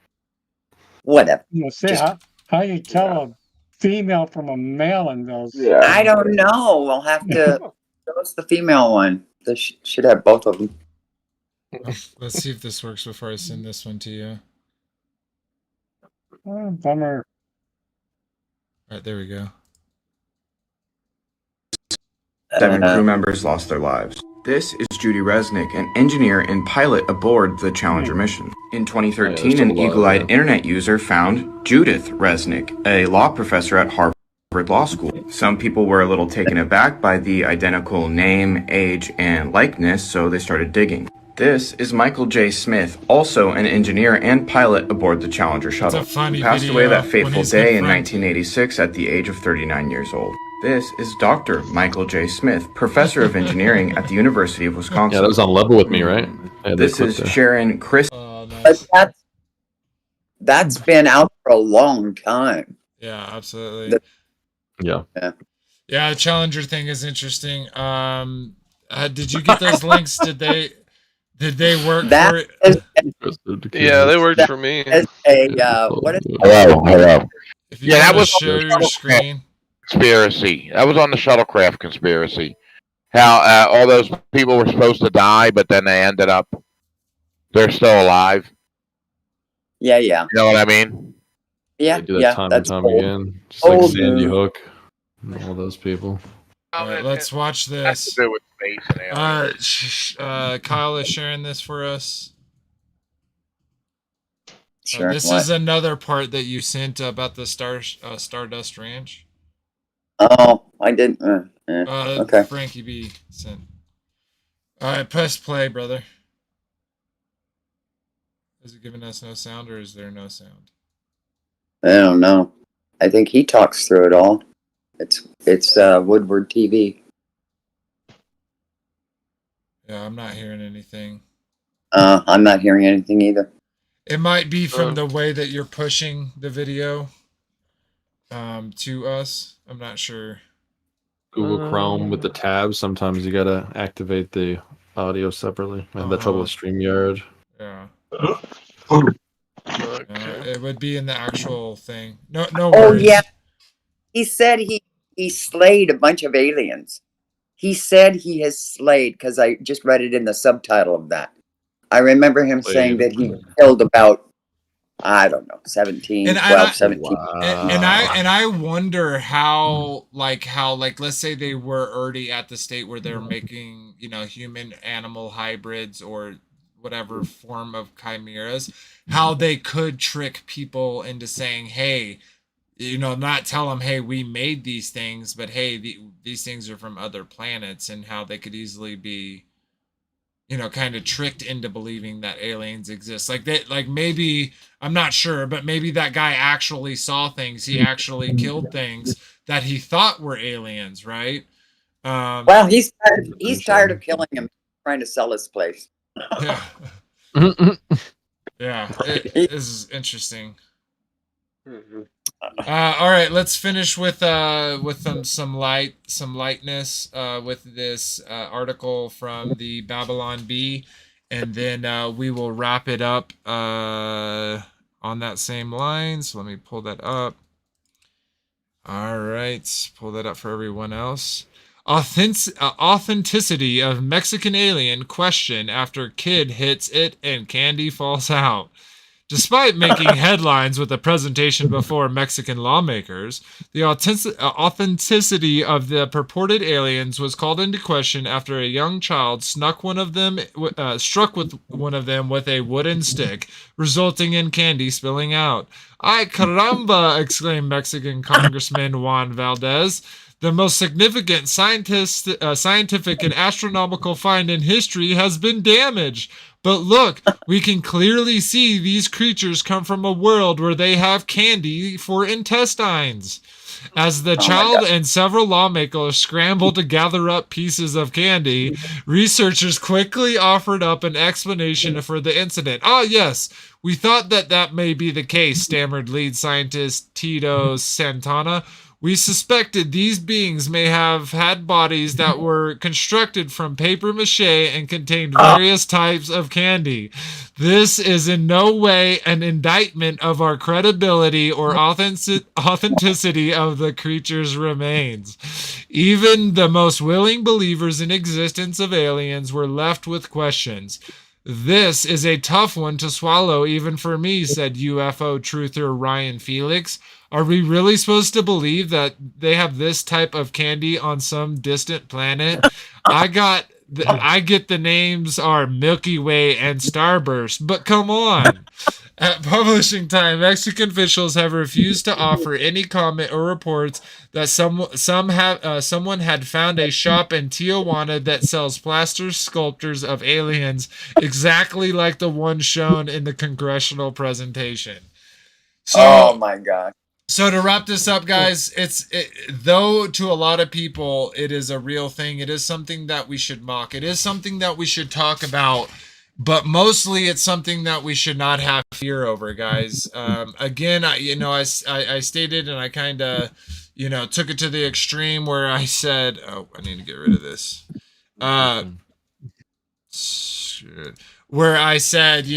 whatever. Say Just- how you tell a female from a male in those. Yeah. I don't know. We'll have to show us the female one. They should have both of them. Let's see if this works before I send this one to you. Oh, bummer. All right, there we go. 7 crew members lost their lives. This is Judy Resnick, an engineer and pilot aboard the Challenger mission. In 2013, Yeah, an there's a lot, eagle-eyed yeah. internet user found Judith Resnick, a law professor at Harvard Law School. Some people were a little taken aback by the identical name, age, and likeness, so they started digging. This is Michael J. Smith, also an engineer and pilot aboard the Challenger shuttle. a funny He passed video away that when fateful he's day in confronted. 1986 at the age of 39 years old. This is Dr. Michael J. Smith, professor of engineering at the University of Wisconsin. Yeah, that was on level with me, right? I had This that clip is there. Sharon Chris. Oh, But nice. that's been out for a long time. Yeah, absolutely. Yeah. Yeah, the Challenger thing is interesting. Did you get those links? Did they work That for it? is Yeah, they worked for me. a what is Hello. If you Yeah, that wanna was share your screen. Conspiracy. That was on the shuttlecraft conspiracy. How all those people were supposed to die, but then they ended up they're still alive. Yeah. You know what I mean? Yeah, They do that yeah. time and That's time old. again. Just like Old Sandy news. Hook and all those people. All right, let's watch Has this. to do with space and aliens. Kyle is sharing this for us. Sure. This what? is another part that you sent about the Stardust Ranch. Oh, I didn't. Okay. Frankie B sent. All right, press play, brother. Is it giving us no sound, or is there no sound? I don't know. I think he talks through it all. It's Woodward TV. Yeah, I'm not hearing anything. I'm not hearing anything either. It might be from the way that you're pushing the video to us. I'm not sure. Google Chrome with the tabs. Sometimes you gotta activate the audio separately. I had that trouble with StreamYard. Yeah. Okay. It would be in the actual thing. No Oh worries. yeah, he said he slayed a bunch of aliens. He said he has slayed, because I just read it in the subtitle of that. I remember him saying that he killed about, I don't know, 17, 12, 17. And I wonder how let's say they were already at the state where they're making, human animal hybrids or whatever form of chimeras, how they could trick people into saying, hey, not tell them, hey, we made these things, but hey, these things are from other planets, and how they could easily be, kind of tricked into believing that aliens exist. Like maybe, I'm not sure, but maybe that guy actually saw things. He actually killed things that he thought were aliens, right? Well, he's tired of killing him, trying to sell his place. Yeah. Yeah, this is interesting. All right, let's finish with some lightness with this article from the Babylon Bee, and then we will wrap it up on that same line. So let me pull that up. All right, pull that up for everyone else. Authenticity of Mexican alien question after kid hits it and candy falls out. Despite making headlines with a presentation before Mexican lawmakers, the authenticity of the purported aliens was called into question after a young child struck one of them with a wooden stick, resulting in candy spilling out. "Ay caramba!" exclaimed Mexican Congressman Juan Valdez. "The most significant scientific and astronomical find in history has been damaged. But look, we can clearly see these creatures come from a world where they have candy for intestines." As the child and several lawmakers scrambled to gather up pieces of candy, researchers quickly offered up an explanation for the incident. "Ah, yes, we thought that may be the case," stammered lead scientist Tito Santana. "We suspected these beings may have had bodies that were constructed from paper mache and contained various types of candy. This is in no way an indictment of our credibility or authenticity of the creature's remains. Even the most willing believers in existence of aliens were left with questions. This is a tough one to swallow even for me," said UFO truther Ryan Felix. "Are we really supposed to believe that they have this type of candy on some distant planet? I get the names are Milky Way and Starburst, but come on." At publishing time, Mexican officials have refused to offer any comment or reports that someone had found a shop in Tijuana that sells plaster sculptures of aliens exactly like the one shown in the congressional presentation. So, oh my God. So to wrap this up, guys, though to a lot of people it is a real thing. It is something that we should mock. It is something that we should talk about. But mostly it's something that we should not have fear over, guys. Again, I stated, and I kind of, took it to the extreme where I said, oh, I need to get rid of this. Where I said,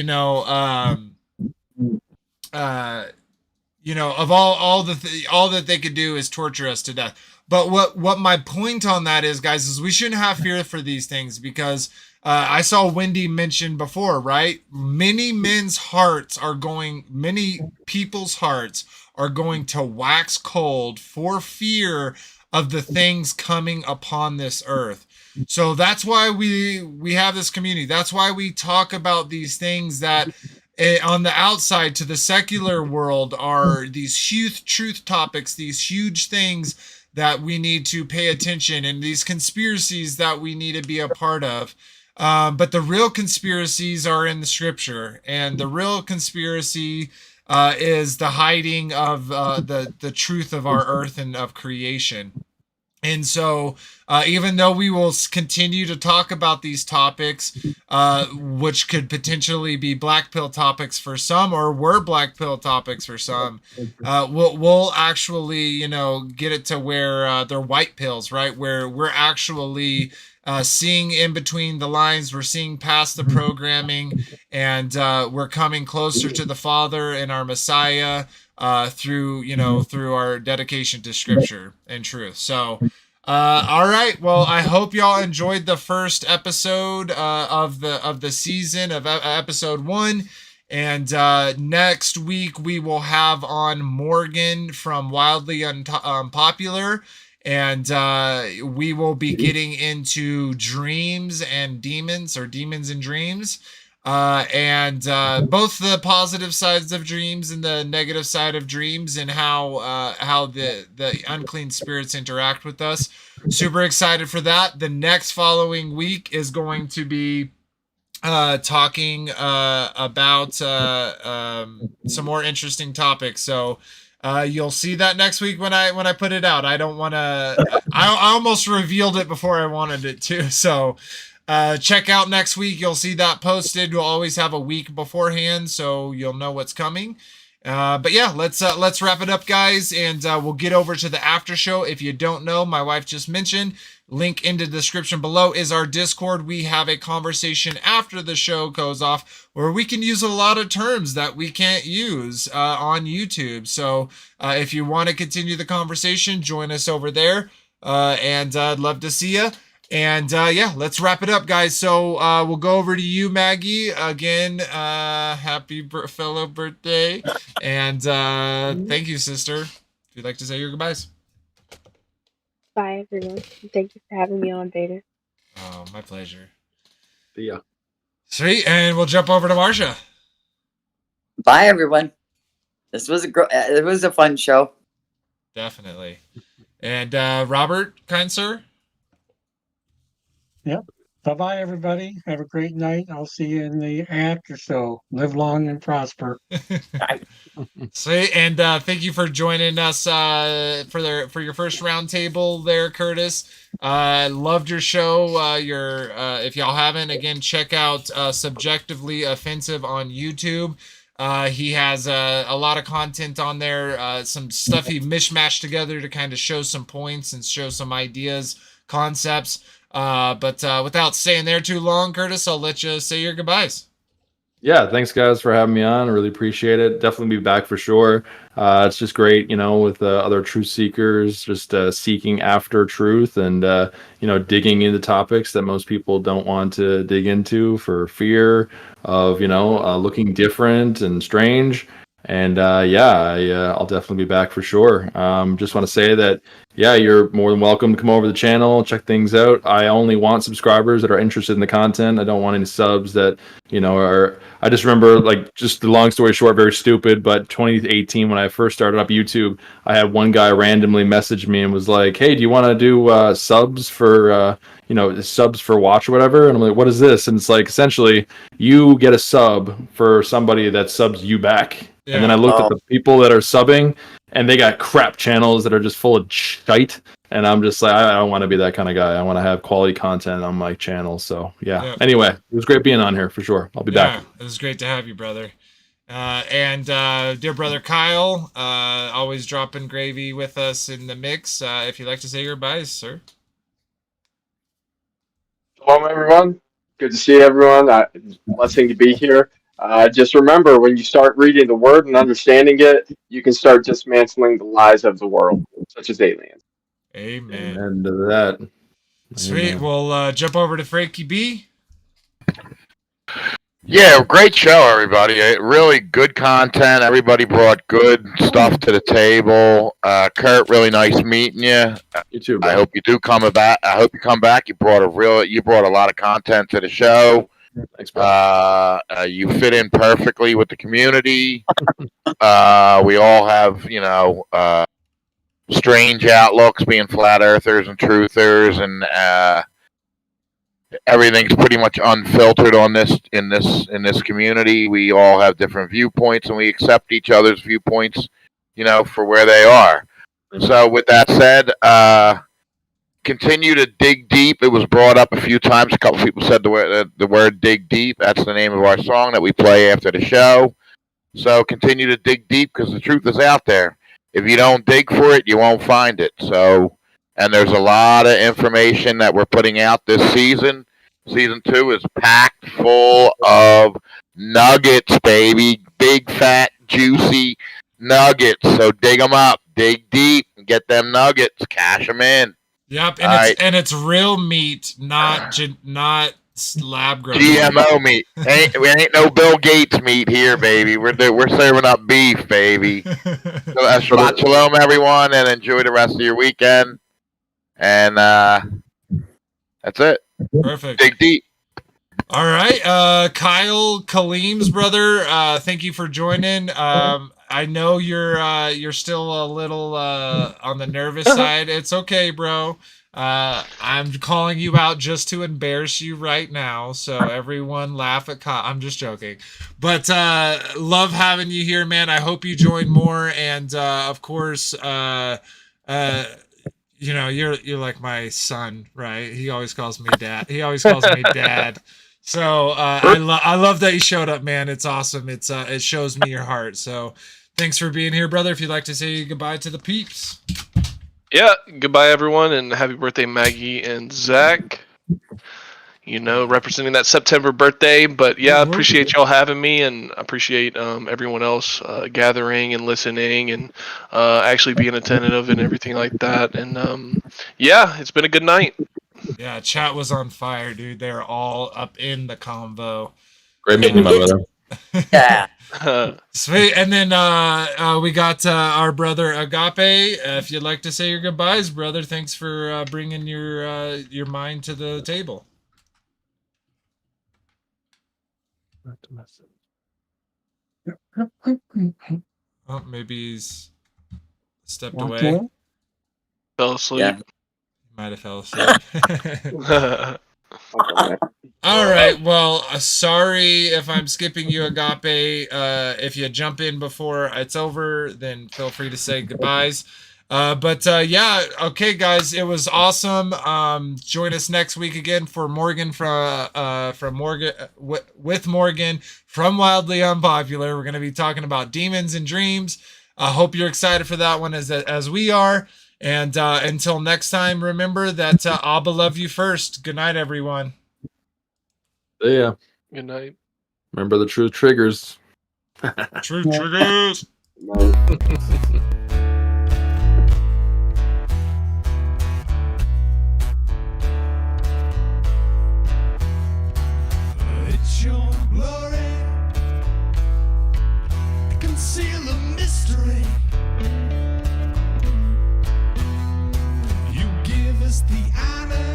of all that they could do is torture us to death. But what my point on that is, guys, is we shouldn't have fear for these things, because I saw Wendy mention before, right? Many people's hearts are going to wax cold for fear of the things coming upon this earth. So that's why we have this community. That's why we talk about these things that on the outside to the secular world are these huge truth topics, these huge things that we need to pay attention, and these conspiracies that we need to be a part of. But the real conspiracies are in the scripture, and the real conspiracy is the hiding of the truth of our earth and of creation. And so, even though we will continue to talk about these topics, which could potentially be black pill topics for some, or were black pill topics for some, we'll actually, get it to where they're white pills, right? Where we're actually seeing in between the lines, we're seeing past the programming, and we're coming closer to the Father and our Messiah through our dedication to Scripture and truth. So, all right. Well, I hope y'all enjoyed the first episode of the season of episode 1. And next week we will have on Morgan from Wildly Unpopular, and we will be getting into dreams and demons, or demons and dreams. And both the positive sides of dreams and the negative side of dreams, and how the unclean spirits interact with us. Super excited for that. The next following week is going to be talking about some more interesting topics. So you'll see that next week when I put it out. I don't want to. I almost revealed it before I wanted it to. So. Check out next week. You'll see that posted. We'll always have a week beforehand, so you'll know what's coming. But yeah, let's wrap it up, guys, and we'll get over to the after show. If you don't know, my wife just mentioned, link in the description below is our Discord. We have a conversation after the show goes off where we can use a lot of terms that we can't use on YouTube. So if you want to continue the conversation, join us over there, and I'd love to see you. And yeah, let's wrap it up, guys. So we'll go over to you, Maggie. Again, happy fellow birthday. And thank you, sister. If you'd like to say your goodbyes. Bye, everyone. Thank you for having me on, Vader. Oh, my pleasure. See ya. Sweet. And we'll jump over to Marsha. Bye, everyone. This was it was a fun show. Definitely. And Robert, kind sir? Yep. Bye-bye, everybody. Have a great night. I'll see you in the after show. Live long and prosper. Sweet. And thank you for joining us for your first roundtable there, Curtis. Loved your show. If y'all haven't, again, check out Subjectively Offensive on YouTube. He has a lot of content on there, some stuff he mishmashed together to kind of show some points and show some ideas, concepts. But without staying there too long, Curtis, I'll let you say your goodbyes. Yeah, thanks guys for having me on. I really appreciate it. Definitely be back for sure. It's just great, with other truth seekers, just seeking after truth and, digging into topics that most people don't want to dig into for fear of, looking different and strange. And I'll definitely be back for sure. Just want to say that, you're more than welcome to come over to the channel, check things out. I only want subscribers that are interested in the content. I don't want any subs that, are. I just remember, just the long story short, very stupid, but 2018, when I first started up YouTube, I had one guy randomly message me and was like, hey, do you want to do subs for, subs for watch or whatever? And I'm like, what is this? And it's like, essentially, you get a sub for somebody that subs you back. Yeah. And then I looked at the people that are subbing, and they got crap channels that are just full of shite. And I'm just like, I don't want to be that kind of guy. I want to have quality content on my channel. So, yeah. Anyway, it was great being on here for sure. I'll be back. It was great to have you, brother. And dear brother Kyle, always dropping gravy with us in the mix. If you'd like to say your goodbyes, sir. Hello, everyone. Good to see everyone. It's a blessing to be here. Just remember, when you start reading the word and understanding it, you can start dismantling the lies of the world, such as aliens. Amen. And to that. Sweet. Amen. We'll jump over to Frankie B. Yeah, great show, everybody. Really good content. Everybody brought good stuff to the table. Kurt, really nice meeting you. You too, bro. I hope you do come back. I hope you come back. You brought a lot of content to the show. Thanks, bro. You fit in perfectly with the community. We all have, strange outlooks, being flat earthers and truthers, and everything's pretty much unfiltered on this in this community. We all have different viewpoints, and we accept each other's viewpoints, for where they are. So, with that said, continue to dig deep. It was brought up a few times. A couple people said the word "dig deep." That's the name of our song that we play after the show. So continue to dig deep because the truth is out there. If you don't dig for it, you won't find it. So, and there's a lot of information that we're putting out this season. Season 2 is packed full of nuggets, baby. Big, fat, juicy nuggets. So dig them up, dig deep, and get them nuggets. Cash them in. Yep, and it's real meat, not lab grown GMO meat. We ain't no Bill Gates meat here, baby. We're serving up beef, baby. So Shabbat shalom, everyone, and enjoy the rest of your weekend. And that's it. Perfect. Dig deep. All right, Kyle Kaleem's brother. Thank you for joining. I know you're still a little on the nervous side. It's okay, bro. I'm calling you out just to embarrass you right now, so everyone laugh at Kyle. I'm just joking, but love having you here, man. I hope you join more, and of course, you're like my son, right? He always calls me dad. So I love that you showed up, man. It's awesome. It shows me your heart. So thanks for being here, brother. If you'd like to say goodbye to the peeps. Yeah, goodbye everyone, and happy birthday, Maggie and Zach. Representing that September birthday. But yeah, I appreciate y'all having me, and appreciate everyone else gathering and listening, and actually being attentive and everything like that. And yeah, it's been a good night. Yeah, chat was on fire, dude. They're all up in the convo. Great meeting you, my brother. Yeah. Sweet. And then we got our brother Agape. If you'd like to say your goodbyes, brother, thanks for bringing your mind to the table. Oh, maybe he's stepped away. Fell asleep. Yeah. Might have fell asleep. All right. Well, sorry if I'm skipping you, Agape. If you jump in before it's over, then feel free to say goodbyes. But yeah, okay, guys, it was awesome. Join us next week again for Morgan from Morgan with Morgan from Wildly Unpopular. We're going to be talking about demons and dreams. I hope you're excited for that one as we are. And until next time, remember that ABBA love you first. Good night, everyone. Yeah. Good night. Remember the true triggers. True triggers. It's your glory to conceal the mystery. You give us the honor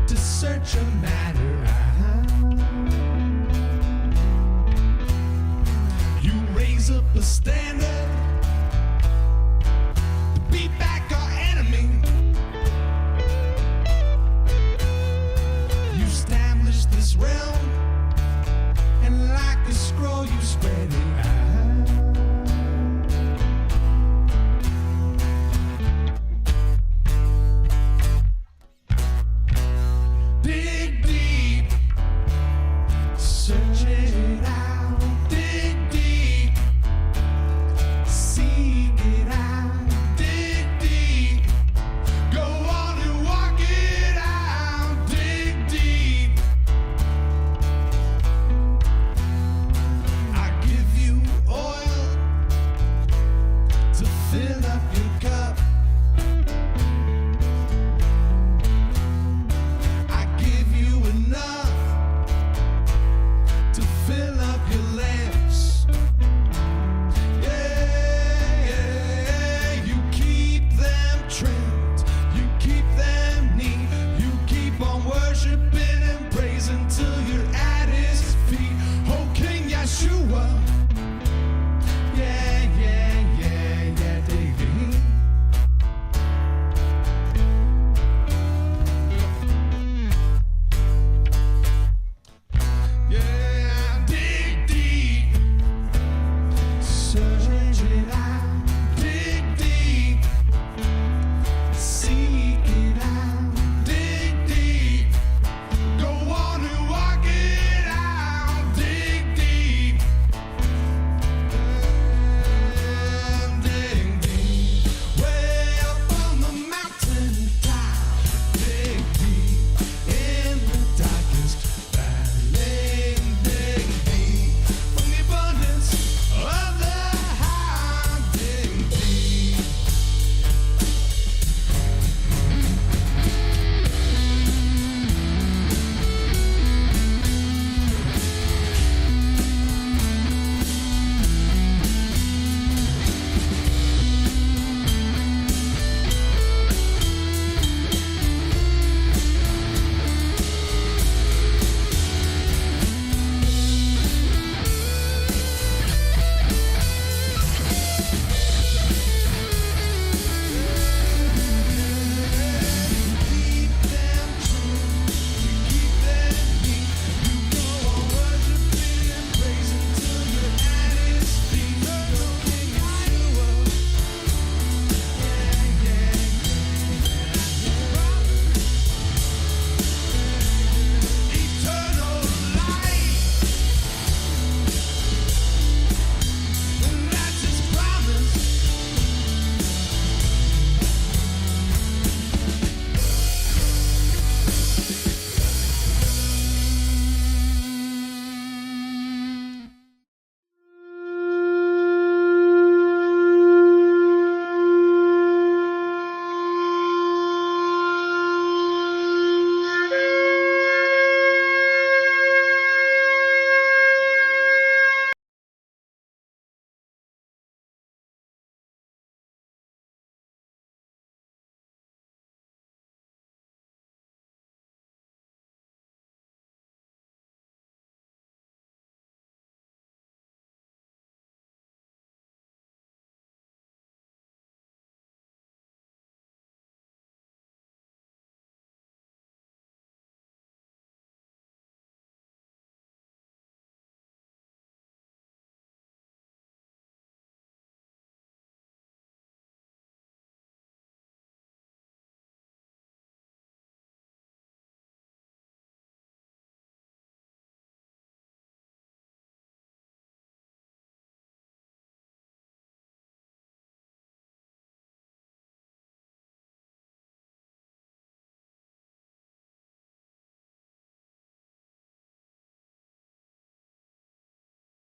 to search a matter. You raise up a standard to beat back our enemy. You establish this realm, and like a scroll you spread it out. This